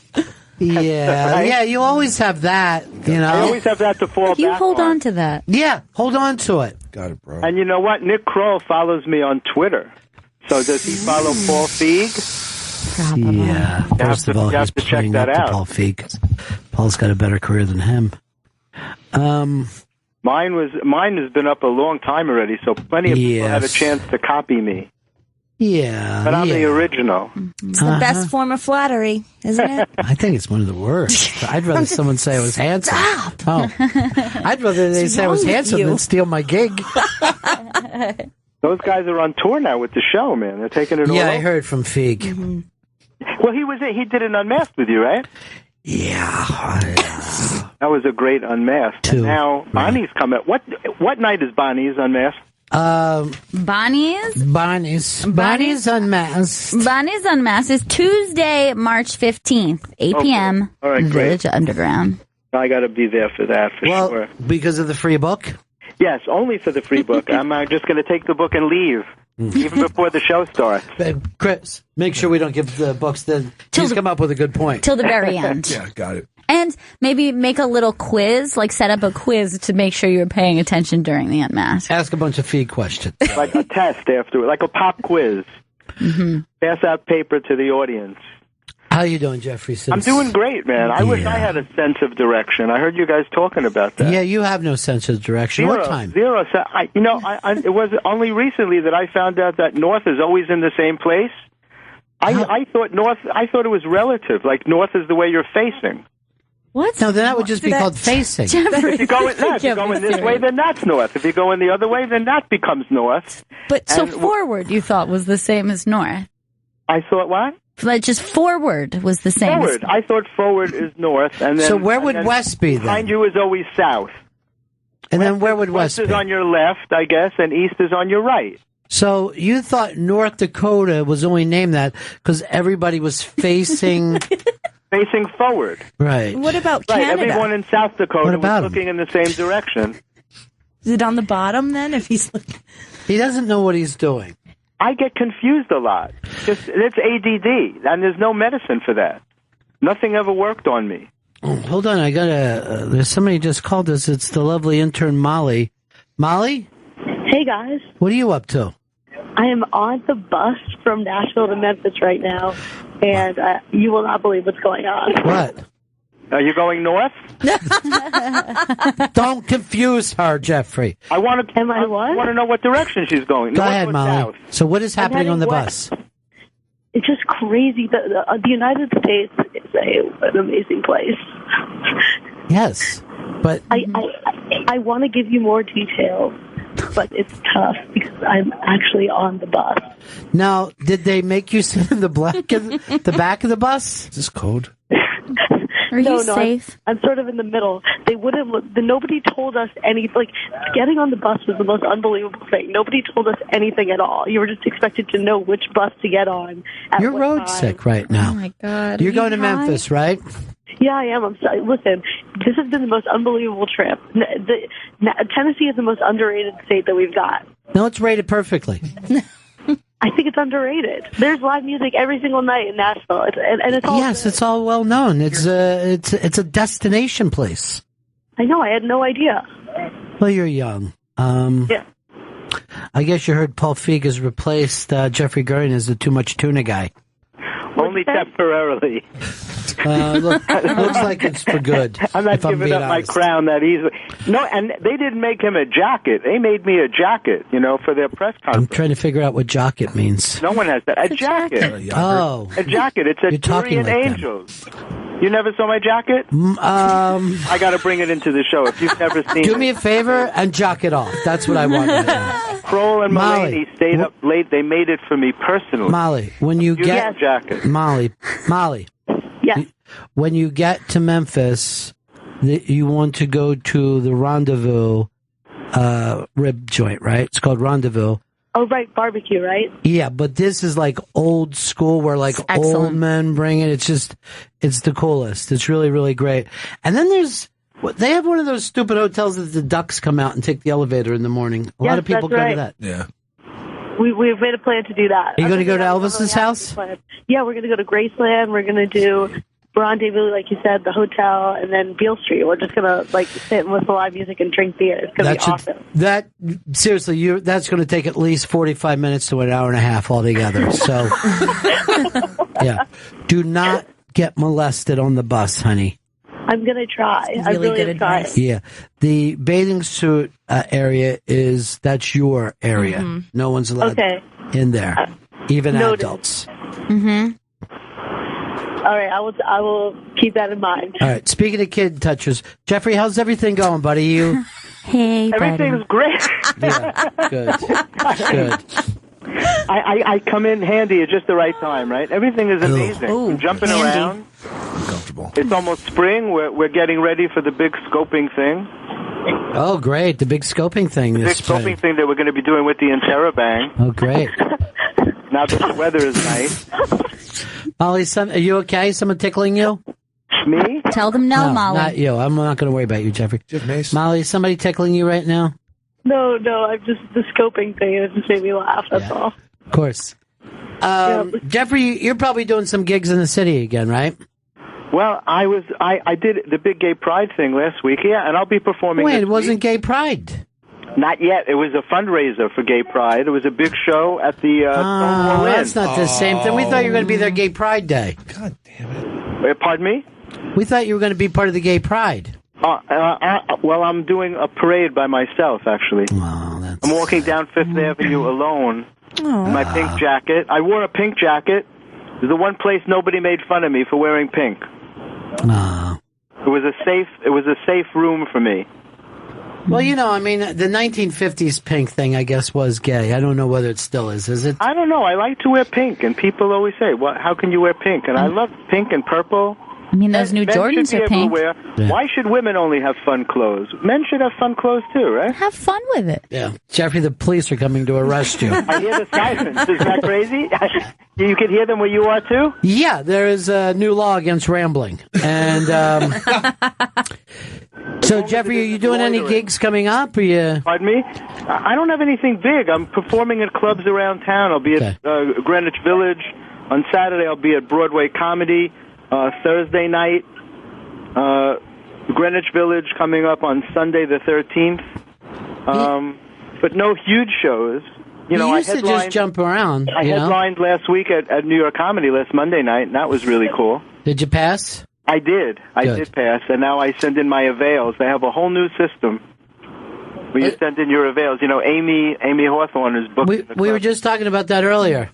[SPEAKER 1] Yeah,
[SPEAKER 16] Right?
[SPEAKER 1] yeah. You always have that, you know.
[SPEAKER 16] I always have that to fall back
[SPEAKER 2] You hold
[SPEAKER 16] on.
[SPEAKER 2] on to that.
[SPEAKER 1] Yeah, hold on to it.
[SPEAKER 3] Got it, bro.
[SPEAKER 16] And you know what? Nick Kroll follows me on Twitter. So does he follow Paul Feig?
[SPEAKER 1] Yeah. First of all,
[SPEAKER 16] you have
[SPEAKER 1] he's
[SPEAKER 16] to check
[SPEAKER 1] playing
[SPEAKER 16] that
[SPEAKER 1] up to
[SPEAKER 16] out.
[SPEAKER 1] Paul Feig. Paul's got a better career than him.
[SPEAKER 16] Mine has been up a long time already, so plenty of people had a chance to copy me.
[SPEAKER 1] Yeah.
[SPEAKER 16] But I'm the original.
[SPEAKER 10] It's the best form of flattery, isn't it?
[SPEAKER 1] I think it's one of the worst. I'd rather someone say I was handsome.
[SPEAKER 10] Stop.
[SPEAKER 1] Oh. I'd rather they say I was handsome than steal my gig.
[SPEAKER 16] Those guys are on tour now with the show, man. They're taking it all
[SPEAKER 1] Yeah, I
[SPEAKER 16] over.
[SPEAKER 1] heard from Feig.
[SPEAKER 10] Mm-hmm.
[SPEAKER 16] Well, he did an Unmasked with you, right?
[SPEAKER 1] Yeah.
[SPEAKER 16] That was a great Unmasked. And now Bonnie's coming. What night is Bonnie's Unmasked?
[SPEAKER 2] Bonnie's
[SPEAKER 1] Unmasked.
[SPEAKER 2] Bonnie's Unmasked is Tuesday, March 15th, 8 p.m.
[SPEAKER 16] All right,
[SPEAKER 2] Village
[SPEAKER 16] great.
[SPEAKER 2] Underground.
[SPEAKER 16] I got to be there for that, for sure.
[SPEAKER 1] Because of the free book?
[SPEAKER 16] Yes, only for the free book. I'm just going to take the book and leave, even before the show starts.
[SPEAKER 1] Chris, make sure we don't give the books then. He's come up with a good point.
[SPEAKER 2] Till the very end.
[SPEAKER 3] Yeah, got it.
[SPEAKER 2] And maybe make a little quiz, like set up a quiz to make sure you're paying attention during the Unmasked.
[SPEAKER 1] Ask a bunch of Feig questions.
[SPEAKER 16] Like a test after, like a pop quiz.
[SPEAKER 2] Mm-hmm.
[SPEAKER 16] Pass out paper to the audience.
[SPEAKER 1] How you doing, Jeffrey?
[SPEAKER 16] I'm doing great, man. I wish I had a sense of direction. I heard you guys talking about that.
[SPEAKER 1] Yeah, you have no sense of direction. What time?
[SPEAKER 16] Zero. So it was only recently that I found out that north is always in the same place. I thought north. I thought it was relative. Like north is the way you're facing.
[SPEAKER 2] What?
[SPEAKER 1] No, then that would just be called facing.
[SPEAKER 16] If you go in this way, then that's north. If you go in the other way, then that becomes north.
[SPEAKER 2] But so forward, you thought was the same as north.
[SPEAKER 16] I thought what?
[SPEAKER 2] Like just forward was the same.
[SPEAKER 16] Forward. I thought forward is north, and then
[SPEAKER 1] So where would west be then?
[SPEAKER 16] Behind you is always south.
[SPEAKER 1] And then where would west
[SPEAKER 16] is
[SPEAKER 1] be?
[SPEAKER 16] on your left, I guess, and east is on your right.
[SPEAKER 1] So you thought North Dakota was only named that because everybody was facing...
[SPEAKER 16] Facing forward.
[SPEAKER 1] Right.
[SPEAKER 10] What about
[SPEAKER 16] Right,
[SPEAKER 10] Canada?
[SPEAKER 16] everyone in South Dakota
[SPEAKER 1] What about
[SPEAKER 16] was looking in the same direction.
[SPEAKER 10] Is it on the bottom then? If he's looking,
[SPEAKER 1] He doesn't know what he's doing.
[SPEAKER 16] I get confused a lot. It's ADD, and there's no medicine for that. Nothing ever worked on me.
[SPEAKER 1] Oh, hold on, I gotta... there's somebody just called us. It's the lovely intern Molly. Molly?
[SPEAKER 17] Hey, guys.
[SPEAKER 1] What are you up to?
[SPEAKER 17] I am on the bus from Nashville to Memphis right now, and you will not believe what's going on.
[SPEAKER 1] What?
[SPEAKER 16] Are you going north?
[SPEAKER 1] Don't confuse her, Jeffrey.
[SPEAKER 16] I want to know what direction she's going.
[SPEAKER 1] Go
[SPEAKER 16] north
[SPEAKER 1] ahead,
[SPEAKER 16] or
[SPEAKER 1] Molly.
[SPEAKER 16] south?
[SPEAKER 1] So what is happening on the
[SPEAKER 17] west.
[SPEAKER 1] bus?
[SPEAKER 17] It's just crazy. The United States is an amazing place.
[SPEAKER 1] Yes, but...
[SPEAKER 17] I want to give you more details, but it's tough because I'm actually on the bus.
[SPEAKER 1] Now, did they make you sit in the back of the bus? Is this code?
[SPEAKER 2] Are you safe?
[SPEAKER 17] I'm sort of in the middle. They wouldn't. Nobody told us anything. Like getting on the bus was the most unbelievable thing. Nobody told us anything at all. You were just expected to know which bus to get on.
[SPEAKER 1] You're road sick right now.
[SPEAKER 2] Oh my God!
[SPEAKER 1] You're going to Memphis, right?
[SPEAKER 17] Yeah, I am. I'm sorry. Listen, this has been the most unbelievable trip. Tennessee is the most underrated state that we've got.
[SPEAKER 1] No, it's rated perfectly.
[SPEAKER 17] I think it's underrated. There's live music every single night in Nashville, and it's all
[SPEAKER 1] Yes, it's all well known. It's a destination place.
[SPEAKER 17] I know. I had no idea.
[SPEAKER 1] Well, you're young.
[SPEAKER 17] Yeah.
[SPEAKER 1] I guess you heard Paul Feig has replaced Jeffrey Gurian as the too much tuna guy.
[SPEAKER 16] Only temporarily.
[SPEAKER 1] Looks like it's for good.
[SPEAKER 16] I'm not giving up my crown that easily. No, and they didn't make him a jacket. They made me a jacket, for their press conference.
[SPEAKER 1] I'm trying to figure out what jacket means.
[SPEAKER 16] No one has that. A jacket.
[SPEAKER 1] Oh.
[SPEAKER 16] A jacket. It's a Durian Angels. You never saw my jacket? I got to bring it into the show if you've never seen it.
[SPEAKER 1] Do me a favor and jock it off. That's what I want right now.
[SPEAKER 16] Kroll and Mulaney stayed up late. They made it for me personally.
[SPEAKER 1] Molly, when you get...
[SPEAKER 16] jacket.
[SPEAKER 1] Molly.
[SPEAKER 17] Yes.
[SPEAKER 1] When you get to Memphis, you want to go to the Rendezvous rib joint, right? It's called Rendezvous.
[SPEAKER 17] Oh, right, barbecue, right?
[SPEAKER 1] Yeah, but this is like old school where like old men bring it. It's the coolest. It's really, really great. And then they have one of those stupid hotels that the ducks come out and take the elevator in the morning. A lot of people go to that.
[SPEAKER 3] Yeah.
[SPEAKER 17] We've made a plan to do that.
[SPEAKER 1] Are you going to go to Elvis's house?
[SPEAKER 17] Yeah, we're going to go to Graceland. We're going to do Rendezvous, like you said, the hotel, and then Beale Street. We're just going to sit and listen to live music and drink beer. It's going to be awesome.
[SPEAKER 1] Seriously, that's going to take at least 45 minutes to an hour and a half altogether. So, yeah. Do not get molested on the bus, honey.
[SPEAKER 17] I'm going to try. I really am trying.
[SPEAKER 1] Yeah. The bathing suit area that's your area. Mm-hmm. No one's allowed in there, even adults.
[SPEAKER 17] Mm-hmm. All right, I will keep that in mind.
[SPEAKER 1] All right. Speaking of kid touchers, Jeffrey, how's everything going, buddy?
[SPEAKER 2] Hey,
[SPEAKER 16] everything's great.
[SPEAKER 1] Yeah, good.
[SPEAKER 16] I come in handy at just the right time, right? Everything is amazing. I'm jumping around.
[SPEAKER 3] Comfortable.
[SPEAKER 16] It's almost spring. We're getting ready for the big scoping thing.
[SPEAKER 1] Oh, great! The big scoping thing.
[SPEAKER 16] The big scoping thing that we're going to be doing with the Interrobang.
[SPEAKER 1] Oh, great!
[SPEAKER 16] Now that the weather is nice.
[SPEAKER 1] Molly, are you okay? Someone tickling you?
[SPEAKER 16] Me?
[SPEAKER 2] Tell them no, Molly.
[SPEAKER 1] Not you. I'm not going to worry about you, Jeffrey. Molly, is somebody tickling you right now?
[SPEAKER 17] No, I'm just the scoping thing. It just made me laugh. That's all.
[SPEAKER 1] Of course. Jeffrey, you're probably doing some gigs in the city again, right?
[SPEAKER 16] Well, I did the big gay pride thing last week, and I'll be performing.
[SPEAKER 1] Wait, it wasn't gay pride.
[SPEAKER 16] Not yet. It was a fundraiser for gay pride. It was a big show at the Stonewall Inn.
[SPEAKER 1] That's not the same thing. We thought you were going to be there gay pride day.
[SPEAKER 3] God damn it.
[SPEAKER 16] Pardon me?
[SPEAKER 1] We thought you were going to be part of the gay pride.
[SPEAKER 16] Well, I'm doing a parade by myself, actually.
[SPEAKER 1] Oh,
[SPEAKER 16] I'm walking down Fifth Avenue alone in my pink jacket. I wore a pink jacket. It was the one place nobody made fun of me for wearing pink. It was a safe room for me.
[SPEAKER 1] Well, the 1950s pink thing, I guess, was gay. I don't know whether it still is it?
[SPEAKER 16] I don't know. I like to wear pink, and people always say, "Well, how can you wear pink?" And I love pink and purple.
[SPEAKER 2] I mean, those new Jordans are pink.
[SPEAKER 16] Why should women only have fun clothes? Men should have fun clothes too, right?
[SPEAKER 2] Have fun with it.
[SPEAKER 1] Yeah. Jeffrey, the police are coming to arrest you.
[SPEAKER 16] I hear the sirens. Is that crazy? You can hear them where you are too?
[SPEAKER 1] Yeah, there is a new law against rambling. And so, Jeffrey, are you doing any gigs coming up?
[SPEAKER 16] Pardon me? I don't have anything big. I'm performing at clubs around town. I'll be at Greenwich Village. On Saturday, I'll be at Broadway Comedy. Thursday night, Greenwich Village coming up on Sunday the 13th. But no huge shows.
[SPEAKER 1] You used to just jump around.
[SPEAKER 16] I headlined last week at New York Comedy last Monday night, and that was really cool.
[SPEAKER 1] Did you pass?
[SPEAKER 16] I did. I did pass, and now I send in my avails. They have a whole new system where you send in your avails. Amy Hawthorne is booking the club.
[SPEAKER 1] We were just talking about that earlier.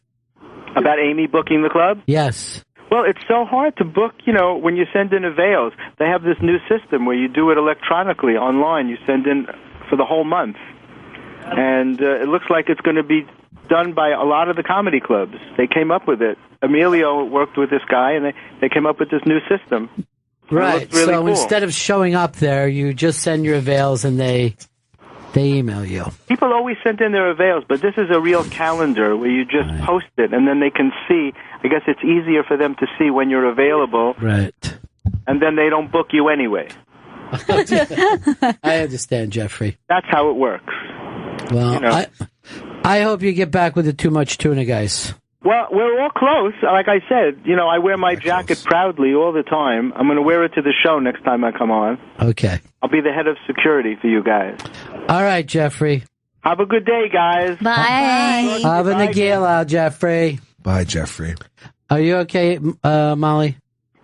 [SPEAKER 16] About Amy booking the club?
[SPEAKER 1] Yes.
[SPEAKER 16] Well, it's so hard to book, when you send in avails. They have this new system where you do it electronically online. You send in for the whole month. And it looks like it's going to be done by a lot of the comedy clubs. They came up with it. Emilio worked with this guy, and they came up with this new system.
[SPEAKER 1] Right.
[SPEAKER 16] Really
[SPEAKER 1] so
[SPEAKER 16] cool.
[SPEAKER 1] Instead of showing up there, you just send your avails, and they email you.
[SPEAKER 16] People always send in their avails, but this is a real calendar where you just post it, and then they can see. I guess it's easier for them to see when you're available.
[SPEAKER 1] Right.
[SPEAKER 16] And then they don't book you anyway.
[SPEAKER 1] I understand, Jeffrey.
[SPEAKER 16] That's how it works.
[SPEAKER 1] Well, I hope you get back with the too much tuna guys.
[SPEAKER 16] Well, we're all close. Like I said, I wear my jacket proudly all the time. I'm going to wear it to the show next time I come on.
[SPEAKER 1] Okay.
[SPEAKER 16] I'll be the head of security for you guys.
[SPEAKER 1] All right, Jeffrey.
[SPEAKER 16] Have a good day, guys.
[SPEAKER 2] Bye.
[SPEAKER 1] Having a Gail out, Jeffrey.
[SPEAKER 3] Bye, Jeffrey.
[SPEAKER 1] Are you okay, Molly?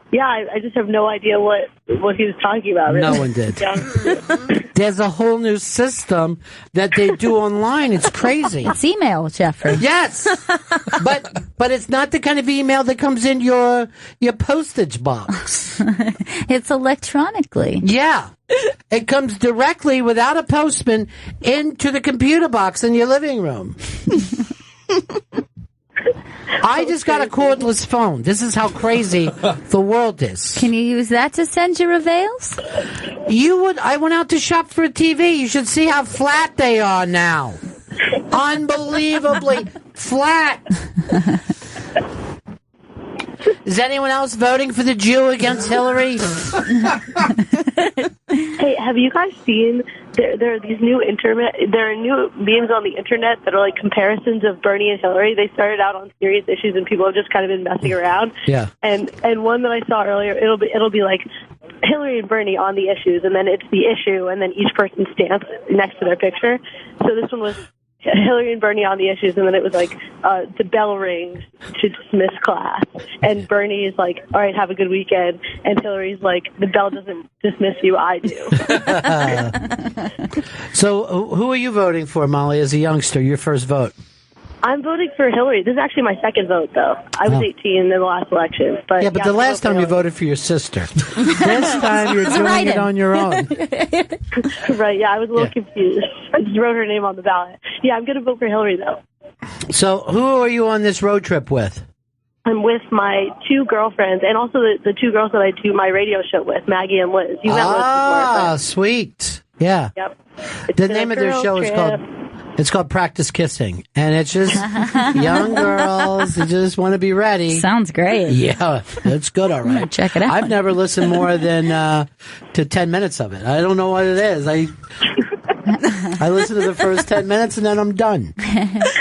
[SPEAKER 17] Yeah, I just have no idea what he was talking about. Really.
[SPEAKER 1] No one did. There's a whole new system that they do online. It's crazy.
[SPEAKER 2] It's email, Jeffrey.
[SPEAKER 1] Yes, but it's not the kind of email that comes in your postage box.
[SPEAKER 2] It's electronically.
[SPEAKER 1] Yeah, it comes directly without a postman into the computer box in your living room. I just got a cordless phone. This is how crazy the world is.
[SPEAKER 2] Can you use that to send your avails?
[SPEAKER 1] You would. I went out to shop for a TV. You should see how flat they are now. Unbelievably flat. Is anyone else voting for the Jew against Hillary?
[SPEAKER 17] Hey, have you guys seen there are these new there are new memes on the internet that are like comparisons of Bernie and Hillary. They started out on serious issues and people have just kind of been messing around.
[SPEAKER 1] Yeah.
[SPEAKER 17] And one that I saw earlier, it'll be like Hillary and Bernie on the issues, and then it's the issue, and then each person stands next to their picture. So this one was Hillary and Bernie on the issues, and then it was like the bell rings to dismiss class, and Bernie is like, all right, have a good weekend, and Hillary's like, the bell doesn't dismiss you, I do.
[SPEAKER 1] So who are you voting for, Molly, as a youngster, your first vote?
[SPEAKER 17] I'm voting for Hillary. This is actually my second vote, though. I was 18 in the last election. But
[SPEAKER 1] yeah, but the last time you voted for your sister. This time you're doing it on your own.
[SPEAKER 17] Right, yeah, I was a little confused. I just wrote her name on the ballot. Yeah, I'm going to vote for Hillary, though.
[SPEAKER 1] So who are you on this road trip with?
[SPEAKER 17] I'm with my two girlfriends and also the two girls that I do my radio show with, Maggie and Liz. You met Liz before.
[SPEAKER 1] Ah, sweet. Yeah.
[SPEAKER 17] Yep.
[SPEAKER 1] The name of their show is called Practice Kissing, and it's just young girls who just want to be ready.
[SPEAKER 2] Sounds great.
[SPEAKER 1] Yeah, it's good, all right.
[SPEAKER 2] Check it out.
[SPEAKER 1] I've never listened more than to 10 minutes of it. I don't know what it is. I listen to the first 10 minutes, and then I'm done.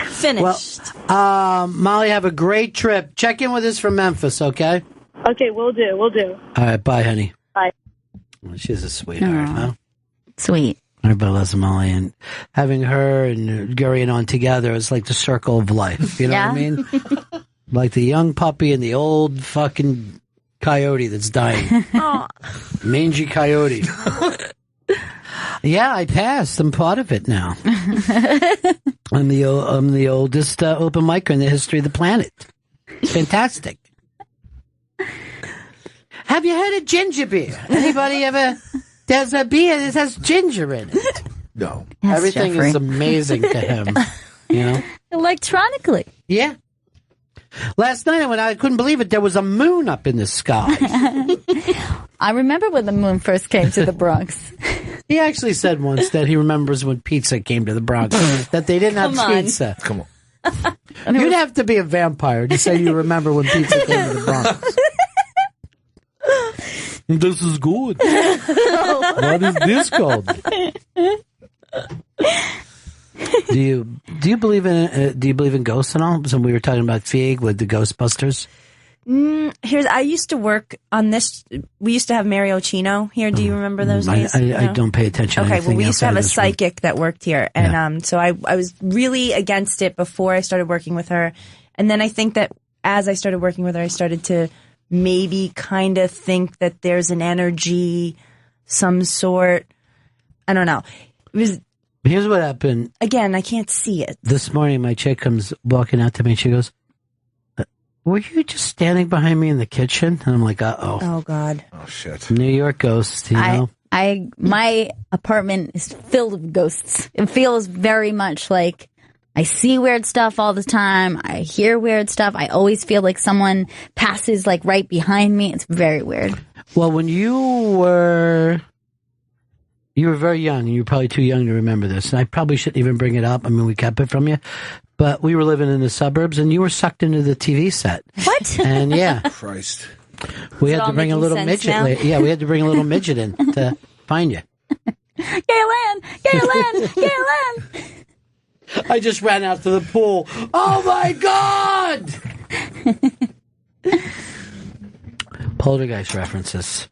[SPEAKER 10] Finished.
[SPEAKER 1] Well, Molly, have a great trip. Check in with us from Memphis, okay?
[SPEAKER 17] Okay, we'll do.
[SPEAKER 1] All right, bye, honey.
[SPEAKER 17] Bye.
[SPEAKER 1] Well, she's a sweetheart, huh?
[SPEAKER 2] Sweet.
[SPEAKER 1] Everybody loves Molly, and having her and Gurion on together is like the circle of life. You know what I mean? Like the young puppy and the old fucking coyote that's dying. Mangy coyote. Yeah, I passed. I'm part of it now. I'm the oldest open micer in the history of the planet. It's fantastic. Have you heard of ginger beer? Anybody ever? There's a beer that has ginger in it.
[SPEAKER 3] No.
[SPEAKER 2] Yes,
[SPEAKER 1] Everything
[SPEAKER 2] Jeffrey.
[SPEAKER 1] is amazing to him. You know?
[SPEAKER 2] Electronically.
[SPEAKER 1] Yeah. Last night I couldn't believe it. There was a moon up in the sky.
[SPEAKER 2] I remember when the moon first came to the Bronx.
[SPEAKER 1] He actually said once that he remembers when pizza came to the Bronx. That they didn't have pizza.
[SPEAKER 3] Come on.
[SPEAKER 1] You'd have to be a vampire to say you remember when pizza came to the Bronx. This is good. What is this called? Do you believe in ghosts and all? So we were talking about Feig with the Ghostbusters.
[SPEAKER 10] I used to work on this. We used to have Mary Ochino here. Do you remember those days?
[SPEAKER 1] I don't pay attention.
[SPEAKER 10] Okay, well, we used to have a psychic
[SPEAKER 1] room
[SPEAKER 10] that worked here, and so I was really against it before I started working with her, and then I think that as I started working with her, I started to maybe kind of think that there's an energy, some sort. I don't know.
[SPEAKER 1] Here's what happened.
[SPEAKER 10] Again, I can't see it.
[SPEAKER 1] This morning, my chick comes walking out to me, and she goes, were you just standing behind me in the kitchen? And I'm like, uh-oh.
[SPEAKER 10] Oh, God.
[SPEAKER 3] Oh, shit.
[SPEAKER 1] New York ghosts, you know?
[SPEAKER 2] My apartment is filled with ghosts. It feels very much like I see weird stuff all the time. I hear weird stuff. I always feel like someone passes like right behind me. It's very weird.
[SPEAKER 1] Well, when you were very young, and you were probably too young to remember this, and I probably shouldn't even bring it up. I mean, we kept it from you. But we were living in the suburbs, and you were sucked into the TV set.
[SPEAKER 2] What?
[SPEAKER 1] And yeah.
[SPEAKER 3] Christ.
[SPEAKER 1] We had to bring a little midget. Yeah, we had to bring a little midget in to find you.
[SPEAKER 2] Gail Ann!
[SPEAKER 1] I just ran out to the pool. Oh, my God! Poltergeist references.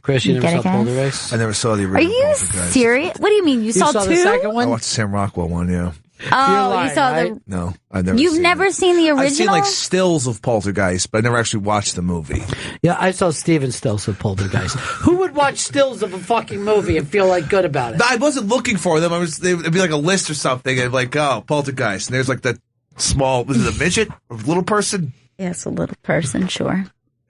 [SPEAKER 1] Chris, you never saw Poltergeist?
[SPEAKER 3] I never saw the original.
[SPEAKER 2] Are you
[SPEAKER 3] Poltergeist.
[SPEAKER 2] serious? What do you mean? You saw two?
[SPEAKER 1] The second one?
[SPEAKER 3] I watched the Sam Rockwell one, yeah.
[SPEAKER 2] Oh, you saw
[SPEAKER 1] right?
[SPEAKER 2] the...
[SPEAKER 3] No, I've never
[SPEAKER 2] You've
[SPEAKER 3] seen
[SPEAKER 2] never
[SPEAKER 3] it.
[SPEAKER 2] seen the original?
[SPEAKER 3] I've seen like stills of Poltergeist, but I never actually watched the movie.
[SPEAKER 1] Yeah, I saw Steven stills of Poltergeist. Who would watch stills of a fucking movie and feel like good about it?
[SPEAKER 3] No, I wasn't looking for them. It'd be like a list or something, and like, oh, Poltergeist, and there's like the small, was it a midget? A little person?
[SPEAKER 2] Yes, a little person, sure.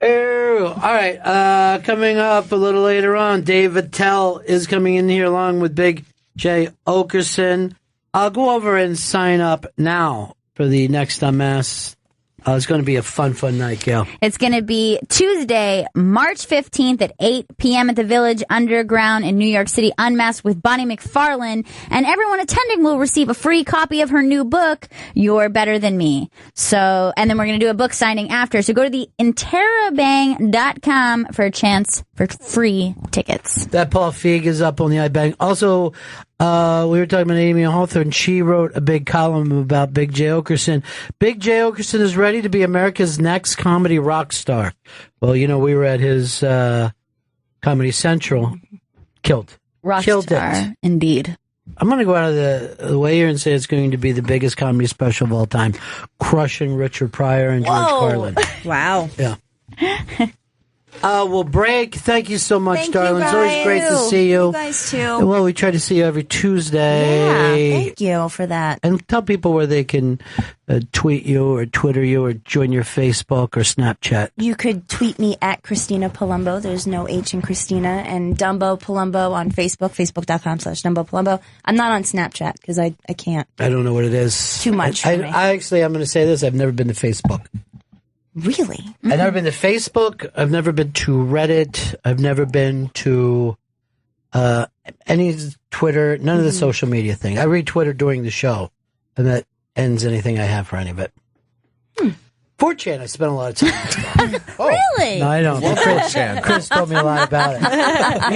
[SPEAKER 1] Oh, all right. Coming up a little later on, Dave Attell is coming in here along with Big Jay Oakerson. I'll go over and sign up now for the next Unmasked. It's going to be a fun night, Gail.
[SPEAKER 2] It's going to be Tuesday, March 15th at 8 p.m. at the Village Underground in New York City, Unmasked with Bonnie McFarlane. And everyone attending will receive a free copy of her new book, You're Better Than Me. So, and then we're going to do a book signing after. So go to the interrobang.com for a chance for free tickets.
[SPEAKER 1] That Paul Feig is up on the iBang. Also, we were talking about Amy Hawthorne. She wrote a big column about Big Jay Oakerson. Big Jay Oakerson is ready to be America's next comedy rock star. Well, you know, we were at his Comedy Central. Killed
[SPEAKER 2] Rockstar, indeed.
[SPEAKER 1] I'm going to go out of the way here and say it's going to be the biggest comedy special of all time, crushing Richard Pryor and George Carlin.
[SPEAKER 10] Wow.
[SPEAKER 1] Yeah. We'll break. Thank you so much, darling. It's always great to see you.
[SPEAKER 10] You guys too.
[SPEAKER 1] Well, we try to see you every Tuesday.
[SPEAKER 10] Yeah, thank you for that.
[SPEAKER 1] And tell people where they can tweet you or Twitter you or join your Facebook or Snapchat.
[SPEAKER 10] You could tweet me at Cristina Palumbo. There's no H in Cristina. And Dumbo Palumbo on Facebook, facebook.com/Dumbo Palumbo. I'm not on Snapchat because I can't.
[SPEAKER 1] I don't know what it is.
[SPEAKER 10] Too much for me.
[SPEAKER 1] I'm going to say this. I've never been to Facebook.
[SPEAKER 10] Really?
[SPEAKER 1] I've never been to Facebook. I've never been to Reddit. I've never been to any Twitter, none of the social media thing. I read Twitter during the show, and that ends anything I have for any of it. 4chan, I spent a lot of time.
[SPEAKER 2] Really?
[SPEAKER 1] No, I don't. Chris told me a lot about it.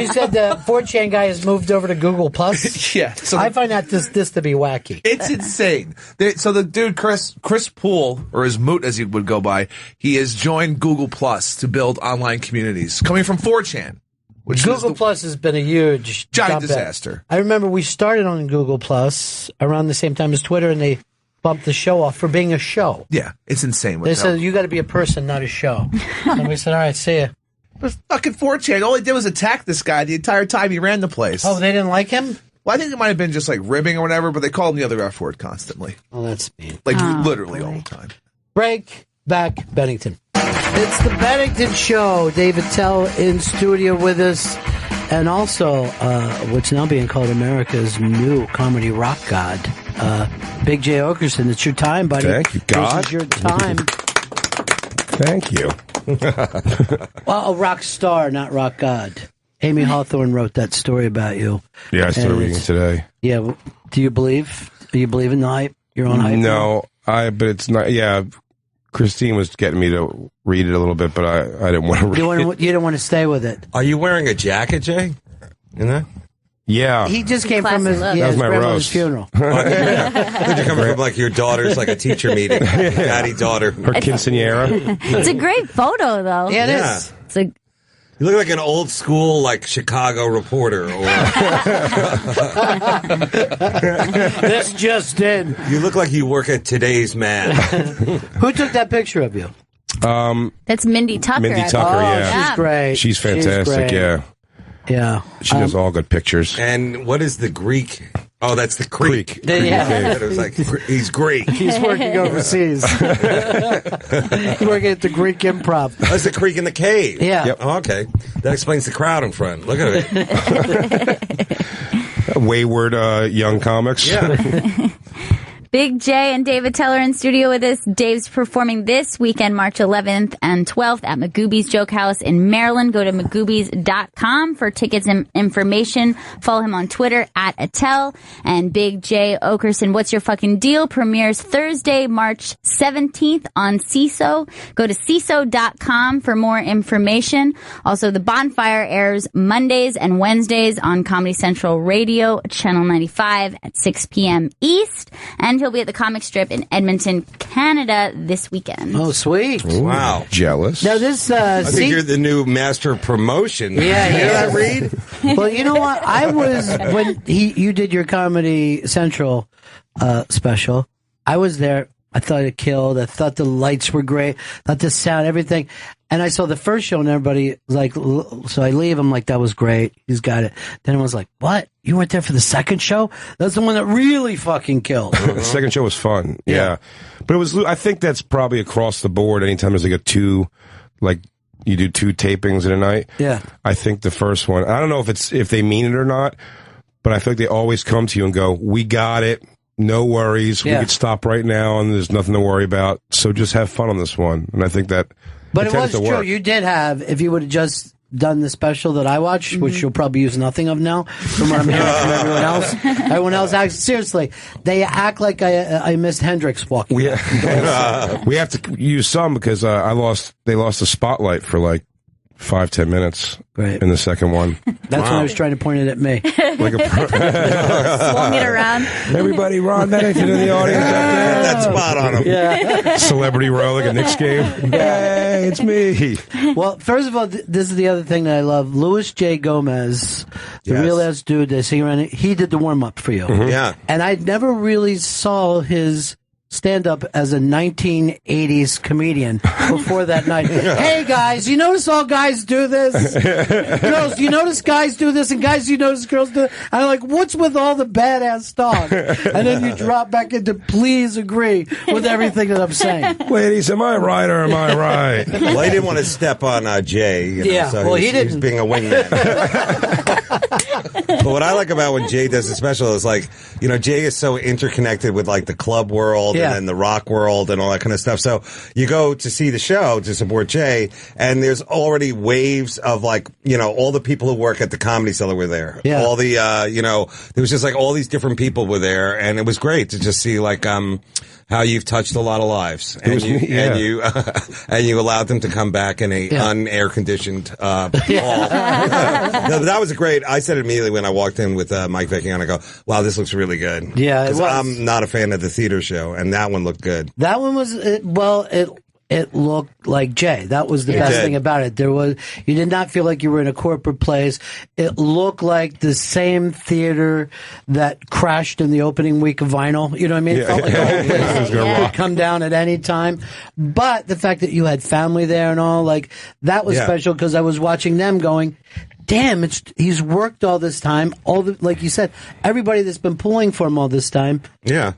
[SPEAKER 1] You said the 4chan guy has moved over to Google Plus.
[SPEAKER 3] Yeah. So
[SPEAKER 1] I find that this to be wacky.
[SPEAKER 3] It's insane. So the dude, Chris Poole, or his Moot as he would go by, he has joined Google Plus to build online communities coming from 4chan. Which
[SPEAKER 1] Google Plus has been a huge
[SPEAKER 3] giant disaster.
[SPEAKER 1] I remember we started on Google Plus around the same time as Twitter, and they bumped the show off for being a show.
[SPEAKER 3] Yeah, it's insane.
[SPEAKER 1] They said, you got to be a person, not a show. And we said, all right, see ya.
[SPEAKER 3] Fucking 4chan, all he did was attack this guy the entire time he ran the place.
[SPEAKER 1] Oh, they didn't like him?
[SPEAKER 3] Well, I think it might have been just like ribbing or whatever, but they called him the other F word constantly.
[SPEAKER 1] Oh, that's mean.
[SPEAKER 3] Like literally all the time.
[SPEAKER 1] Break, back, Bennington. It's the Bennington Show. Dave Attell in studio with us. And also, what's now being called America's new comedy rock god, Big Jay Oakerson. It's your time, buddy.
[SPEAKER 18] Thank you, God.
[SPEAKER 1] This is your time.
[SPEAKER 18] Thank you.
[SPEAKER 1] Well, a rock star, not rock god. Amy Hawthorne wrote that story about you.
[SPEAKER 18] Yeah, I started reading it today.
[SPEAKER 1] Yeah. Do you believe? Do you believe in the hype? Your own hype?
[SPEAKER 18] No, but it's not. Yeah, Christine was getting me to read it a little bit, but I didn't want to read it.
[SPEAKER 1] You didn't want to stay with it.
[SPEAKER 19] Are you wearing a jacket, Jay? In that?
[SPEAKER 18] Yeah.
[SPEAKER 1] He just came from his grandmother's funeral.
[SPEAKER 19] You're coming from like your daughter's, like a teacher meeting. Daddy-daughter.
[SPEAKER 18] Her quinceañera.
[SPEAKER 2] It's a great photo, though.
[SPEAKER 1] Yeah, it is.
[SPEAKER 2] It's a...
[SPEAKER 19] You look like an old school, like Chicago reporter.
[SPEAKER 1] This just in.
[SPEAKER 19] You look like you work at Today's Man.
[SPEAKER 1] Who took that picture of you?
[SPEAKER 2] That's Mindy Tucker.
[SPEAKER 18] Mindy Tucker, yeah.
[SPEAKER 1] She's great.
[SPEAKER 18] She's fantastic, yeah.
[SPEAKER 1] Yeah.
[SPEAKER 18] She does all good pictures.
[SPEAKER 19] And what is the Greek? Oh, that's the creek.
[SPEAKER 1] Yeah.
[SPEAKER 19] It was like, he's Greek.
[SPEAKER 1] He's working overseas. He's working at the Greek Improv.
[SPEAKER 19] Oh, that's the creek in the cave.
[SPEAKER 1] Yeah.
[SPEAKER 18] Yep.
[SPEAKER 19] Oh, okay. That explains the crowd in front. Look at it.
[SPEAKER 18] Wayward young comics.
[SPEAKER 19] Yeah.
[SPEAKER 2] Big Jay and Dave Attell are in studio with us. Dave's performing this weekend, March 11th and 12th at Magooby's Joke House in Maryland. Go to magoobys.com for tickets and information. Follow him on Twitter at Attell. And Big Jay Oakerson, What's Your Fucking Deal? Premieres Thursday, March 17th on CISO. Go to CISO.com for more information. Also, The Bonfire airs Mondays and Wednesdays on Comedy Central Radio, Channel 95 at 6 p.m. East. And And he'll be at the comic strip in Edmonton, Canada this weekend.
[SPEAKER 1] Oh, sweet.
[SPEAKER 19] Wow.
[SPEAKER 18] Jealous.
[SPEAKER 1] Now this,
[SPEAKER 19] I think you're the new master of promotion.
[SPEAKER 1] Yeah,
[SPEAKER 19] You know that, Reed?
[SPEAKER 1] Well, you know what? I was, when you did your Comedy Central special, I was there. I thought it killed. I thought the lights were great. I thought the sound, everything. And I saw the first show and everybody was like, so I leave. I'm like, that was great. He's got it. Then everyone's like, what? You weren't there for the second show? That's the one that really fucking killed.
[SPEAKER 18] The second show was fun. Yeah. But it was, I think that's probably across the board. Anytime there's like you do 2 tapings in a night.
[SPEAKER 1] Yeah.
[SPEAKER 18] I think the first one, I don't know if they mean it or not, but I feel like they always come to you and go, we got it. No worries. We could stop right now and there's nothing to worry about. So just have fun on this one. And I think that.
[SPEAKER 1] But it was true. You did have, if you would have just done the special that I watched, which you'll probably use nothing of now, from what I'm hearing from everyone else. Everyone else acts, seriously, they act like I missed Hendrix walking.
[SPEAKER 18] We have to use some because they lost the spotlight for like 5-10 minutes in the second one.
[SPEAKER 1] That's when I was trying to point it at me.
[SPEAKER 18] Like
[SPEAKER 2] Swung it around.
[SPEAKER 18] Everybody, Ron Bennington in the audience.
[SPEAKER 19] That spot on him.
[SPEAKER 1] Yeah.
[SPEAKER 18] Celebrity row like a Knicks game. Hey, it's me.
[SPEAKER 1] Well, first of all, this is the other thing that I love. Louis J. Gomez, the real ass dude that singer, and he did the warm up for you.
[SPEAKER 19] Mm-hmm. Yeah.
[SPEAKER 1] And I never really saw his stand-up as a 1980s comedian before that night. Hey, guys, you notice all guys do this? Girls, you notice guys do this? And guys, you notice girls do it? And I'm like, what's with all the badass talk? And then you drop back into please agree with everything that I'm saying.
[SPEAKER 18] Ladies, am I right or am I right?
[SPEAKER 19] Well, he didn't want to step on Jay. You know, so
[SPEAKER 1] he didn't.
[SPEAKER 19] He was being a wingman. But what I like about when Jay does a special is like, you know, Jay is so interconnected with like the club world and then the rock world and all that kind of stuff. So you go to see the show to support Jay, and there's already waves of like, you know, all the people who work at the Comedy Cellar were there.
[SPEAKER 1] Yeah.
[SPEAKER 19] All the, you know, there was just like all these different people were there, and it was great to just see like, how you've touched a lot of lives, and you allowed them to come back in a unair conditioned hall. No, but that was great. I said it immediately when I walked in with Mike Vicky, and I go, "Wow, this looks really good."
[SPEAKER 1] Yeah, it was.
[SPEAKER 19] I'm not a fan of the theater show, and that one looked good.
[SPEAKER 1] That one was it looked like Jay. That was the best thing about it. You did not feel like you were in a corporate place. It looked like the same theater that crashed in the opening week of Vinyl. You know what I mean? It felt like the whole place could come down at any time. But the fact that you had family there and all, like, that was special because I was watching them going, damn, he's worked all this time. Like you said, everybody that's been pulling for him all this time.
[SPEAKER 19] Yeah.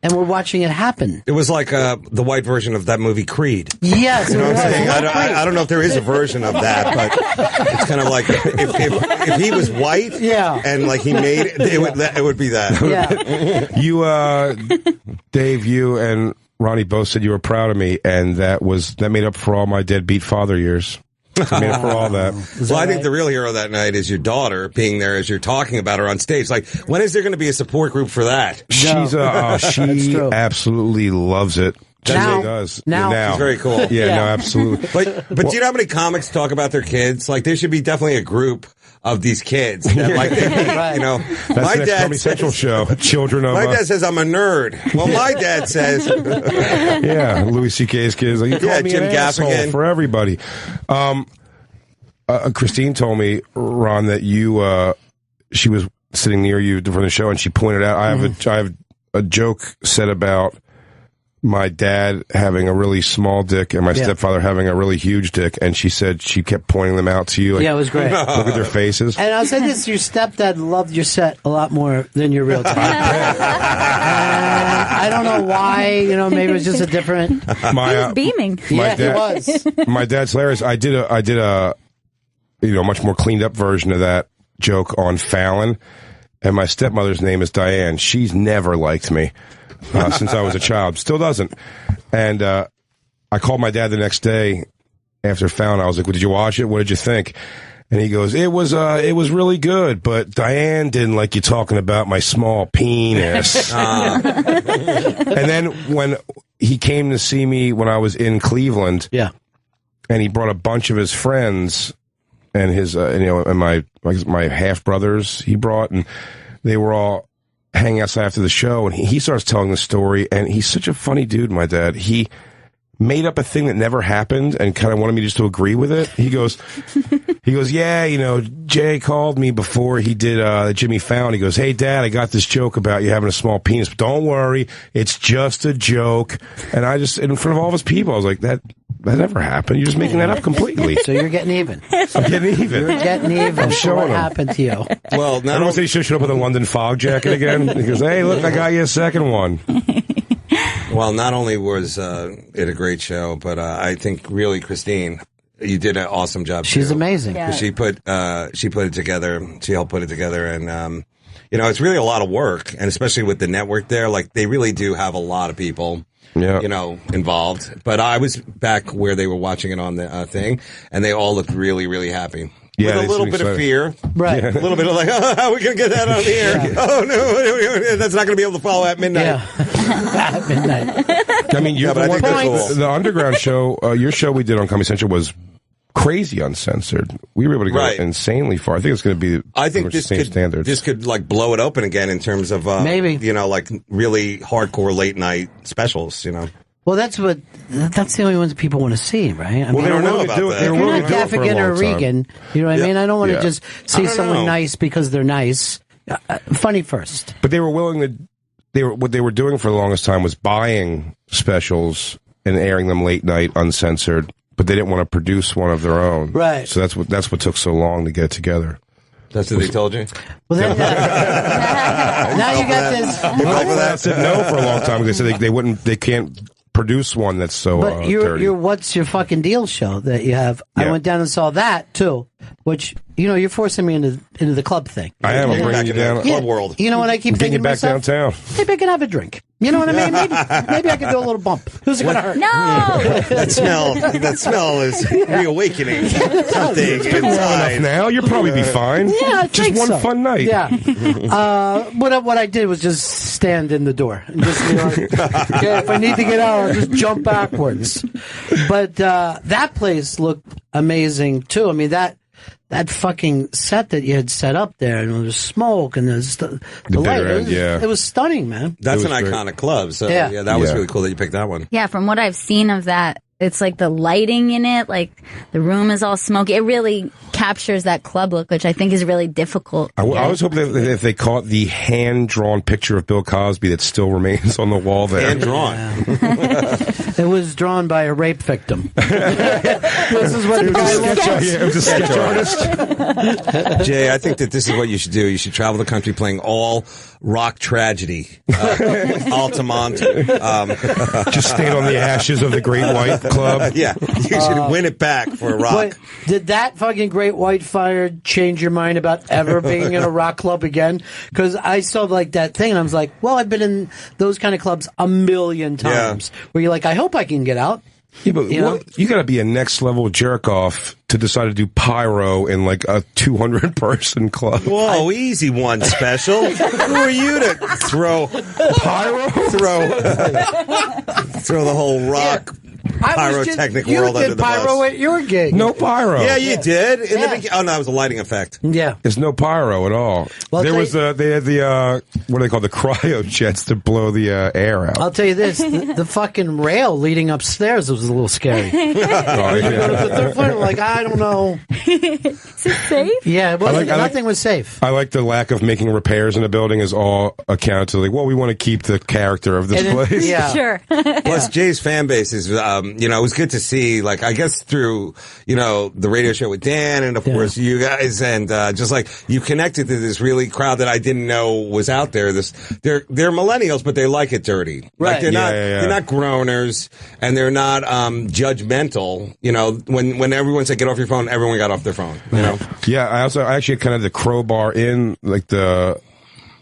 [SPEAKER 1] And we're watching it happen.
[SPEAKER 19] It was like the white version of that movie Creed.
[SPEAKER 1] Yes,
[SPEAKER 19] you know what I'm saying. I don't know if there is a version of that, but it's kind of like if he was white, and like he made it would be that.
[SPEAKER 1] Yeah.
[SPEAKER 18] You, Dave, you and Ronnie both said you were proud of me, and that made up for all my deadbeat father years. I made up for all that.
[SPEAKER 19] Well, I think the real hero that night is your daughter being there as you're talking about her on stage. Like, when is there going to be a support group for that?
[SPEAKER 18] She absolutely loves it. She does. Now.
[SPEAKER 19] She's very cool.
[SPEAKER 18] Yeah, no, absolutely.
[SPEAKER 19] But do you know how many comics talk about their kids? Like, there should be definitely a group of these kids that, like, you know,
[SPEAKER 18] that's
[SPEAKER 19] my
[SPEAKER 18] the
[SPEAKER 19] dad
[SPEAKER 18] Comedy Central show. Children of
[SPEAKER 19] my dad says I'm a nerd. Well, my dad says,
[SPEAKER 18] Louis C.K.'s kids. Like, you called me
[SPEAKER 19] Jim
[SPEAKER 18] an asshole
[SPEAKER 19] Gaffigan.
[SPEAKER 18] for everybody. Christine told me, Ron, that she was sitting near you for the show, and she pointed out I have a joke said about my dad having a really small dick and my stepfather having a really huge dick, and she said she kept pointing them out to you. Like,
[SPEAKER 1] it was great.
[SPEAKER 18] Look at their faces.
[SPEAKER 1] And I'll say this, your stepdad loved your set a lot more than your real dad. I don't know why, you know, maybe it was just a different...
[SPEAKER 2] He was beaming.
[SPEAKER 1] He was.
[SPEAKER 18] My dad's hilarious. I did a much more cleaned up version of that joke on Fallon, and my stepmother's name is Diane. She's never liked me. Since I was a child. Still doesn't. And I called my dad the next day after Fallon. I was like, well, did you watch it? What did you think? And he goes, it was really good, but Diane didn't like you talking about my small penis. And then when he came to see me when I was in Cleveland, and he brought a bunch of his friends and his, and my half brothers he brought, and they were all hanging outside after the show, and he starts telling the story, and he's such a funny dude, my dad. He made up a thing that never happened and kind of wanted me just to agree with it. He goes, yeah, you know, Jay called me before he did Jimmy Fallon. He goes, hey, Dad, I got this joke about you having a small penis, but don't worry, it's just a joke. And I just, in front of all of his people, I was like, that never happened. You're just making that up completely.
[SPEAKER 1] So you're getting even.
[SPEAKER 18] I'm getting even.
[SPEAKER 1] You're getting even. I'm
[SPEAKER 18] showing
[SPEAKER 1] what
[SPEAKER 18] him.
[SPEAKER 1] happened to you.
[SPEAKER 19] Well,
[SPEAKER 18] I don't know if he should show up with a London fog jacket again. He goes, hey, look, I got you a second one.
[SPEAKER 19] Well, not only was it a great show, but I think really, Christine, you did an awesome job.
[SPEAKER 1] She's amazing.
[SPEAKER 19] Yeah. She put it together. She helped put it together, and you know, it's really a lot of work, and especially with the network there, like they really do have a lot of people.
[SPEAKER 18] Yeah.
[SPEAKER 19] You know, involved. But I was back where they were watching it on the thing, and they all looked really, really happy.
[SPEAKER 18] Yeah,
[SPEAKER 19] with a little bit of fear.
[SPEAKER 1] Right.
[SPEAKER 19] A little bit of like, oh, how are we going to get that on the air?
[SPEAKER 1] Yeah.
[SPEAKER 19] Oh, no, that's not going to be able to follow at midnight.
[SPEAKER 1] Yeah. At midnight.
[SPEAKER 18] I mean,
[SPEAKER 19] but I think they're cool.
[SPEAKER 18] The Underground show, your show we did on Comedy Central was crazy uncensored. We were able to go insanely far. I think it's going to be the same standards.
[SPEAKER 19] This could like blow it open again in terms of
[SPEAKER 1] maybe,
[SPEAKER 19] you know, like really hardcore late night specials, you know.
[SPEAKER 1] Well, that's the only ones that people want to see, right? I
[SPEAKER 19] Well, they don't know about that.
[SPEAKER 1] If you're not Gaffigan or Regan, you know what I mean? I don't want to just see someone nice because they're nice. Funny first.
[SPEAKER 18] But they were willing to, what they were doing for the longest time was buying specials and airing them late night uncensored, but they didn't want to produce one of their own.
[SPEAKER 1] Right.
[SPEAKER 18] So that's what took so long to get it together.
[SPEAKER 19] That's what they told you?
[SPEAKER 1] Well, then, now you got this.
[SPEAKER 18] I said no for a long time. They said they can't produce one that's so
[SPEAKER 1] But
[SPEAKER 18] dirty.
[SPEAKER 1] your What's Your Fucking Deal show that you have, I went down and saw that too, which, you know, you're forcing me into the club thing.
[SPEAKER 18] I am. I'm bringing you down.
[SPEAKER 19] Club world.
[SPEAKER 1] You know what I keep thinking to
[SPEAKER 18] back
[SPEAKER 1] myself?
[SPEAKER 18] downtown.
[SPEAKER 1] Maybe I can have a drink. You know what I mean? Maybe I can do a little bump. Who's it going to hurt?
[SPEAKER 2] No!
[SPEAKER 19] That smell is reawakening something inside.
[SPEAKER 18] Now you'll probably be fine.
[SPEAKER 1] Yeah, I
[SPEAKER 18] just
[SPEAKER 1] think
[SPEAKER 18] one
[SPEAKER 1] so.
[SPEAKER 18] fun night.
[SPEAKER 1] Yeah. What I did was just stand in the door and just, you know, okay, if I need to get out, I'll just jump backwards. But that place looked amazing too. I mean that fucking set that you had set up there, and there was smoke and there's the light. It was stunning, man.
[SPEAKER 19] That's an iconic club. So yeah, that was really cool that you picked that one.
[SPEAKER 2] Yeah, from what I've seen of that, it's like the lighting in it, like the room is all smoky. It really captures that club look, which I think is really difficult.
[SPEAKER 18] I was hoping that if they caught the hand-drawn picture of Bill Cosby that still remains on the wall there.
[SPEAKER 19] Hand-drawn?
[SPEAKER 1] It was drawn by a rape victim. This is what it was a sketch
[SPEAKER 19] artist. Jay, I think that this is what you should do. You should travel the country playing all rock tragedy. Altamont.
[SPEAKER 18] Just stand on the ashes of the Great White Club.
[SPEAKER 19] Yeah, you should win it back for a rock.
[SPEAKER 1] But did that fucking Great White Fire change your mind about ever being in a rock club again? Because I saw like that thing and I was like, well, I've been in those kind of clubs a million times where you're like, I hope I can get out.
[SPEAKER 18] Yeah, but you got to be a next level jerk off to decide to do pyro in like a 200-person club.
[SPEAKER 19] Whoa, easy one, Special. Who are you to throw
[SPEAKER 18] pyro?
[SPEAKER 19] Throw the whole rock pyrotechnic world under the bus.
[SPEAKER 1] You did pyro at your gig.
[SPEAKER 18] No pyro.
[SPEAKER 19] Yeah, you did. In the beginning. Oh no, it was a lighting effect.
[SPEAKER 1] Yeah,
[SPEAKER 18] there's no pyro at all.
[SPEAKER 1] Well,
[SPEAKER 18] they had the what do they call the cryo jets to blow the air out.
[SPEAKER 1] I'll tell you this: the fucking rail leading upstairs was a little scary.
[SPEAKER 18] Oh, yeah.
[SPEAKER 1] The third floor, I'm like, I don't know.
[SPEAKER 2] Is it safe?
[SPEAKER 1] Yeah, nothing was safe.
[SPEAKER 18] I like the lack of making repairs in a building is all accounted to. Like, well, we want to keep the character of this place.
[SPEAKER 1] Yeah,
[SPEAKER 2] sure.
[SPEAKER 19] Plus, Jay's fan base is, it was good to see. Like, I guess through the radio show with Dan and of course you guys, and just like you connected to this really crowd that I didn't know was out there. They're millennials, but they like it dirty.
[SPEAKER 1] Right.
[SPEAKER 19] Like they're not groaners and they're not judgmental. When everyone said get off your phone, everyone got off their phone.
[SPEAKER 18] Yeah, I actually kind of the crowbar in like the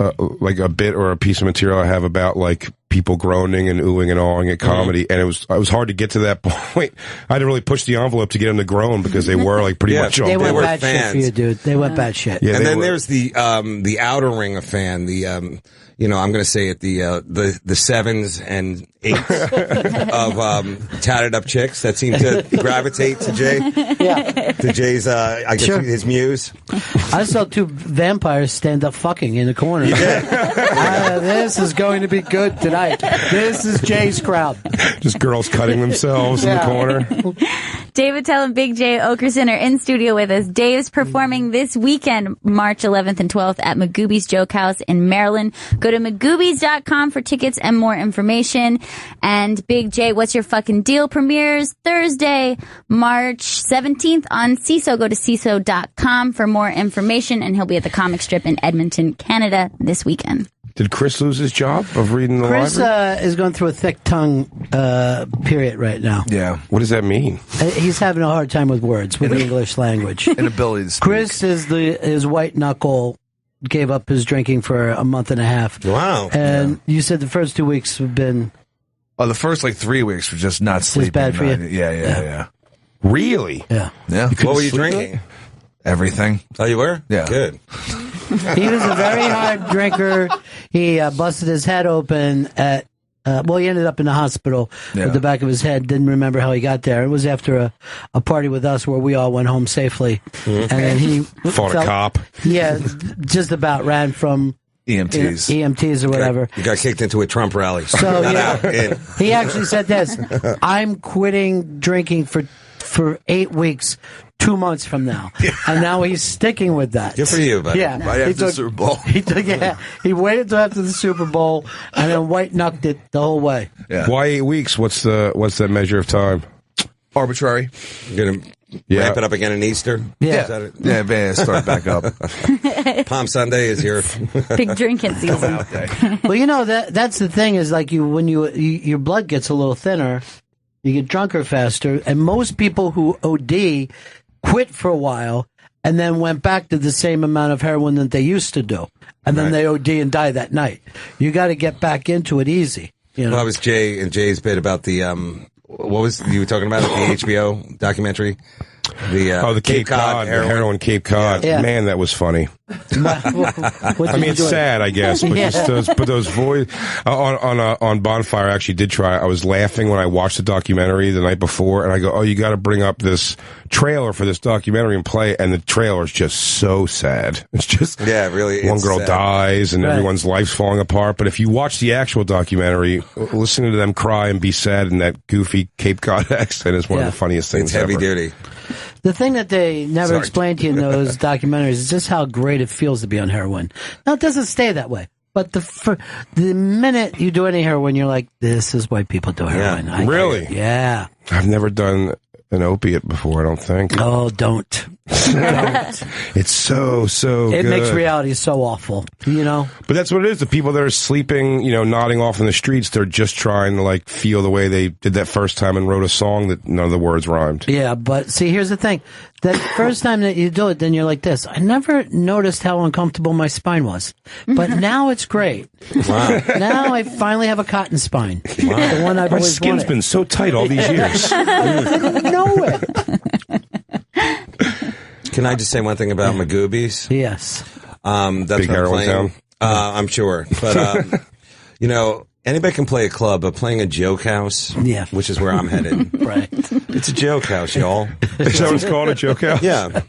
[SPEAKER 18] like a bit or a piece of material I have about like people groaning and oohing and awing at comedy, and it was hard to get to that point. I had to really push the envelope to get them to groan because they were like pretty much all
[SPEAKER 1] They went
[SPEAKER 18] board.
[SPEAKER 1] bad shit for you, dude. They went bad shit.
[SPEAKER 18] Yeah,
[SPEAKER 19] and then
[SPEAKER 18] were.
[SPEAKER 19] there's the outer ring of fan, I'm going to say it, the sevens and eights of tatted up chicks that seem to gravitate to Jay.
[SPEAKER 1] Yeah.
[SPEAKER 19] To Jay's, I guess, his muse.
[SPEAKER 1] I saw two vampires stand up fucking in the corner. This is going to be good tonight. This is Jay's crowd.
[SPEAKER 18] Just girls cutting themselves in the corner.
[SPEAKER 2] Dave Attell and Big Jay Oakerson are in studio with us. Dave's performing this weekend, March 11th and 12th at Magooby's Joke House in Maryland. Go to magoobies.com for tickets and more information. And Big Jay, What's Your Fucking Deal premieres Thursday, March 17th on CISO. Go to CISO.com for more information, and he'll be at the comic strip in Edmonton, Canada this weekend.
[SPEAKER 18] Did Chris lose his job of reading the
[SPEAKER 1] Chris
[SPEAKER 18] library?
[SPEAKER 1] is going through a thick tongue period right now.
[SPEAKER 18] Yeah. What does that mean?
[SPEAKER 1] He's having a hard time with words, with the English language.
[SPEAKER 3] Inability to speak.
[SPEAKER 1] Chris is white knuckle, gave up his drinking for a month and a half.
[SPEAKER 19] Wow.
[SPEAKER 1] And you said the first 2 weeks have been...
[SPEAKER 3] Oh, the first 3 weeks were just not sleeping.
[SPEAKER 1] bad for you?
[SPEAKER 3] Yeah.
[SPEAKER 18] Really?
[SPEAKER 1] Yeah.
[SPEAKER 19] What were you drinking?
[SPEAKER 3] Everything.
[SPEAKER 19] Oh, you were?
[SPEAKER 3] Yeah.
[SPEAKER 19] Good.
[SPEAKER 1] He was a very hard drinker. He busted his head open at... he ended up in the hospital with the back of his head. Didn't remember how he got there. It was after a party with us where we all went home safely. And then he...
[SPEAKER 18] Fought a cop.
[SPEAKER 1] Yeah, just about ran from... EMTs or whatever.
[SPEAKER 19] You got kicked into a Trump rally.
[SPEAKER 1] So
[SPEAKER 19] Not out, in.
[SPEAKER 1] he actually said this: "I'm quitting drinking for 8 weeks, 2 months from now," and now he's sticking with that.
[SPEAKER 19] Good for you, buddy.
[SPEAKER 1] Yeah,
[SPEAKER 3] Right after the Super Bowl.
[SPEAKER 1] He waited until after the Super Bowl and then white knucked it the whole way.
[SPEAKER 3] Yeah.
[SPEAKER 18] Why 8 weeks? What's that measure of time?
[SPEAKER 3] Arbitrary.
[SPEAKER 19] You're going to ramp it up again in Easter?
[SPEAKER 1] Yeah.
[SPEAKER 19] Is that it?
[SPEAKER 3] Yeah, start back up.
[SPEAKER 19] Palm Sunday is your
[SPEAKER 2] big drinking season.
[SPEAKER 1] Well, that's the thing is when your blood gets a little thinner, you get drunker faster, and most people who OD quit for a while and then went back to the same amount of heroin that they used to do, and then they OD and die that night. You got to get back into it easy.
[SPEAKER 19] Well, that was Jay's bit about the what was you were talking about the HBO documentary?
[SPEAKER 18] The Cape Cod heroin Cape Cod.
[SPEAKER 1] Yeah.
[SPEAKER 18] Man, that was funny. I mean, it's sad, I guess, but those voice on Bonfire, I actually did try. I was laughing when I watched the documentary the night before, and I go, "Oh, you got to bring up this trailer for this documentary and play." And the trailer is just so sad. It's just
[SPEAKER 19] really.
[SPEAKER 18] One girl dies, and everyone's life's falling apart. But if you watch the actual documentary, listening to them cry and be sad in that goofy Cape Cod accent is one of the funniest things.
[SPEAKER 19] It's heavy
[SPEAKER 18] ever.
[SPEAKER 19] duty.
[SPEAKER 1] The thing that they never explain to you in those documentaries is just how great it feels to be on heroin. Now, it doesn't stay that way. But the minute you do any heroin, you're like, this is why people do heroin.
[SPEAKER 18] Yeah. Really?
[SPEAKER 1] Yeah.
[SPEAKER 18] I've never done an opiate before, I don't think.
[SPEAKER 1] Oh, don't.
[SPEAKER 18] It's so
[SPEAKER 1] It
[SPEAKER 18] good.
[SPEAKER 1] makes reality so awful,
[SPEAKER 18] But that's what it is. The people that are sleeping, nodding off in the streets, they're just trying to feel the way they did that first time and wrote a song that none of the words rhymed.
[SPEAKER 1] Yeah, but see, here's the thing. That first time that you do it, then you're like this. I never noticed how uncomfortable my spine was. But now it's great.
[SPEAKER 19] Wow.
[SPEAKER 1] Now I finally have a cotton spine. Wow. The one I've
[SPEAKER 18] My
[SPEAKER 1] always
[SPEAKER 18] skin's
[SPEAKER 1] wanted.
[SPEAKER 18] been so tight all these years.
[SPEAKER 1] I didn't know it.
[SPEAKER 19] Can I just say one thing about Magooby's?
[SPEAKER 1] Yes.
[SPEAKER 19] That's
[SPEAKER 18] Big
[SPEAKER 19] what I'm
[SPEAKER 18] heroin
[SPEAKER 19] playing.
[SPEAKER 18] town.
[SPEAKER 19] I'm sure. But, anybody can play a club, but playing a joke house, which is where I'm headed.
[SPEAKER 1] Right.
[SPEAKER 19] It's a joke house, y'all.
[SPEAKER 18] Is that what it's called, a joke house?
[SPEAKER 19] Yeah.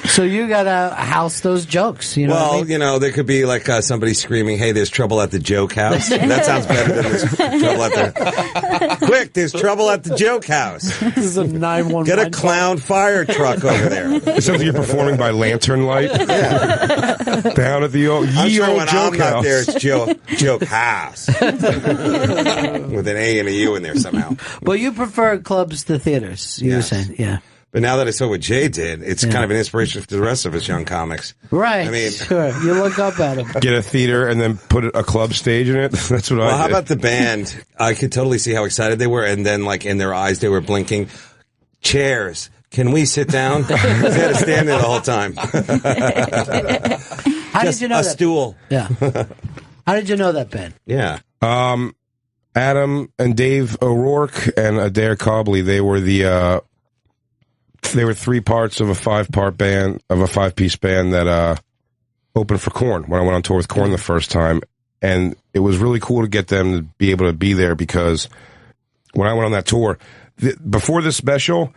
[SPEAKER 1] So you gotta house those jokes,
[SPEAKER 19] Well,
[SPEAKER 1] what I mean?
[SPEAKER 19] there could be somebody screaming, "Hey, there's trouble at the joke house." That sounds better than there's trouble at the... Quick, there's trouble at the joke house.
[SPEAKER 1] This is a 911.
[SPEAKER 19] Get a clown fire truck over there.
[SPEAKER 18] It sounds like you're performing by lantern light. Down at the old
[SPEAKER 19] I'm sure when
[SPEAKER 18] joke
[SPEAKER 19] I'm
[SPEAKER 18] house.
[SPEAKER 19] not there, it's joke house. With an A and a U in there somehow.
[SPEAKER 1] Well, you prefer clubs to theaters, you were saying, yeah.
[SPEAKER 19] But now that I saw what Jay did, it's kind of an inspiration for the rest of us young comics.
[SPEAKER 1] Right.
[SPEAKER 19] I mean,
[SPEAKER 1] sure. You look up at them.
[SPEAKER 18] Get a theater and then put a club stage in it. That's what I
[SPEAKER 19] well, how
[SPEAKER 18] did.
[SPEAKER 19] about the band? I could totally see how excited they were, and then in their eyes they were blinking. Chairs. Can we sit down? They had to stand there the whole time.
[SPEAKER 1] How
[SPEAKER 19] Just
[SPEAKER 1] did you know
[SPEAKER 19] a
[SPEAKER 1] that?
[SPEAKER 19] stool.
[SPEAKER 1] Yeah. How did you know that, Ben?
[SPEAKER 19] Yeah.
[SPEAKER 18] Adam and Dave O'Rourke and Adair Cobley, they were 3 parts of a 5-part band, of a 5-piece band that opened for Korn when I went on tour with Korn the first time. And it was really cool to get them to be able to be there, because when I went on that tour, before this special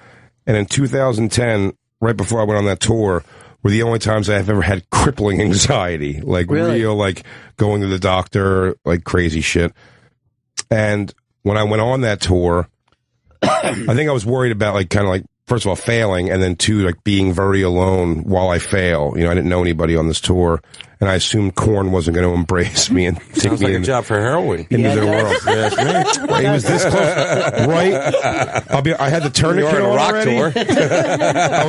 [SPEAKER 18] and in 2010, right before I went on that tour, were the only times I've ever had crippling anxiety, like real, like going to the doctor, like crazy shit. And when I went on that tour, I think I was worried about like kind of like, first of all, failing, and then 2, like being very alone while I fail. You know, I didn't know anybody on this tour, and I assumed Korn wasn't going to embrace me and take
[SPEAKER 19] Sounds
[SPEAKER 18] me
[SPEAKER 19] like a job for heroin.
[SPEAKER 18] into their world. It was this close, right? I had the tourniquet on already. I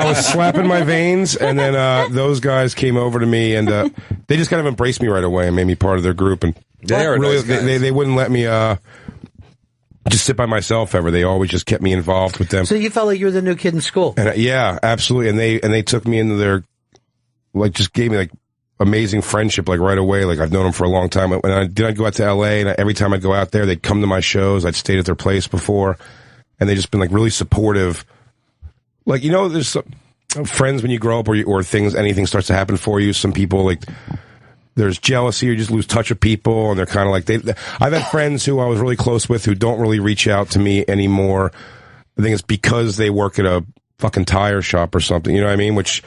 [SPEAKER 18] was slapping my veins, and then those guys came over to me, and they just kind of embraced me right away and made me part of their group. And
[SPEAKER 19] they are
[SPEAKER 18] really,
[SPEAKER 19] nice guys.
[SPEAKER 18] they wouldn't let me just sit by myself ever. They always just kept me involved with them.
[SPEAKER 1] So you felt like you were the new kid in school.
[SPEAKER 18] And yeah, absolutely. And they took me into their, like, just gave me like amazing friendship, like right away. Like I've known them for a long time. When I'd go out to LA, and every time I'd go out there, they'd come to my shows. I'd stayed at their place before, and they just been like really supportive. Like, you know, there's some friends when you grow up, or anything starts to happen for you. Some people, like, there's jealousy, or you just lose touch with people, and they're kind of like, I've had friends who I was really close with who don't really reach out to me anymore. I think it's because they work at a fucking tire shop or something, you know what I mean? Which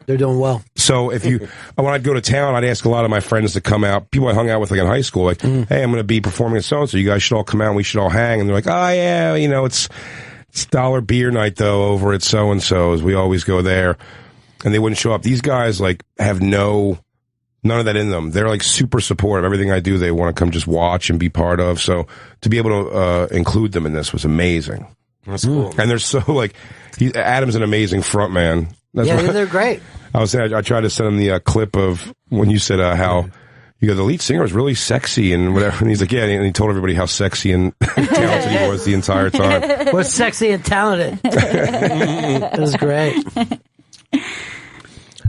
[SPEAKER 1] they're doing well.
[SPEAKER 18] So when I'd go to town, I'd ask a lot of my friends to come out, people I hung out with like in high school, like, hey, I'm going to be performing at so-and-so, you guys should all come out and we should all hang. And they're like, oh yeah, you know, it's dollar beer night though over at so-and-so's. We always go there. And they wouldn't show up. These guys like have none of that in them. They're like super supportive. Everything I do, they want to come just watch and be part of. So to be able to include them in this was amazing.
[SPEAKER 19] That's cool.
[SPEAKER 18] And they're so like, Adam's an amazing front man.
[SPEAKER 1] They're great.
[SPEAKER 18] I was saying, I tried to send him the clip of when you said how you go, the lead singer is really sexy and whatever. And he's like, yeah. And he told everybody how sexy and talented he was the entire time.
[SPEAKER 1] Was sexy and talented. It was great.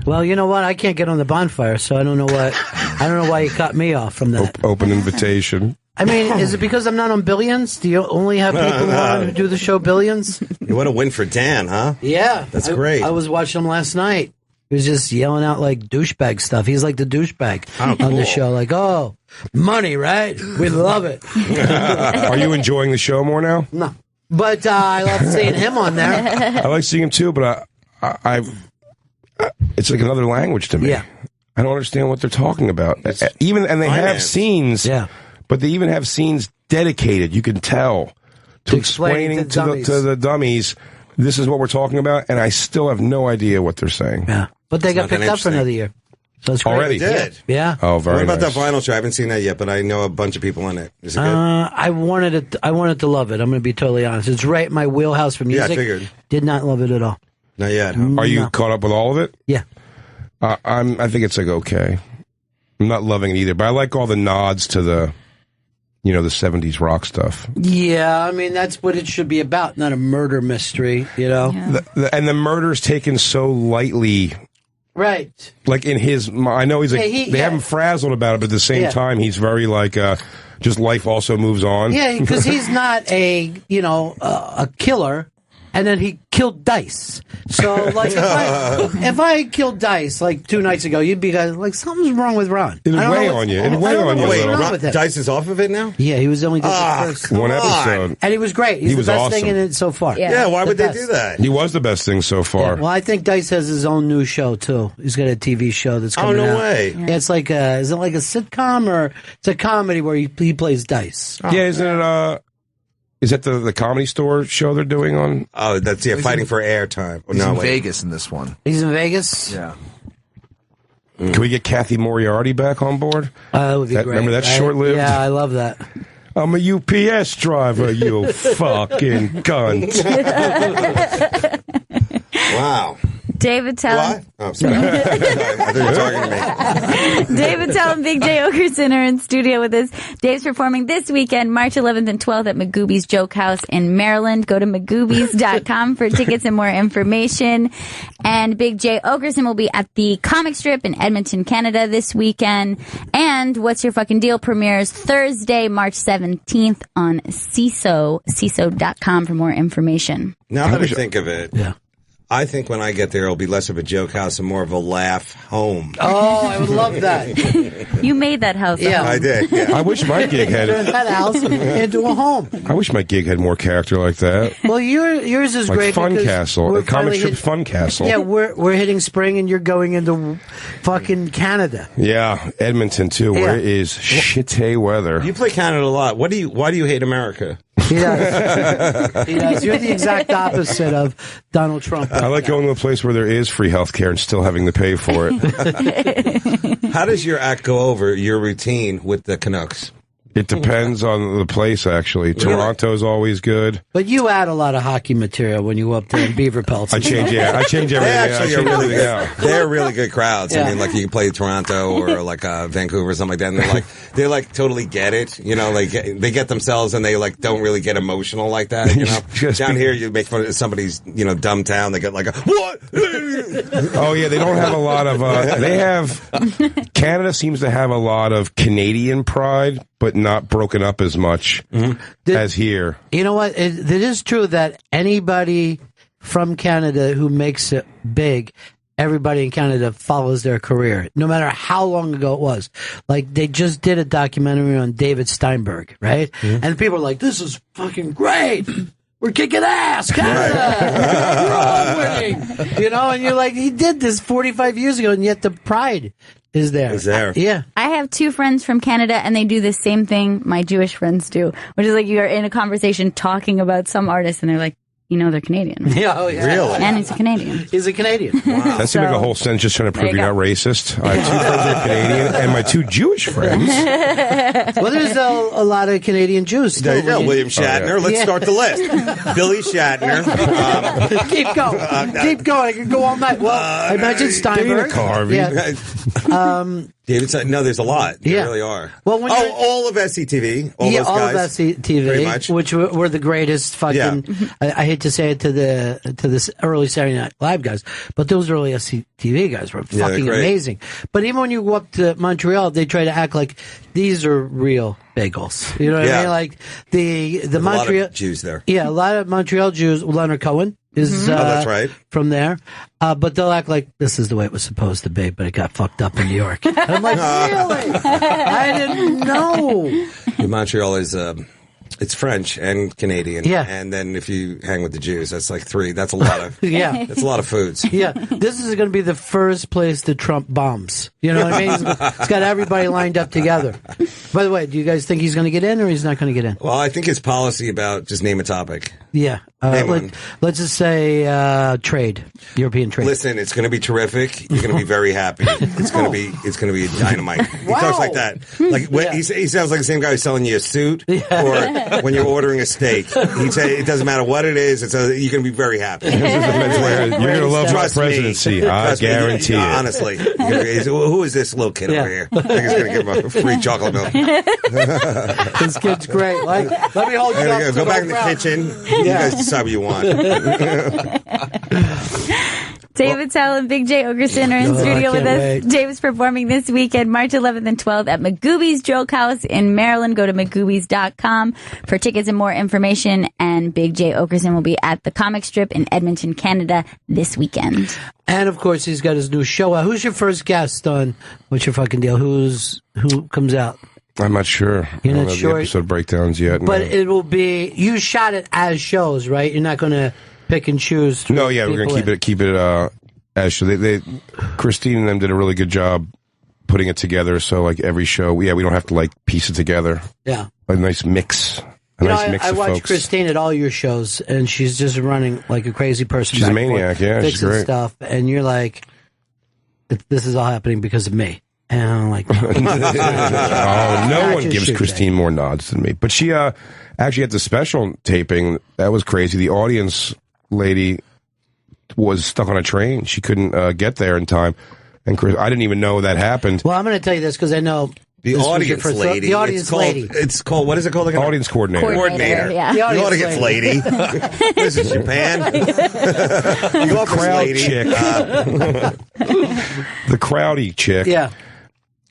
[SPEAKER 1] Well, you know what? I can't get on the bonfire, so I don't know why you cut me off from that.
[SPEAKER 18] Open invitation.
[SPEAKER 1] I mean, is it because I'm not on Billions? Do you only have people on who do the show Billions?
[SPEAKER 19] What a win for Dan, huh?
[SPEAKER 1] Yeah.
[SPEAKER 19] That's great.
[SPEAKER 1] I was watching him last night. He was just yelling out like douchebag stuff. He's like the douchebag on the show. Like, oh, money, right? We love it.
[SPEAKER 18] Are you enjoying the show more now?
[SPEAKER 1] No. But I love seeing him on there.
[SPEAKER 18] I like seeing him too, but it's like another language to me.
[SPEAKER 1] Yeah.
[SPEAKER 18] I don't understand what they're talking about. And they have scenes, but they even have scenes dedicated, you can tell, to explaining to the dummies, this is what we're talking about, and I still have no idea what they're saying.
[SPEAKER 1] Yeah. But they got picked up for another year. So it's great.
[SPEAKER 18] Already?
[SPEAKER 19] Did?
[SPEAKER 1] Yeah.
[SPEAKER 18] Oh, very
[SPEAKER 19] What about
[SPEAKER 18] nice.
[SPEAKER 19] that vinyl show? I haven't seen that yet, but I know a bunch of people in it. Is it good?
[SPEAKER 1] I wanted to love it. I'm going to be totally honest. It's right in my wheelhouse for music.
[SPEAKER 19] Yeah, I figured.
[SPEAKER 1] Did not love it at all.
[SPEAKER 19] Not yet. Huh?
[SPEAKER 18] Are you caught up with all of it?
[SPEAKER 1] Yeah.
[SPEAKER 18] I think it's like okay. I'm not loving it either, but I like all the nods to the 70s rock stuff.
[SPEAKER 1] Yeah, I mean, that's what it should be about, not a murder mystery, you know?
[SPEAKER 18] Yeah. And the murder's taken so lightly.
[SPEAKER 1] Right.
[SPEAKER 18] Like in his, I know he's like, they have him frazzled about it, but at the same time, he's very like, just life also moves on.
[SPEAKER 1] Yeah, because he's not a killer. And then he killed Dice. So, like, if I killed Dice, like, 2 nights ago, you'd be like, something's wrong with Ron.
[SPEAKER 18] It'd weigh on you. It'd weigh on you.
[SPEAKER 19] Wait, Dice is off of it now?
[SPEAKER 1] Yeah, he was only doing the first
[SPEAKER 18] one episode.
[SPEAKER 1] And he was great. He's
[SPEAKER 18] He was
[SPEAKER 1] the best
[SPEAKER 18] awesome.
[SPEAKER 1] thing in it so far.
[SPEAKER 19] Yeah, why would they do that?
[SPEAKER 18] He was the best thing so far.
[SPEAKER 1] Yeah, well, I think Dice has his own new show, too. He's got a TV show that's coming out.
[SPEAKER 19] Oh, no way.
[SPEAKER 1] Yeah, it's like is it like a sitcom or it's a comedy where he plays Dice?
[SPEAKER 18] Yeah, isn't it, is that the Comedy Store show they're doing on?
[SPEAKER 19] Oh, that's, fighting for airtime.
[SPEAKER 3] He's in Vegas in this one.
[SPEAKER 1] He's in Vegas?
[SPEAKER 3] Yeah.
[SPEAKER 18] Can we get Kathy Moriarty back on board?
[SPEAKER 1] That would be great.
[SPEAKER 18] Remember, that's short-lived?
[SPEAKER 1] Yeah, I love that.
[SPEAKER 18] I'm a UPS driver, you fucking cunt.
[SPEAKER 19] Wow.
[SPEAKER 2] Dave Attell.
[SPEAKER 19] What? Oh, sorry. I thought you were talking to me.
[SPEAKER 2] Dave Attell and Big Jay Oakerson are in studio with us. Dave's performing this weekend, March 11th and 12th at Magooby's Joke House in Maryland. Go to magoobies.com for tickets and more information. And Big Jay Oakerson will be at the Comic Strip in Edmonton, Canada this weekend. And What's Your Fucking Deal premieres Thursday, March 17th on CISO.com for more information.
[SPEAKER 19] Now that I think of it, I think when I get there, it'll be less of a joke house and more of a laugh home.
[SPEAKER 1] Oh, I would love that.
[SPEAKER 2] You made that house a home.
[SPEAKER 19] I did. Yeah.
[SPEAKER 18] I wish my gig had
[SPEAKER 1] Turn that house into a home.
[SPEAKER 18] I wish my gig had more character like that.
[SPEAKER 1] Well, yours is
[SPEAKER 18] like
[SPEAKER 1] great.
[SPEAKER 18] Fun Castle,
[SPEAKER 1] we're
[SPEAKER 18] a comic
[SPEAKER 1] finally
[SPEAKER 18] strip Fun Castle.
[SPEAKER 1] Yeah, we're hitting spring, and you're going into fucking Canada.
[SPEAKER 18] Yeah, Edmonton too, where it is shitty weather.
[SPEAKER 19] You play Canada a lot. Why do you hate America?
[SPEAKER 1] He does. He does. You're the exact opposite of Donald Trump.
[SPEAKER 18] I like going to a place where there is free health care and still having to pay for it.
[SPEAKER 19] How does your act go over your routine with the Canucks?
[SPEAKER 18] It depends on the place, actually. Toronto's always good.
[SPEAKER 1] But you add a lot of hockey material when you go up there in beaver pelts.
[SPEAKER 18] I change everything.
[SPEAKER 19] They're really good crowds. I mean, like you can play Toronto or like Vancouver or something like that, and they're like totally get it. You know, like they get themselves and they like don't really get emotional like that. You know, down here you make fun of somebody's dumb town. They get like a what?
[SPEAKER 18] Oh yeah, they don't have a lot of. Canada seems to have a lot of Canadian pride, but not broken up as much as here.
[SPEAKER 1] You know what? It is true that anybody from Canada who makes it big, everybody in Canada follows their career, no matter how long ago it was. Like, they just did a documentary on David Steinberg, right? And people are like, this is fucking great. We're kicking ass, Canada! We're all winning! You know, and you're like, he did this 45 years ago, and yet the pride is there. Yeah.
[SPEAKER 2] I have two friends from Canada, and they do the same thing my Jewish friends do, which is like you're in a conversation talking about some artist, and they're like, they're Canadian.
[SPEAKER 1] Yeah, oh, yeah.
[SPEAKER 19] Really?
[SPEAKER 2] And he's a Canadian.
[SPEAKER 1] He's a Canadian.
[SPEAKER 18] Wow. That seemed like a whole sentence just trying to prove you're not racist. I have two friends that are Canadian, and my two Jewish friends.
[SPEAKER 1] Well, there's a lot of Canadian Jews.
[SPEAKER 19] There you go, William Shatner. Let's start the list. Billy Shatner.
[SPEAKER 1] Keep going. Keep going. I can go all night. Well, I mentioned Steinberg.
[SPEAKER 18] Dana Carvey.
[SPEAKER 1] Yeah.
[SPEAKER 19] David said, no, there's a lot. There really are.
[SPEAKER 1] Well,
[SPEAKER 19] all of SCTV. All those
[SPEAKER 1] all
[SPEAKER 19] guys.
[SPEAKER 1] of SCTV, which were the greatest fucking. Yeah. I hate to say it to this early Saturday Night Live guys, but those early SCTV guys were fucking amazing. But even when you go up to Montreal, they try to act like these are real bagels. You know what I mean? Like the Montreal
[SPEAKER 19] a lot of Jews there.
[SPEAKER 1] Yeah, a lot of Montreal Jews. Leonard Cohen is
[SPEAKER 19] that's right.
[SPEAKER 1] From there. But they'll act like this is the way it was supposed to be, but it got fucked up in New York. And I'm like, really? I didn't know.
[SPEAKER 19] Montreal is it's French and Canadian.
[SPEAKER 1] Yeah.
[SPEAKER 19] And then if you hang with the Jews, that's like three. That's a lot of that's a lot of foods.
[SPEAKER 1] Yeah. This is going to be the first place that Trump bombs. You know what I mean? It's got everybody lined up together. By the way, do you guys think he's going to get in or he's not going to get in?
[SPEAKER 19] Well, I think his policy about just name a topic.
[SPEAKER 1] Yeah. Let's just say trade, European trade.
[SPEAKER 19] Listen, it's going to be terrific. You're going to be very happy. It's going to be dynamite. He talks like that. Like he sounds like the same guy who's selling you a suit or when you're ordering a steak. He'd say it doesn't matter what it is. You're going to be very happy.
[SPEAKER 18] You're going to love my presidency. I guarantee it.
[SPEAKER 19] Honestly, who is this little kid over here? I think he's going to give him a free chocolate milk.
[SPEAKER 1] This kid's great. Like, let me hold you up.
[SPEAKER 19] Go back in the kitchen. You guys decide what you want.
[SPEAKER 2] Dave Attell and Big Jay Oakerson are in studio with us. Dave is performing this weekend, March 11th and 12th at Magooby's Joke House in Maryland. Go to magoobies.com for tickets and more information. And Big Jay Oakerson will be at the Comic Strip in Edmonton, Canada this weekend.
[SPEAKER 1] And of course, he's got his new show. Who's your first guest on What's Your Fucking Deal? Who comes out?
[SPEAKER 18] I'm not sure.
[SPEAKER 1] You're not
[SPEAKER 18] sure?
[SPEAKER 1] The
[SPEAKER 18] episode breakdowns yet.
[SPEAKER 1] But it will be, you shot it as shows, right? You're not going to pick and choose.
[SPEAKER 18] No, yeah, we're going to keep it as show. Christine and them did a really good job putting it together. So like every show, we don't have to like piece it together.
[SPEAKER 1] Yeah.
[SPEAKER 18] A nice mix.
[SPEAKER 1] I watch Christine at all your shows, and she's just running like a crazy person.
[SPEAKER 18] She's a maniac, she's great.
[SPEAKER 1] Stuff, and you're like, this is all happening because of me. And I'm like,
[SPEAKER 18] no one gives Christine more nods than me. But she actually at the special taping, that was crazy. The audience lady was stuck on a train. She couldn't get there in time. And Chris, I didn't even know that happened.
[SPEAKER 1] Well, I'm going to tell you this because I know
[SPEAKER 19] the audience lady.
[SPEAKER 1] The audience lady.
[SPEAKER 19] It's called, what is it called again?
[SPEAKER 18] Audience coordinator.
[SPEAKER 19] Coordinator.
[SPEAKER 2] Yeah.
[SPEAKER 1] The
[SPEAKER 19] The
[SPEAKER 1] audience
[SPEAKER 19] audience lady. What is it, Japan? The office
[SPEAKER 18] Crowd
[SPEAKER 19] lady.
[SPEAKER 18] chick. The crowdy chick.
[SPEAKER 1] Yeah.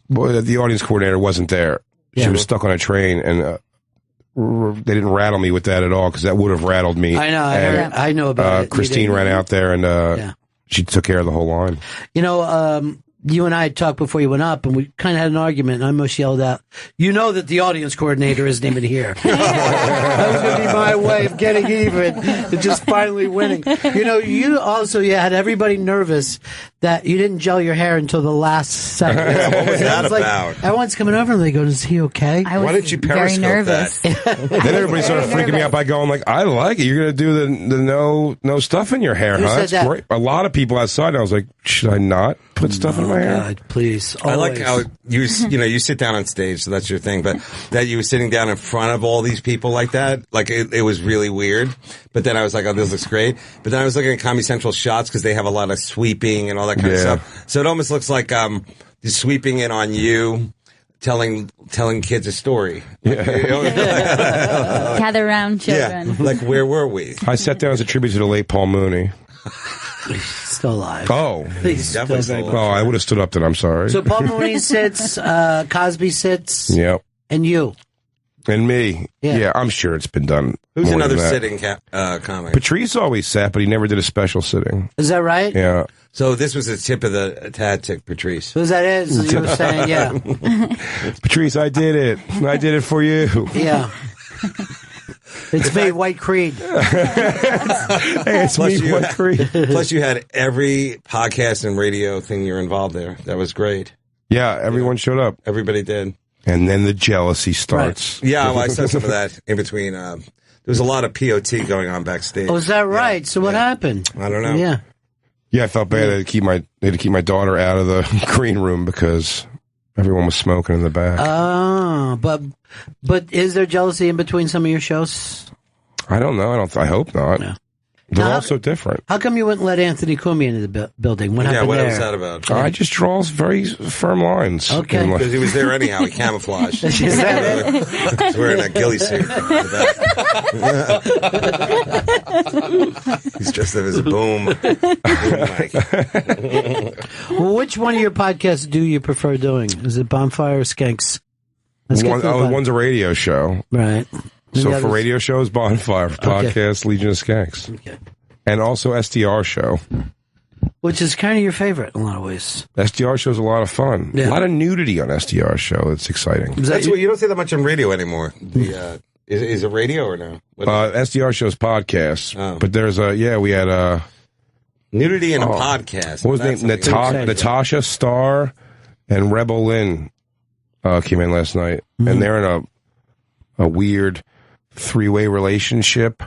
[SPEAKER 18] Well, the audience coordinator wasn't there. She was stuck on a train, and they didn't rattle me with that at all because that would have rattled me.
[SPEAKER 1] I know. I know about it.
[SPEAKER 18] Christine ran out there, and she took care of the whole line.
[SPEAKER 1] You know, you and I had talked before you went up, and we kind of had an argument, and I almost yelled out, you know that the audience coordinator isn't even here. That was going to be my way of getting even and just finally winning. You know, you had everybody nervous that you didn't gel your hair until the last second.
[SPEAKER 19] What was that about?
[SPEAKER 1] Everyone's coming over, and they go, is he okay?
[SPEAKER 19] Why didn't you periscope
[SPEAKER 2] nervous.
[SPEAKER 19] that?
[SPEAKER 18] Then everybody started freaking me out by going like, I like it. You're going to do the no stuff in your hair,
[SPEAKER 1] Who
[SPEAKER 18] huh?
[SPEAKER 1] said
[SPEAKER 18] That's
[SPEAKER 1] that?
[SPEAKER 18] great. A lot of people outside, I was like, should I not put stuff in my hair?
[SPEAKER 1] God, please.
[SPEAKER 19] I like
[SPEAKER 1] Always.
[SPEAKER 19] how you sit down on stage, so that's your thing, but that you were sitting down in front of all these people like that, like it was really weird. But then I was like, oh, this looks great. But then I was looking at Comedy Central shots because they have a lot of sweeping and all that kind of stuff. So it almost looks like just sweeping in on you, telling kids a story.
[SPEAKER 2] Gather around, children.
[SPEAKER 19] Yeah, like where were we?
[SPEAKER 18] I sat down as a tribute to the late Paul Mooney.
[SPEAKER 1] Still alive.
[SPEAKER 18] Oh.
[SPEAKER 1] He's
[SPEAKER 19] definitely
[SPEAKER 1] still
[SPEAKER 19] still
[SPEAKER 1] alive.
[SPEAKER 18] Oh, I would have stood up then. I'm sorry.
[SPEAKER 1] So Paul Mooney sits, Cosby sits,
[SPEAKER 18] Yep.
[SPEAKER 1] and you.
[SPEAKER 18] And me. Yeah, I'm sure it's been done.
[SPEAKER 19] Who's
[SPEAKER 18] more
[SPEAKER 19] another
[SPEAKER 18] than that.
[SPEAKER 19] sitting comic?
[SPEAKER 18] Patrice always sat, but he never did a special sitting.
[SPEAKER 1] Is that right?
[SPEAKER 18] Yeah.
[SPEAKER 19] So this was the tip of the tad tick, Patrice.
[SPEAKER 1] Who's that is? You were saying, yeah.
[SPEAKER 18] Patrice, I did it. I did it for you.
[SPEAKER 1] Yeah. It's me, White Creed.
[SPEAKER 18] Hey, it's me, White Creed.
[SPEAKER 19] Plus, you had every podcast and radio thing you're involved there. That was great.
[SPEAKER 18] Yeah, everyone showed up.
[SPEAKER 19] Everybody did.
[SPEAKER 18] And then the jealousy starts.
[SPEAKER 19] Right. Yeah, well, I saw some of that in between. There was a lot of POT going on backstage.
[SPEAKER 1] Oh, is that right? Yeah. So what happened?
[SPEAKER 19] I don't know.
[SPEAKER 1] Yeah.
[SPEAKER 18] Yeah, I felt bad. They had to keep my daughter out of the green room because everyone was smoking in the back.
[SPEAKER 1] Oh, but is there jealousy in between some of your shows?
[SPEAKER 18] I don't know. I hope not.
[SPEAKER 1] No.
[SPEAKER 18] They're all so different.
[SPEAKER 1] How come you wouldn't let Anthony Cumia into the building? What happened
[SPEAKER 19] what
[SPEAKER 1] there?
[SPEAKER 19] was that about?
[SPEAKER 18] I just draw very firm lines.
[SPEAKER 1] Okay.
[SPEAKER 19] Because he was there anyhow. He camouflaged.
[SPEAKER 1] Is that it?
[SPEAKER 19] He's wearing a ghillie suit. He's dressed up as a boom mic.
[SPEAKER 1] Well, which one of your podcasts do you prefer doing? Is it Bonfire or Skanks?
[SPEAKER 18] One's a radio show.
[SPEAKER 1] Right.
[SPEAKER 18] So for radio shows, Bonfire. For podcasts, Legion of Skanks. Okay. And also SDR show.
[SPEAKER 1] Which is kind of your favorite in a lot of ways.
[SPEAKER 18] SDR show's a lot of fun.
[SPEAKER 1] Yeah.
[SPEAKER 18] A lot of nudity on SDR show. It's exciting.
[SPEAKER 19] That's what you don't say that much on radio anymore. Is it radio or no?
[SPEAKER 18] SDR show's podcasts. But there's we had
[SPEAKER 19] nudity in a podcast.
[SPEAKER 18] What was his name? Natasha Starr and Rebel Lynn came in last night. Mm-hmm. And they're in a weird three-way relationship.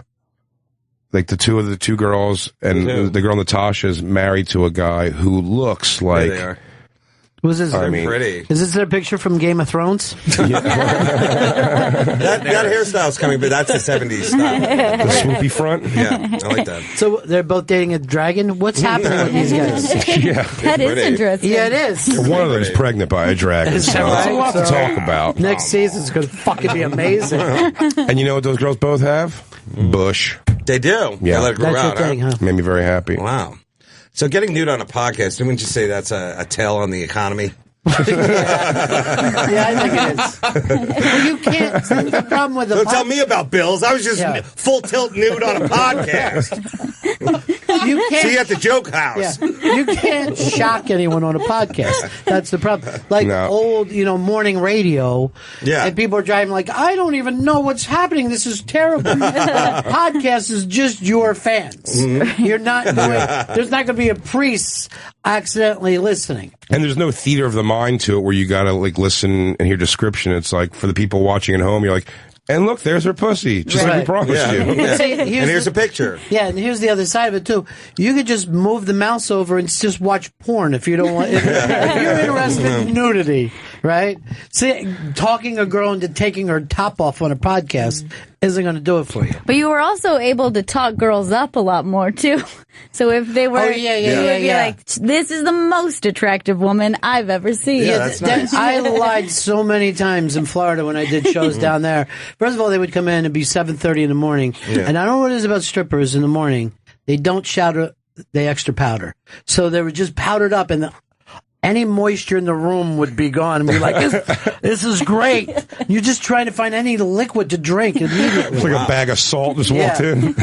[SPEAKER 18] Like the two girls, and the girl Natasha is married to a guy who looks like.
[SPEAKER 19] There they are.
[SPEAKER 1] Was this
[SPEAKER 19] pretty?
[SPEAKER 1] Is this their picture from Game of Thrones?
[SPEAKER 19] that hairstyle's coming, but that's the 70s style.
[SPEAKER 18] The swoopy front?
[SPEAKER 19] Yeah, I like that.
[SPEAKER 1] So they're both dating a dragon? What's happening with these guys?
[SPEAKER 18] Yeah.
[SPEAKER 2] That is interesting.
[SPEAKER 1] Yeah, it is.
[SPEAKER 18] One of them's pregnant by a dragon, so
[SPEAKER 1] right?
[SPEAKER 18] it's a lot to talk about.
[SPEAKER 1] Next season's going to fucking be amazing.
[SPEAKER 18] And you know what those girls both have? Bush.
[SPEAKER 19] They do.
[SPEAKER 18] Yeah.
[SPEAKER 19] They let it grow
[SPEAKER 1] That's
[SPEAKER 19] out.
[SPEAKER 1] your thing, huh?
[SPEAKER 18] Made me very happy.
[SPEAKER 19] Wow. So getting nude on a podcast, wouldn't you say that's a tell on the economy?
[SPEAKER 1] Yeah, I think it is. Well, you can't. That's the problem with the
[SPEAKER 19] Don't tell me about bills. I was just full tilt nude on a podcast.
[SPEAKER 1] You can't.
[SPEAKER 19] See you at the joke house.
[SPEAKER 1] Yeah. You can't shock anyone on a podcast. That's the problem. Like old, morning radio.
[SPEAKER 19] Yeah.
[SPEAKER 1] And people are driving like, I don't even know what's happening. This is terrible. Podcast is just your fans. Mm-hmm. You're not doing, there's not going to be a priest accidentally listening.
[SPEAKER 18] And there's no theater of the mind to it where you got to listen and hear description. It's like for the people watching at home, you're like, and look, there's her pussy, just like we promised you.
[SPEAKER 19] Yeah.
[SPEAKER 1] See,
[SPEAKER 19] And here's a picture.
[SPEAKER 1] Yeah, and here's the other side of it too. You could just move the mouse over and just watch porn if you don't want. If you're interested in nudity, Right? See, talking a girl into taking her top off on a podcast isn't going to do it for you.
[SPEAKER 2] But you were also able to talk girls up a lot more, too. So if they were, you would be like, this is the most attractive woman I've ever seen.
[SPEAKER 1] Yeah, that's nice. I lied so many times in Florida when I did shows down there. First of all, they would come in and be 7:30 in the morning. Yeah. And I don't know what it is about strippers in the morning. They don't shower, they extra powder. So they were just powdered up, and any moisture in the room would be gone and be like, this is great. You're just trying to find any liquid to drink immediately.
[SPEAKER 18] It's like a bag of salt just walked in.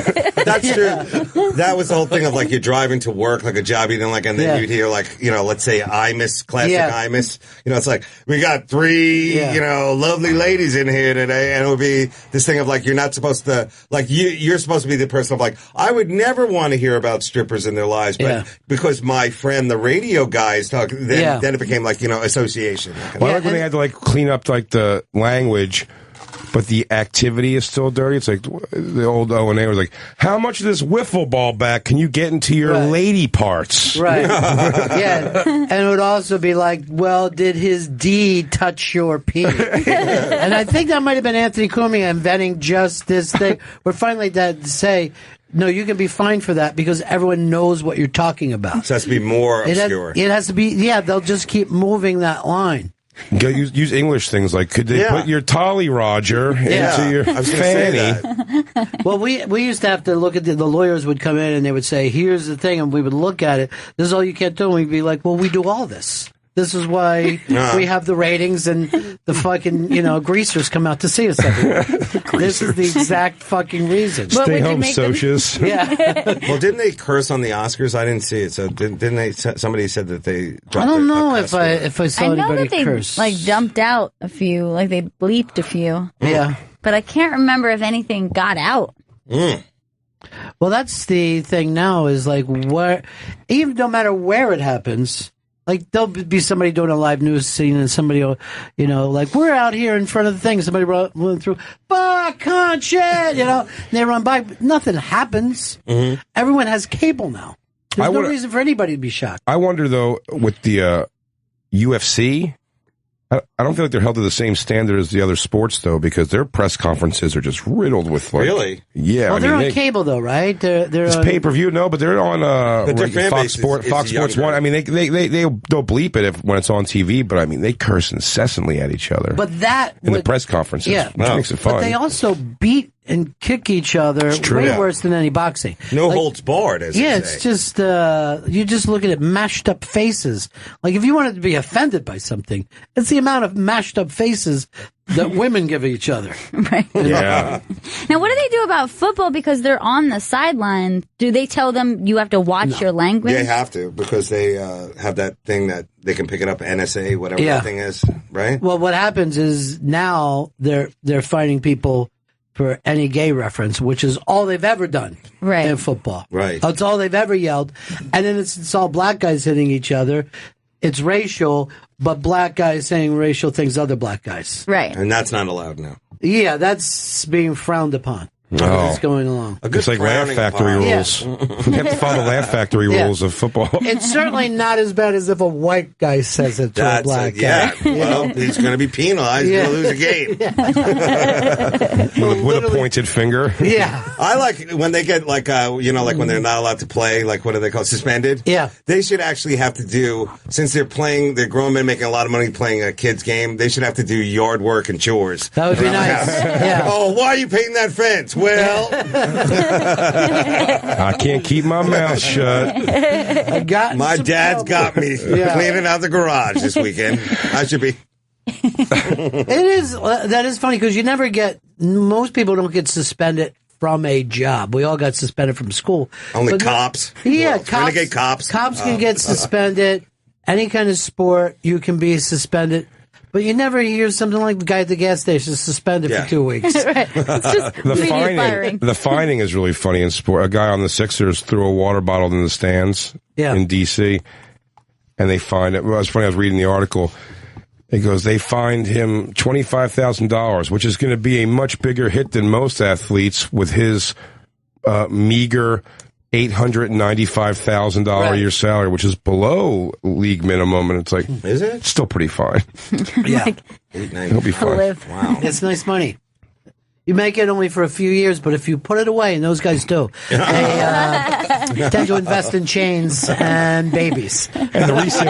[SPEAKER 19] That's true. That was the whole thing of like you're driving to work, like a job you didn't like, and then you'd hear like, let's say Imus, classic Imus. It's like, we got 3, lovely ladies in here today, and it would be this thing of like, you're not supposed to, like, you're supposed to be the person of like, I would never want to hear about strippers in their lives, but because my friend, the radio guy, is talking, then it became like, association.
[SPEAKER 18] Well, I like when they had to like clean up like the language, but the activity is still dirty. It's like the old O&A was like, how much of this wiffle ball back can you get into your lady parts?
[SPEAKER 1] Right. Yeah. And it would also be like, well, did his D touch your P? And I think that might have been Anthony Cumia inventing just this thing. We're finally to say, no, you can be fined for that because everyone knows what you're talking about.
[SPEAKER 19] So it has to be more obscure.
[SPEAKER 1] It has to be, they'll just keep moving that line.
[SPEAKER 18] Use English things like, could they put your Tolly Roger into your fanny?
[SPEAKER 1] Well, we used to have to look at the lawyers would come in and they would say, here's the thing, and we would look at it. This is all you can't do. And we'd be like, well, we do all this. This is why we have the ratings and the fucking, greasers come out to see us everywhere. This is the exact fucking reason.
[SPEAKER 18] Stay home, socias.
[SPEAKER 19] Well, didn't they curse on the Oscars? I didn't see it. So didn't they? Somebody said that they.
[SPEAKER 1] I don't know if I saw anybody curse.
[SPEAKER 2] Like dumped out a few, like they bleeped a few.
[SPEAKER 1] Yeah,
[SPEAKER 2] but I can't remember if anything got out.
[SPEAKER 1] Well, that's the thing now. Is like even no matter where it happens. Like, there'll be somebody doing a live news scene and somebody will, like, we're out here in front of the thing. Somebody run through, fuck, cunt, shit, and they run by. Nothing happens. Mm-hmm. Everyone has cable now. There's no reason for anybody to be shocked.
[SPEAKER 18] I wonder, though, with the UFC, I don't feel like they're held to the same standard as the other sports, though, because their press conferences are just riddled with, like...
[SPEAKER 19] Really?
[SPEAKER 18] Yeah.
[SPEAKER 1] Well, they're on cable, though, right?
[SPEAKER 18] It's pay-per-view, no, but they're on Fox Sports 1. I mean, they'll bleep it when it's on TV, but, I mean, they curse incessantly at each other.
[SPEAKER 1] But that...
[SPEAKER 18] In the press conferences, which makes it fun.
[SPEAKER 1] But they also beat and kick each other way worse than any boxing.
[SPEAKER 19] No holds barred, as
[SPEAKER 1] they say. It's just, you just look at mashed up faces. Like, if you wanted to be offended by something, it's the amount of mashed up faces that women give each other.
[SPEAKER 2] Right.
[SPEAKER 18] Yeah.
[SPEAKER 2] Now, what do they do about football because they're on the sideline? Do they tell them you have to watch your language?
[SPEAKER 19] They have to because they have that thing that they can pick it up, NSA, whatever that thing is, right?
[SPEAKER 1] Well, what happens is now they're finding people for any gay reference, which is all they've ever done in football.
[SPEAKER 19] Right.
[SPEAKER 1] That's all they've ever yelled. And then it's all black guys hitting each other. It's racial, but black guys saying racial things to other black guys.
[SPEAKER 2] Right.
[SPEAKER 19] And that's not allowed now.
[SPEAKER 1] Yeah, that's being frowned upon. It's going along.
[SPEAKER 18] It's like Laugh Factory rules. You have to follow the Laugh Factory rules of football.
[SPEAKER 1] It's certainly not as bad as if a white guy says it to a black guy.
[SPEAKER 19] Well, he's going to be penalized. He's going to lose a game.
[SPEAKER 18] with a pointed finger.
[SPEAKER 1] Yeah.
[SPEAKER 19] I like when they get like, like when they're not allowed to play, like what do they call it? Suspended?
[SPEAKER 1] Yeah.
[SPEAKER 19] They should actually have to do, since they're grown men making a lot of money playing a kid's game, they should have to do yard work and chores.
[SPEAKER 1] That would be nice. Yeah.
[SPEAKER 19] Oh, why are you painting that fence? Well,
[SPEAKER 18] I can't keep my mouth shut.
[SPEAKER 19] My dad's got me cleaning out the garage this weekend. I should be.
[SPEAKER 1] That is funny because most people don't get suspended from a job. We all got suspended from school.
[SPEAKER 19] Only cops.
[SPEAKER 1] Yeah,
[SPEAKER 19] renegade cops.
[SPEAKER 1] Cops can get suspended. Any kind of sport, you can be suspended. But you never hear something like the guy at the gas station suspended for 2 weeks.
[SPEAKER 2] Right. It's just
[SPEAKER 18] the fining is really funny in sport. A guy on the Sixers threw a water bottle in the stands in D.C. and they fined it. Well, it was funny. I was reading the article. It goes, they fined him $25,000, which is going to be a much bigger hit than most athletes with his meager $895,000 a year salary, which is below league minimum, and it's like,
[SPEAKER 19] is it?
[SPEAKER 18] Still pretty fine.
[SPEAKER 1] Yeah.
[SPEAKER 18] It'll be fine.
[SPEAKER 19] Wow.
[SPEAKER 1] It's nice money. You make it only for a few years, but if you put it away, and those guys do, they tend to invest in chains and babies.
[SPEAKER 18] And the recent,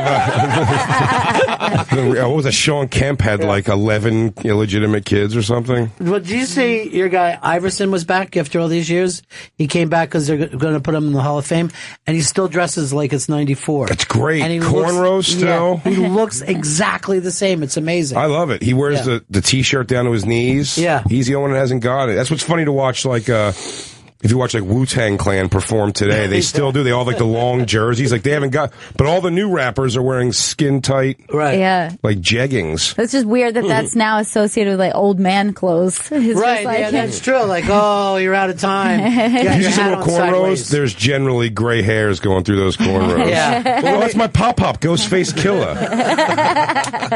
[SPEAKER 18] what was it? Sean Kemp had like 11 illegitimate kids or something.
[SPEAKER 1] Well, did you see your guy Iverson was back after all these years? He came back because they're going to put him in the Hall of Fame, and he still dresses like it's 94.
[SPEAKER 18] That's great.
[SPEAKER 1] And he
[SPEAKER 18] Cornrows still.
[SPEAKER 1] Yeah, he looks exactly the same. It's amazing.
[SPEAKER 18] I love it. He wears the T-shirt down to his knees.
[SPEAKER 1] Yeah.
[SPEAKER 18] He's the only one that hasn't got it. That's what's funny to watch, like, if you watch, like, Wu-Tang Clan perform today, they still do. They all have, like, the long jerseys. Like, they haven't got... But all the new rappers are wearing skin-tight,
[SPEAKER 2] Yeah.
[SPEAKER 18] like, jeggings.
[SPEAKER 2] It's just weird that that's now associated with, like, old man clothes. It's
[SPEAKER 1] Right,
[SPEAKER 2] just like,
[SPEAKER 1] yeah, that's true. Like, oh, you're out of time.
[SPEAKER 18] You see some cornrows?
[SPEAKER 1] Sideways.
[SPEAKER 18] There's generally gray hairs going through those cornrows.
[SPEAKER 1] Yeah.
[SPEAKER 18] Well, that's my pop-pop, Ghostface Killer.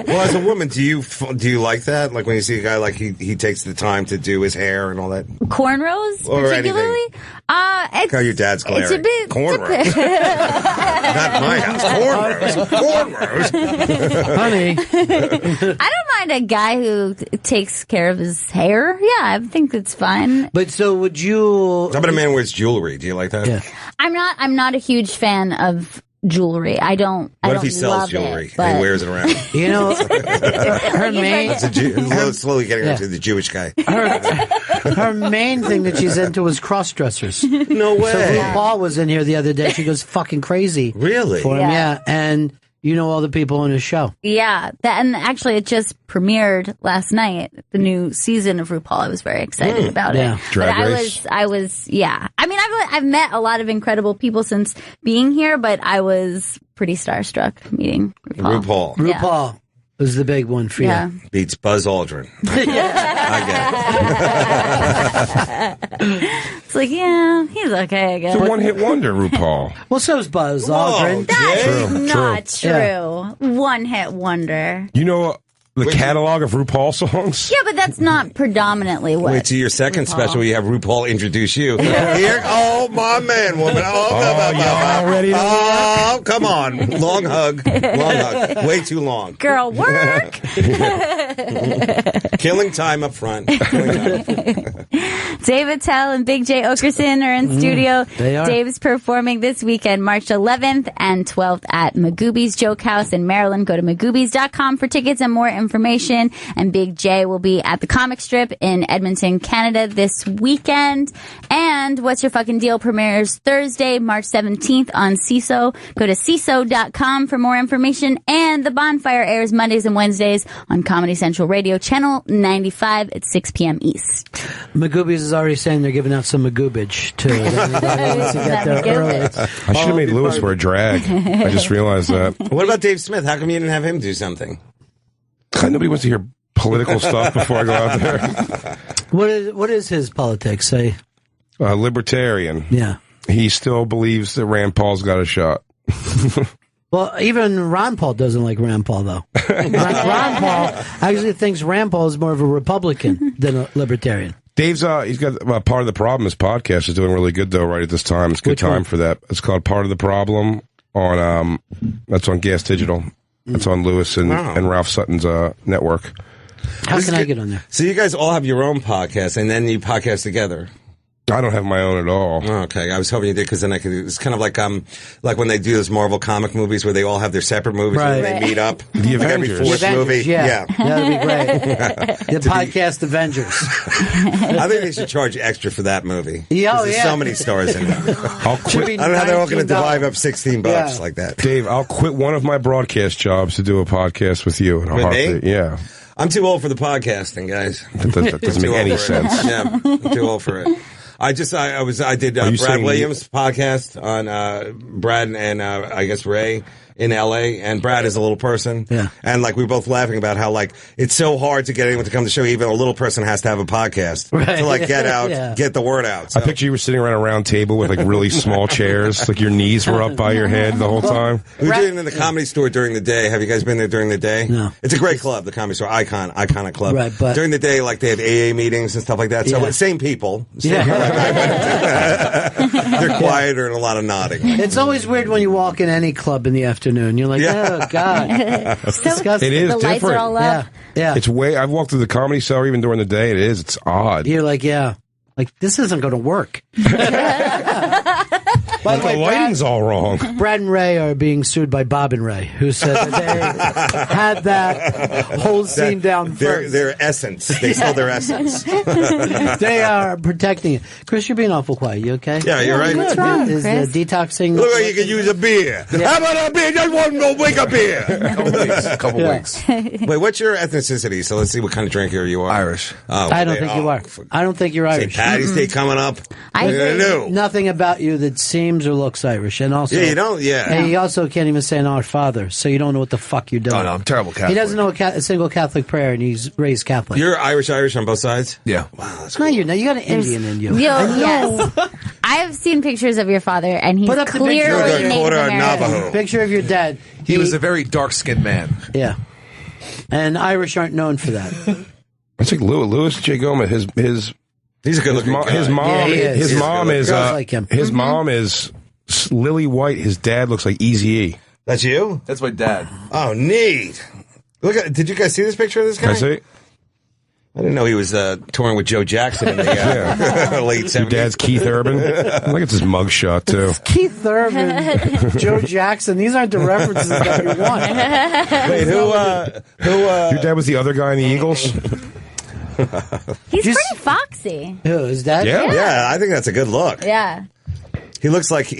[SPEAKER 19] Well, as a woman, do you like that? Like when you see a guy like he takes the time to do his hair and all that?
[SPEAKER 2] Cornrows,
[SPEAKER 19] Or
[SPEAKER 2] particularly?
[SPEAKER 19] Look how your dad's glaring.
[SPEAKER 2] It's a bit...
[SPEAKER 19] Cornrows. Not my house. Cornrows.
[SPEAKER 1] Honey.
[SPEAKER 2] I don't mind a guy who takes care of his hair. Yeah, I think it's fine.
[SPEAKER 1] But so would you...
[SPEAKER 19] How about a man who wears jewelry? Do you like that?
[SPEAKER 1] Yeah.
[SPEAKER 2] I'm not a huge fan of jewelry. I don't.
[SPEAKER 19] What
[SPEAKER 2] I
[SPEAKER 19] if he
[SPEAKER 2] don't
[SPEAKER 19] sells
[SPEAKER 2] love
[SPEAKER 19] jewelry
[SPEAKER 2] it,
[SPEAKER 19] and he
[SPEAKER 2] but-
[SPEAKER 19] wears it around?
[SPEAKER 1] You know, her main...
[SPEAKER 19] That's slowly getting
[SPEAKER 1] Yeah.
[SPEAKER 19] into the Jewish guy.
[SPEAKER 1] Her main thing that she's into was cross-dressers.
[SPEAKER 19] No way.
[SPEAKER 1] So RuPaul was in here the other day. She goes fucking crazy.
[SPEAKER 19] Really?
[SPEAKER 1] For him, yeah. And you know all the people on his show.
[SPEAKER 2] Yeah, and actually, it just premiered last night. The new season of RuPaul. I was very excited about it.
[SPEAKER 1] Yeah.
[SPEAKER 18] Drag
[SPEAKER 2] but
[SPEAKER 18] Race.
[SPEAKER 2] I was, yeah. I mean, I've met a lot of incredible people since being here, but I was pretty starstruck meeting RuPaul.
[SPEAKER 19] RuPaul.
[SPEAKER 2] Yeah.
[SPEAKER 1] RuPaul was the big one for
[SPEAKER 2] Yeah.
[SPEAKER 1] you.
[SPEAKER 19] Beats Buzz Aldrin. I get it.
[SPEAKER 2] It's like, yeah, he's okay, I guess.
[SPEAKER 18] It's a one-hit wonder, RuPaul.
[SPEAKER 1] Well, so's Buzz Aldrin.
[SPEAKER 2] That's
[SPEAKER 18] True,
[SPEAKER 2] not
[SPEAKER 18] true.
[SPEAKER 2] true. One hit wonder.
[SPEAKER 18] You know the catalog of RuPaul songs?
[SPEAKER 2] Yeah, but that's not predominantly what.
[SPEAKER 19] Wait till your second
[SPEAKER 2] RuPaul.
[SPEAKER 19] special. You have RuPaul introduce you. Here, oh my man, woman.
[SPEAKER 18] y'all ready to
[SPEAKER 19] Oh, come on. Long hug. Way too long.
[SPEAKER 2] Girl, work.
[SPEAKER 19] Killing time up front.
[SPEAKER 2] Dave Attell and Big Jay Oakerson are in studio.
[SPEAKER 1] they are.
[SPEAKER 2] Dave's performing this weekend, March 11th and 12th at Magooby's Joke House in Maryland. Go to magoobies.com for tickets and more information. And Big Jay will be at the Comic Strip in Edmonton, Canada this weekend. And What's Your Fucking Deal premieres Thursday, March 17th on CISO. Go to CISO.com for more information. And The Bonfire airs Mondays and Wednesdays on Comedy Central Radio, Channel 95 at 6 p.m. East.
[SPEAKER 1] Magoobies is already saying they're giving out some Magoobage to anybody who wants to get there early.
[SPEAKER 18] I should have made Lewis wear drag. I just realized that.
[SPEAKER 19] What about Dave Smith? How come you didn't have him do something?
[SPEAKER 18] Nobody wants to hear political stuff before I go out there.
[SPEAKER 1] What is his politics? Say,
[SPEAKER 18] Libertarian.
[SPEAKER 1] yeah.
[SPEAKER 18] He still believes that Rand Paul's got a shot.
[SPEAKER 1] Well, even Ron Paul doesn't like Rand Paul, though. Ron Paul actually thinks Rand Paul is more of a Republican than a Libertarian.
[SPEAKER 18] Dave's he's got Part of the Problem. His podcast is doing really good though right at this time. It's a good
[SPEAKER 1] Which
[SPEAKER 18] time
[SPEAKER 1] one?
[SPEAKER 18] for that. It's called Part of the Problem on that's on Gas Digital. It's on Lewis and Ralph Sutton's network.
[SPEAKER 1] How can I get on there?
[SPEAKER 19] So you guys all have your own podcast, and then you podcast together.
[SPEAKER 18] I don't have my own at all.
[SPEAKER 19] Oh, okay, I was hoping you did because then I could. It's kind of like when they do those Marvel comic movies where they all have their separate movies
[SPEAKER 1] Right.
[SPEAKER 19] and they meet up.
[SPEAKER 18] The
[SPEAKER 19] Like every
[SPEAKER 18] Avengers.
[SPEAKER 19] fourth
[SPEAKER 1] The Avengers,
[SPEAKER 19] movie.
[SPEAKER 1] yeah. That'd be great. The podcast Avengers.
[SPEAKER 19] I think they should charge extra for that movie.
[SPEAKER 1] Yeah,
[SPEAKER 19] 'Cause there's so many stars in it.
[SPEAKER 18] I'll quit.
[SPEAKER 19] I don't know how they're all going to divide up $16
[SPEAKER 1] Yeah.
[SPEAKER 19] like that.
[SPEAKER 18] Dave, I'll quit one of my broadcast jobs to do a podcast with you. In a
[SPEAKER 19] With me?
[SPEAKER 18] heartbeat. Yeah.
[SPEAKER 19] I'm too old for the podcasting, guys.
[SPEAKER 18] That doesn't make any sense.
[SPEAKER 19] Yeah, I'm too old for it. I did
[SPEAKER 18] Are you
[SPEAKER 19] Brad
[SPEAKER 18] saying
[SPEAKER 19] Williams' podcast on Brad and I guess Ray in LA, and Brad is a little person.
[SPEAKER 1] Yeah.
[SPEAKER 19] And like we were both laughing about how like it's so hard to get anyone to come to the show. Even a little person has to have a podcast to like get out, get the word out. So.
[SPEAKER 18] I picture you were sitting around a round table with like really small chairs, like your knees were up by your head the whole time.
[SPEAKER 19] We were doing it in the Comedy Store during the day. Have you guys been there during the day?
[SPEAKER 1] No.
[SPEAKER 19] It's a great club, the Comedy Store, iconic club.
[SPEAKER 1] Right, but
[SPEAKER 19] during the day, like they have AA meetings and stuff like that. So same people. They're quieter and a lot of nodding.
[SPEAKER 1] It's always weird when you walk in any club in the afternoon. You're like, oh God, it's disgusting.
[SPEAKER 18] It is
[SPEAKER 2] the
[SPEAKER 18] different.
[SPEAKER 2] lights are all up.
[SPEAKER 1] Yeah.
[SPEAKER 18] It's I've walked through the Comedy Cellar even during the day. It's odd.
[SPEAKER 1] You're like, like this isn't going to work. By the way,
[SPEAKER 18] the lighting's all wrong.
[SPEAKER 1] Brad and Ray are being sued by Bob and Ray, who said that they had that whole scene down first.
[SPEAKER 19] Their essence. They stole their essence.
[SPEAKER 1] They are protecting it. Chris, you're being awful quiet. You okay?
[SPEAKER 19] Yeah, you're right.
[SPEAKER 2] What's wrong,
[SPEAKER 1] Is
[SPEAKER 2] Chris?
[SPEAKER 1] the detoxing?
[SPEAKER 19] Look like you could use a beer. How about a beer? Just one go wake a beer.
[SPEAKER 3] Couple weeks.
[SPEAKER 19] Wait, what's your ethnicity? So let's see what kind of drinker you are.
[SPEAKER 3] Irish.
[SPEAKER 19] Oh,
[SPEAKER 1] I don't think you are. I don't think you're Irish.
[SPEAKER 19] St. Patty's Day coming up.
[SPEAKER 2] I
[SPEAKER 19] What are you gonna do?
[SPEAKER 1] Nothing about you that seems or looks Irish, and also
[SPEAKER 19] Yeah, you don't. Yeah.
[SPEAKER 1] And you also can't even say an Our Father, so you don't know what the fuck you're doing.
[SPEAKER 3] Oh, no, I'm terrible Catholic.
[SPEAKER 1] He doesn't know a single Catholic prayer, and he's raised Catholic.
[SPEAKER 19] You're Irish on both sides?
[SPEAKER 3] Yeah.
[SPEAKER 19] Wow, that's
[SPEAKER 1] No, you're not. You got an Indian in you.
[SPEAKER 2] Yes. I have seen pictures of your father, and he's
[SPEAKER 1] Put up the
[SPEAKER 2] clearly
[SPEAKER 1] picture.
[SPEAKER 2] Native
[SPEAKER 19] Quarter
[SPEAKER 2] American.
[SPEAKER 19] Navajo.
[SPEAKER 1] Picture of your dad.
[SPEAKER 3] He was a very dark-skinned man.
[SPEAKER 1] Yeah. And Irish aren't known for that.
[SPEAKER 18] It's like Louis J. Gomez.
[SPEAKER 19] He's a good-looking guy.
[SPEAKER 18] His mom.
[SPEAKER 1] Yeah, he is.
[SPEAKER 18] His
[SPEAKER 1] He's
[SPEAKER 18] mom is.
[SPEAKER 1] Girls like him.
[SPEAKER 18] His mom is Lily White. His dad looks like Eazy-E.
[SPEAKER 19] That's you?
[SPEAKER 3] That's my dad.
[SPEAKER 19] Oh, neat. Look at. Did you guys see this picture of this guy?
[SPEAKER 18] Can I see?
[SPEAKER 19] I didn't know he was touring with Joe Jackson in the late 70s.
[SPEAKER 18] Your dad's Keith Urban. Look at this mugshot too.
[SPEAKER 1] Keith Urban, Joe Jackson. These aren't the references that you want.
[SPEAKER 19] Wait, who?
[SPEAKER 18] Your dad was the other guy in the Eagles.
[SPEAKER 2] He's pretty foxy.
[SPEAKER 1] Who is that?
[SPEAKER 19] Yeah, I think that's a good look.
[SPEAKER 2] Yeah.
[SPEAKER 19] He looks like a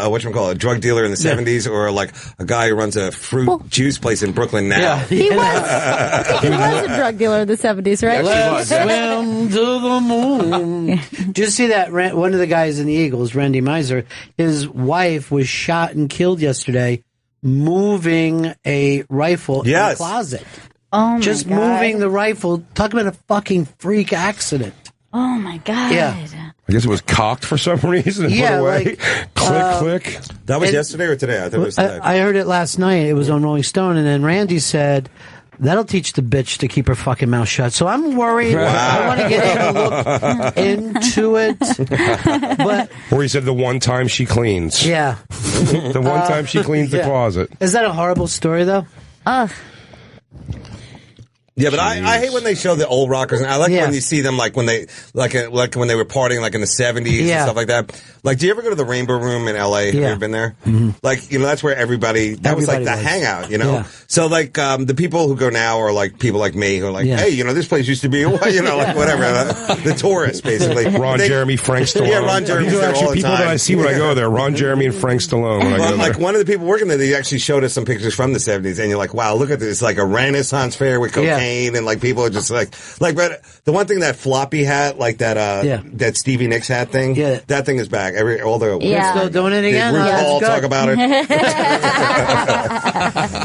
[SPEAKER 19] whatchamacallit, a drug dealer in the 70s, or like a guy who runs a fruit juice place in Brooklyn now.
[SPEAKER 1] Yeah.
[SPEAKER 2] He was a drug dealer in the 70s, right?
[SPEAKER 1] Let's swim to the moon. Did you see that? One of the guys in the Eagles, Randy Meisner, his wife was shot and killed yesterday moving a rifle in the closet.
[SPEAKER 2] Oh my
[SPEAKER 1] Just
[SPEAKER 2] God.
[SPEAKER 1] moving the rifle. Talk about a fucking freak accident.
[SPEAKER 2] Oh my God.
[SPEAKER 1] Yeah.
[SPEAKER 18] I guess it was cocked for some reason and put away.
[SPEAKER 1] like,
[SPEAKER 18] click.
[SPEAKER 19] That was yesterday or today? I thought it was today.
[SPEAKER 1] I heard it last night. It was on Rolling Stone, and then Randy said, that'll teach the bitch to keep her fucking mouth shut. So I'm worried.
[SPEAKER 19] Wow.
[SPEAKER 1] I want to get him to look into it. But
[SPEAKER 18] Or he said the one time she cleans.
[SPEAKER 1] yeah.
[SPEAKER 18] The one time she cleans the closet.
[SPEAKER 1] Is that a horrible story, though?
[SPEAKER 2] Ugh.
[SPEAKER 19] Yeah, but I hate when they show the old rockers. And I like when you see them like when they like when they were partying like in the 70s and stuff like that. Like, do you ever go to the Rainbow Room in LA? Have you ever been there? Mm-hmm. Like, you know, that's where everybody was like the hangout, you know?
[SPEAKER 1] Yeah.
[SPEAKER 19] So like the people who go now are like people like me who are like, hey, you know, this place used to be, you know, like whatever. The tourists, basically.
[SPEAKER 18] Ron Jeremy, Frank Stallone.
[SPEAKER 19] Yeah, Ron Jeremy.
[SPEAKER 18] These are actually people that I see when I go there. Ron Jeremy and Frank Stallone when I go there.
[SPEAKER 19] Like one of the people working there, they actually showed us some pictures from the 70s, and you're like, wow, look at this. It's like a Renaissance fair with cocaine and like people are just like, but the one thing that floppy hat, like that, that Stevie Nicks hat thing, that thing is back. All the
[SPEAKER 1] still doing it again.
[SPEAKER 19] RuPaul talk about it.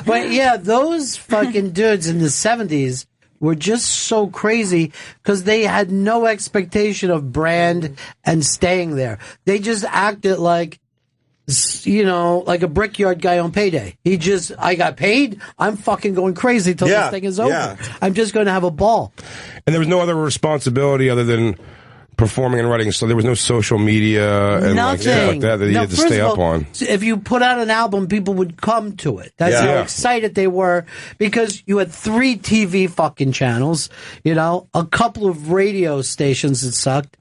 [SPEAKER 1] But yeah, those fucking dudes in the 70s were just so crazy because they had no expectation of brand and staying there. They just acted like, you know, like a brickyard guy on payday. I got paid. I'm fucking going crazy till this thing is over.
[SPEAKER 18] Yeah.
[SPEAKER 1] I'm just going to have a ball.
[SPEAKER 18] And there was no other responsibility other than performing and writing, so there was no social media and like stuff like that you had to stay up on.
[SPEAKER 1] If you put out an album, people would come to it. That's how excited they were because you had 3 TV fucking channels, you know, a couple of radio stations that sucked,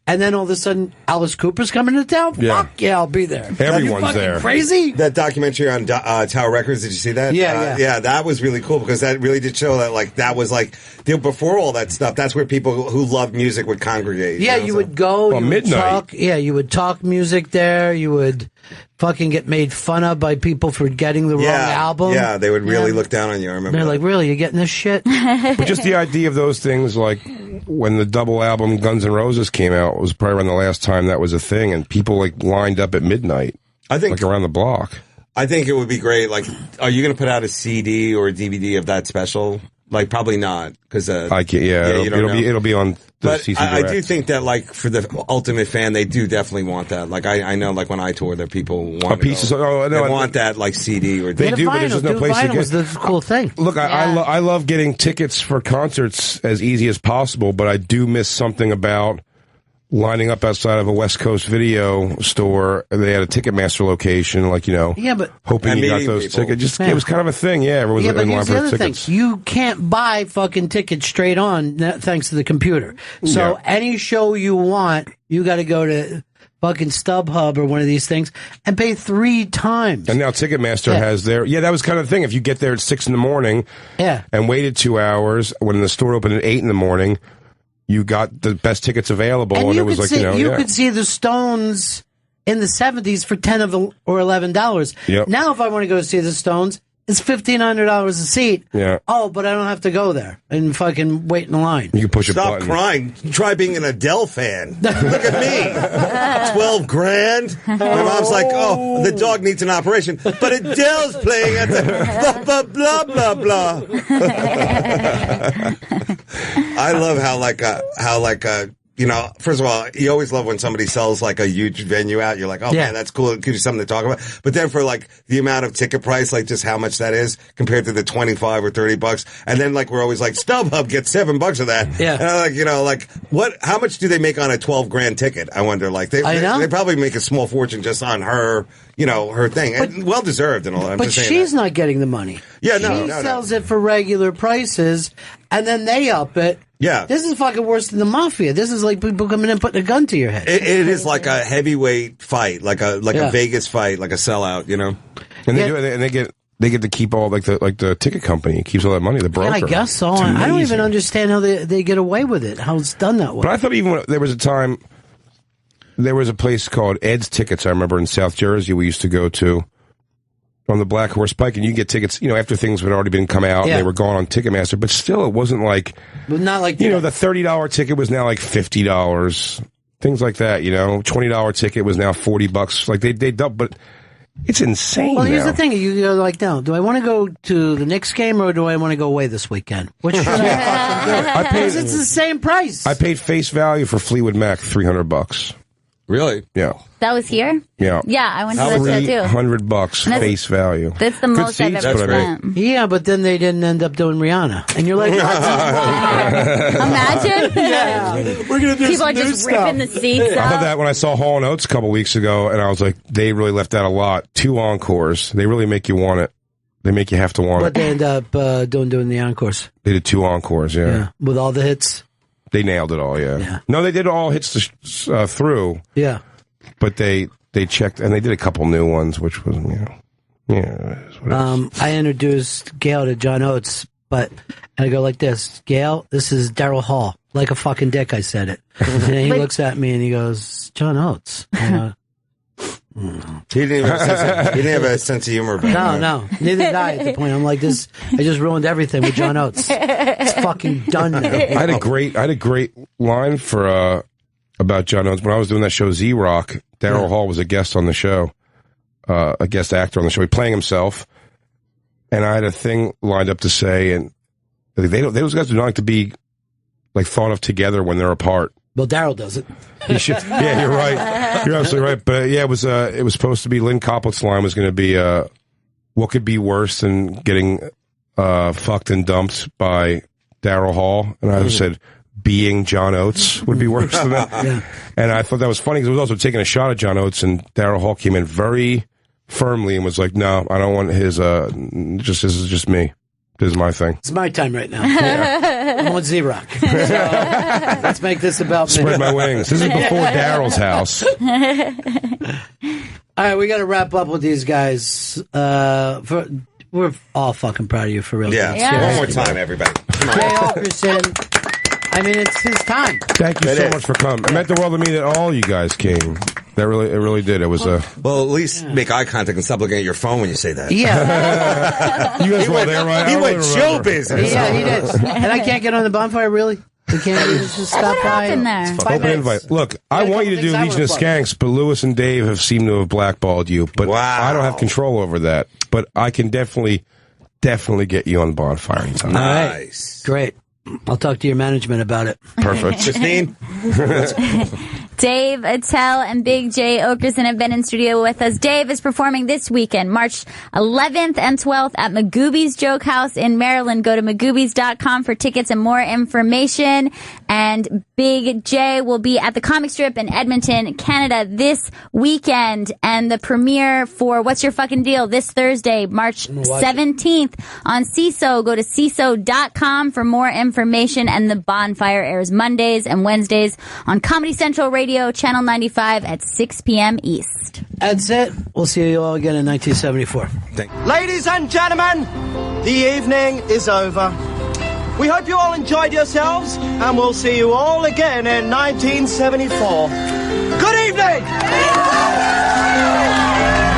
[SPEAKER 1] and then all of a sudden Alice Cooper's coming to town. Fuck yeah, I'll be there.
[SPEAKER 18] Everyone's there.
[SPEAKER 1] Crazy.
[SPEAKER 19] That documentary on Tower Records, did you see that?
[SPEAKER 1] Yeah.
[SPEAKER 19] That was really cool because that really did show that like that was like before all that stuff. That's where people who love music would congregate.
[SPEAKER 1] Yeah, you would go. You would
[SPEAKER 18] midnight.
[SPEAKER 1] talk. Yeah, you would talk music there. You would fucking get made fun of by people for getting the wrong album.
[SPEAKER 19] Yeah, they would really look down on you. I remember.
[SPEAKER 1] They're like, really, you're getting this shit?
[SPEAKER 18] But just the idea of those things, like when the double album Guns N' Roses came out, was probably around the last time that was a thing, and people like lined up at midnight.
[SPEAKER 19] I think
[SPEAKER 18] like around the block.
[SPEAKER 19] I think it would be great. Like, are you going to put out a CD or a DVD of that special? Like, probably not, because
[SPEAKER 18] I can't. Yeah, it'll be on.
[SPEAKER 19] But I do think that, like, for the ultimate fan, they do definitely want that. Like, I know, like, when I tour, that people want they want that, like, CD or
[SPEAKER 18] they do, but there's just no place to get.
[SPEAKER 1] Was the cool thing.
[SPEAKER 18] Look, I love getting tickets for concerts as easy as possible, but I do miss something about lining up outside of a West Coast video store. They had a Ticketmaster location, like,
[SPEAKER 1] but
[SPEAKER 18] hoping you got those tickets. It was kind of a thing, everyone was in line for tickets.
[SPEAKER 1] You can't buy fucking tickets straight on thanks to the computer. So any show you want, you got to go to fucking StubHub or one of these things and pay 3 times.
[SPEAKER 18] And now Ticketmaster has their... Yeah, that was kind of the thing. If you get there at 6 in the morning and waited 2 hours, when the store opened at 8 in the morning... You got the best tickets available, and it was like,
[SPEAKER 1] you could see the Stones in the 70s for $10 or $11.
[SPEAKER 18] Yep.
[SPEAKER 1] Now, if I want to go see the Stones, it's $1,500 a seat.
[SPEAKER 18] Yeah.
[SPEAKER 1] Oh, but I don't have to go there and fucking wait in line.
[SPEAKER 18] You can push a
[SPEAKER 19] Stop
[SPEAKER 18] button.
[SPEAKER 19] crying. Try being an Adele fan. Look at me. $12,000. My mom's like, oh, the dog needs an operation, but Adele's playing at the blah blah blah blah blah. I love how first of all, you always love when somebody sells like a huge venue out. You're like, oh man, that's cool. It gives you something to talk about. But then for like the amount of ticket price, like just how much that is compared to the $25 or $30, and then like we're always like StubHub gets $7 of that.
[SPEAKER 1] Yeah.
[SPEAKER 19] And I'm like, what? How much do they make on a $12,000 ticket? I wonder. Like they probably make a small fortune just on her. Her thing, and well deserved and all that.
[SPEAKER 1] But she's not getting the money.
[SPEAKER 19] Yeah,
[SPEAKER 1] she sells it for regular prices, and then they up it.
[SPEAKER 19] Yeah,
[SPEAKER 1] this is fucking worse than the mafia. This is like people coming in and putting a gun to your head.
[SPEAKER 19] It is like a heavyweight fight, like a Vegas fight, like a sellout.
[SPEAKER 18] And they get to keep all like the ticket company keeps all that money. The broker.
[SPEAKER 1] Yeah, I guess so. I don't even understand how they get away with it. How it's done that way.
[SPEAKER 18] But I thought even when there was a time. There was a place called Ed's Tickets, I remember, in South Jersey we used to go to on the Black Horse Pike, and you get tickets, after things had already been come out, and they were gone on Ticketmaster, but still it wasn't like,
[SPEAKER 1] not like
[SPEAKER 18] the $30 ticket was now like $50, things like that, $20 ticket was now $40, like they doubled, but it's insane.
[SPEAKER 1] Well, here's the thing, you go like, now, do I want to go to the Knicks game or do I want to go away this weekend? Which should I do? Because it's the same price.
[SPEAKER 18] I paid face value for Fleetwood Mac, $300.
[SPEAKER 19] Really?
[SPEAKER 18] Yeah.
[SPEAKER 2] That was here?
[SPEAKER 18] Yeah.
[SPEAKER 2] Yeah, I went to that show too.
[SPEAKER 18] $100 face value.
[SPEAKER 2] That's the most I've ever spent.
[SPEAKER 1] Yeah, but then they didn't end up doing Rihanna. And you're like,
[SPEAKER 2] imagine?
[SPEAKER 1] Yeah. We're going to do
[SPEAKER 2] people are just ripping the seats
[SPEAKER 18] I
[SPEAKER 2] out.
[SPEAKER 18] thought that when I saw Hall & Oates a couple weeks ago, and I was like, they really left out a lot. 2 encores. They really make you want it. They make you have to want it.
[SPEAKER 1] But they end up doing the encores.
[SPEAKER 18] They did 2 encores, yeah.
[SPEAKER 1] With all the hits.
[SPEAKER 18] They nailed it all, yeah. No, they did all hits through.
[SPEAKER 1] Yeah.
[SPEAKER 18] But they checked, and they did a couple new ones, which was,
[SPEAKER 1] I introduced Gail to John Oates, and I go like this, Gail, this is Daryl Hall. Like a fucking dick, I said it. And then he looks at me and he goes, John Oates.
[SPEAKER 19] He didn't have a sense of humor.
[SPEAKER 1] No. Neither did I at the point. I'm like, this. I just ruined everything with John Oates. It's fucking done now.
[SPEAKER 18] I had a great line for about John Oates when I was doing that show Z Rock. Daryl Hall was a guest on the show, a guest actor on the show. He playing himself, and I had a thing lined up to say, and those guys do not like to be like thought of together when they're apart.
[SPEAKER 1] Well, Daryl does it.
[SPEAKER 18] He should. Yeah, you're right. You're absolutely right. But it was supposed to be Lynn Coplett's line was going to be, what could be worse than getting fucked and dumped by Daryl Hall? And I said, being John Oates would be worse than that.
[SPEAKER 1] Yeah.
[SPEAKER 18] And I thought that was funny because it was also taking a shot at John Oates, and Daryl Hall came in very firmly and was like, no, I don't want his, this is just me. This is my thing.
[SPEAKER 1] It's my time right now. I'm on Z-Rock. So, let's make this about me.
[SPEAKER 18] Spread my wings. This is before Daryl's house.
[SPEAKER 1] All right, we got to wrap up with these guys. We're all fucking proud of you, for real.
[SPEAKER 19] Yeah. One more time, everybody.
[SPEAKER 1] Jay Oakerson. I mean, it's his time.
[SPEAKER 18] Thank you so much for coming. It meant the world to me that all you guys came. It really did. It was
[SPEAKER 19] well, at least make eye contact and stop looking at your phone when you say that.
[SPEAKER 1] Yeah.
[SPEAKER 18] You guys were there, right?
[SPEAKER 19] He went show business.
[SPEAKER 1] Yeah, he did. And I can't get on the bonfire, really? We can't just stop by.
[SPEAKER 2] In there.
[SPEAKER 18] Open invite. Look, I want you to do Legion of Skanks, but Lewis and Dave have seemed to have blackballed you. But I don't have control over that. But I can definitely get you on Bonfire anytime.
[SPEAKER 1] Nice. Great. I'll talk to your management about it.
[SPEAKER 18] Perfect.
[SPEAKER 19] Christine?
[SPEAKER 2] Dave Attell and Big Jay Oakerson have been in studio with us. Dave is performing this weekend, March 11th and 12th at Magooby's Joke House in Maryland. Go to magoobies.com for tickets and more information. And Big Jay will be at the Comic Strip in Edmonton, Canada this weekend. And the premiere for What's Your Fucking Deal this Thursday, March 17th on CISO. Go to CISO.com for more information. And the Bonfire airs Mondays and Wednesdays on Comedy Central Radio, Channel 95 at 6 p.m. East.
[SPEAKER 1] That's it. We'll see you all again in 1974.
[SPEAKER 20] Ladies and gentlemen, the evening is over. We hope you all enjoyed yourselves, and we'll see you all again in 1974. Good evening!